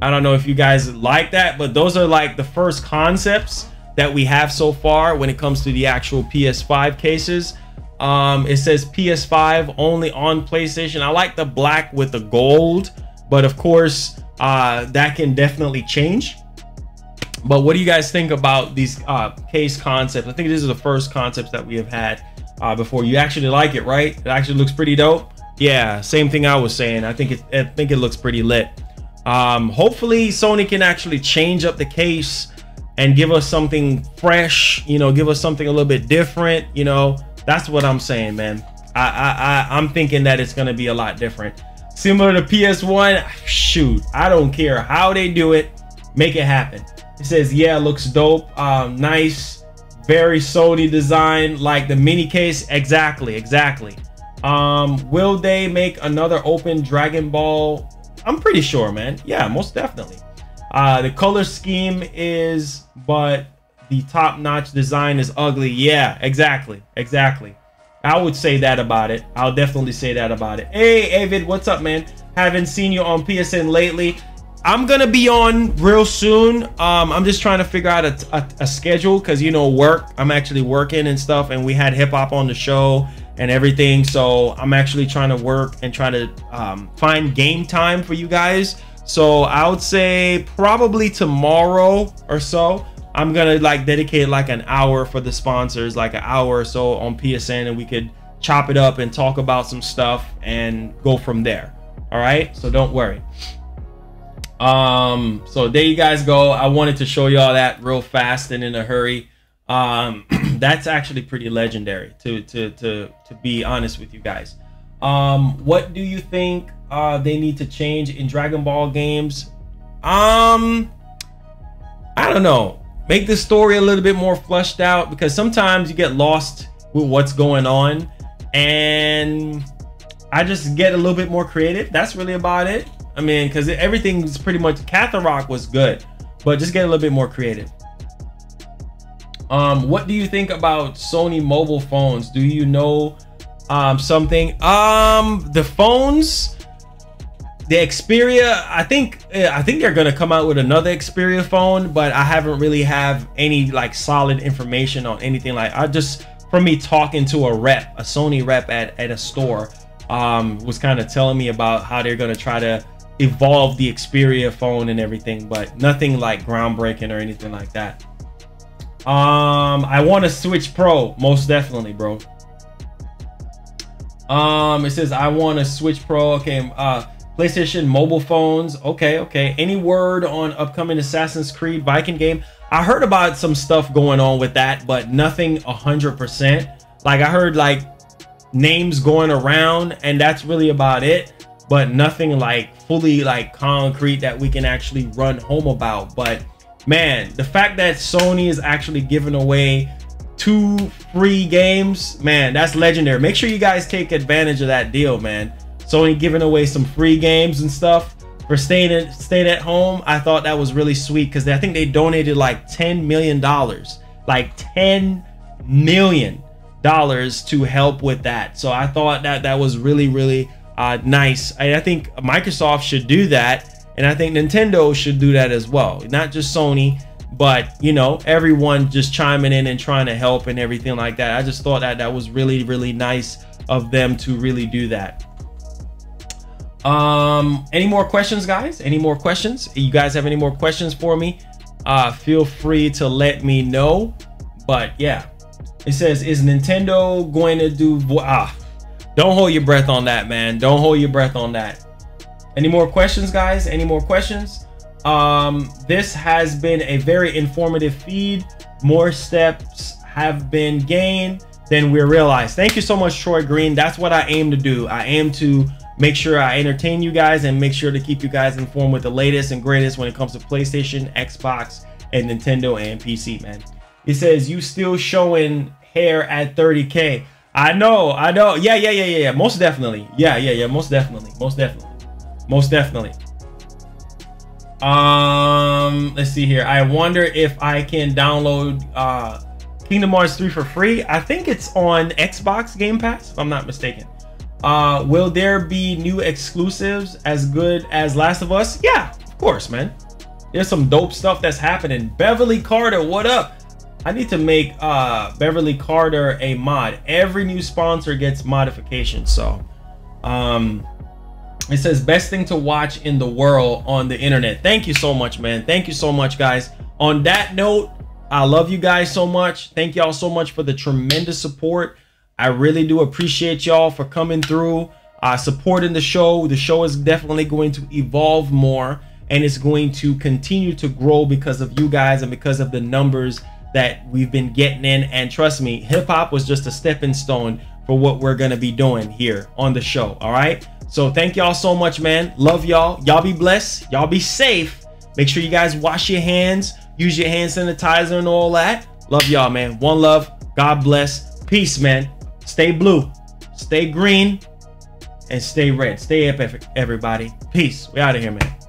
I don't know if you guys like that, but those are like the first concepts that we have so far when it comes to the actual PS5 cases. It says PS5 only on PlayStation. I like the black with the gold, but of course that can definitely change. But what do you guys think about these case concepts? I think this is the first concepts that we have had before. You actually like it, right? It actually looks pretty dope. Yeah, same thing I was saying. I think it looks pretty lit. Hopefully Sony can actually change up the case and give us something fresh, you know, give us something a little bit different, you know. That's what I'm saying, man. I'm thinking that it's gonna be a lot different, similar to PS1. Shoot, I don't care how they do it, make it happen. It says, yeah, looks dope. Nice, very Sony design, like the mini case. Exactly. Will they make another open Dragon Ball? I'm pretty sure, man. Yeah, most definitely. The color scheme is, but the top-notch design is ugly. Yeah, exactly. I would say that about it. I'll definitely say that about it. Hey, Avid, what's up, man? Haven't seen you on PSN lately. I'm gonna be on real soon. I'm just trying to figure out a schedule, because, you know, work. I'm actually working and stuff, and we had hip hop on the show and everything. So I'm actually trying to work and try to find game time for you guys. So I would say probably tomorrow or so, I'm gonna like dedicate like an hour for the sponsors, like an hour or so on PSN, and we could chop it up and talk about some stuff and go from there. All right, so don't worry. So there you guys go. I wanted to show y'all that real fast and in a hurry. That's actually pretty legendary, to be honest with you guys. What do you think they need to change in Dragon Ball games? I don't know. Make the story a little bit more fleshed out, because sometimes you get lost with what's going on, and I just get a little bit more creative. That's really about it. I mean, because everything's pretty much, Catharok was good, but just get a little bit more creative. What do you think about Sony mobile phones? Do you know something? The phones, the Xperia, I think they're gonna come out with another Xperia phone, but I haven't really have any like solid information on anything. Like, I just, from me talking to a Sony rep at a store, was kind of telling me about how they're gonna try to evolve the Xperia phone and everything, but nothing like groundbreaking or anything like that. I want a Switch Pro, most definitely, bro. It says I want a Switch Pro. Okay, PlayStation mobile phones. Okay. Any word on upcoming Assassin's Creed Viking game? I heard about some stuff going on with that, but nothing 100%. Like, I heard like names going around, and that's really about it, but nothing like fully like concrete that we can actually run home about. But man, the fact that Sony is actually giving away 2 free games, man, that's legendary. Make sure you guys take advantage of that deal, man. Sony giving away some free games and stuff for staying at home. I thought that was really sweet, because I think they donated like $10 million, like $10 million to help with that. So I thought that was really nice. I think Microsoft should do that, and I think Nintendo should do that as well. Not just Sony, but you know, everyone just chiming in and trying to help and everything like that. I just thought that was really nice of them to really do that. Any more questions, guys? Any more questions? You guys have any more questions for me? Feel free to let me know. But yeah, it says, is Nintendo going to do don't hold your breath on that, man. Don't hold your breath on that. Any more questions, guys? Any more questions? This has been a very informative feed. More steps have been gained than we realized. Thank you so much, Troy Green. That's what I aim to do. I aim to make sure I entertain you guys and make sure to keep you guys informed with the latest and greatest when it comes to PlayStation, Xbox, and Nintendo and PC, man. It says, you still showing hair at 30K. I know. Yeah. Most definitely. Yeah. Most definitely. Let's see here. I wonder if I can download Kingdom Hearts 3 for free. I think it's on Xbox Game Pass, if I'm not mistaken. Will there be new exclusives as good as Last of Us? Yeah, of course, man. There's some dope stuff that's happening. Beverly Carter, what up? I need to make Beverly Carter a mod. Every new sponsor gets modifications. So it says best thing to watch in the world on the internet. Thank you so much, man. Thank you so much, guys. On that note, I love you guys so much. Thank y'all so much for the tremendous support. I really do appreciate y'all for coming through, supporting the show. The show is definitely going to evolve more, and it's going to continue to grow because of you guys and because of the numbers that we've been getting in. And trust me, hip hop was just a stepping stone for what we're gonna be doing here on the show. All right, so thank y'all so much, man. Love y'all. Y'all be blessed. Y'all be safe. Make sure you guys wash your hands, use your hand sanitizer and all that. Love y'all, man. One love. God bless. Peace, man. Stay blue, stay green, and stay red. Stay epic, everybody. Peace. We out of here, man.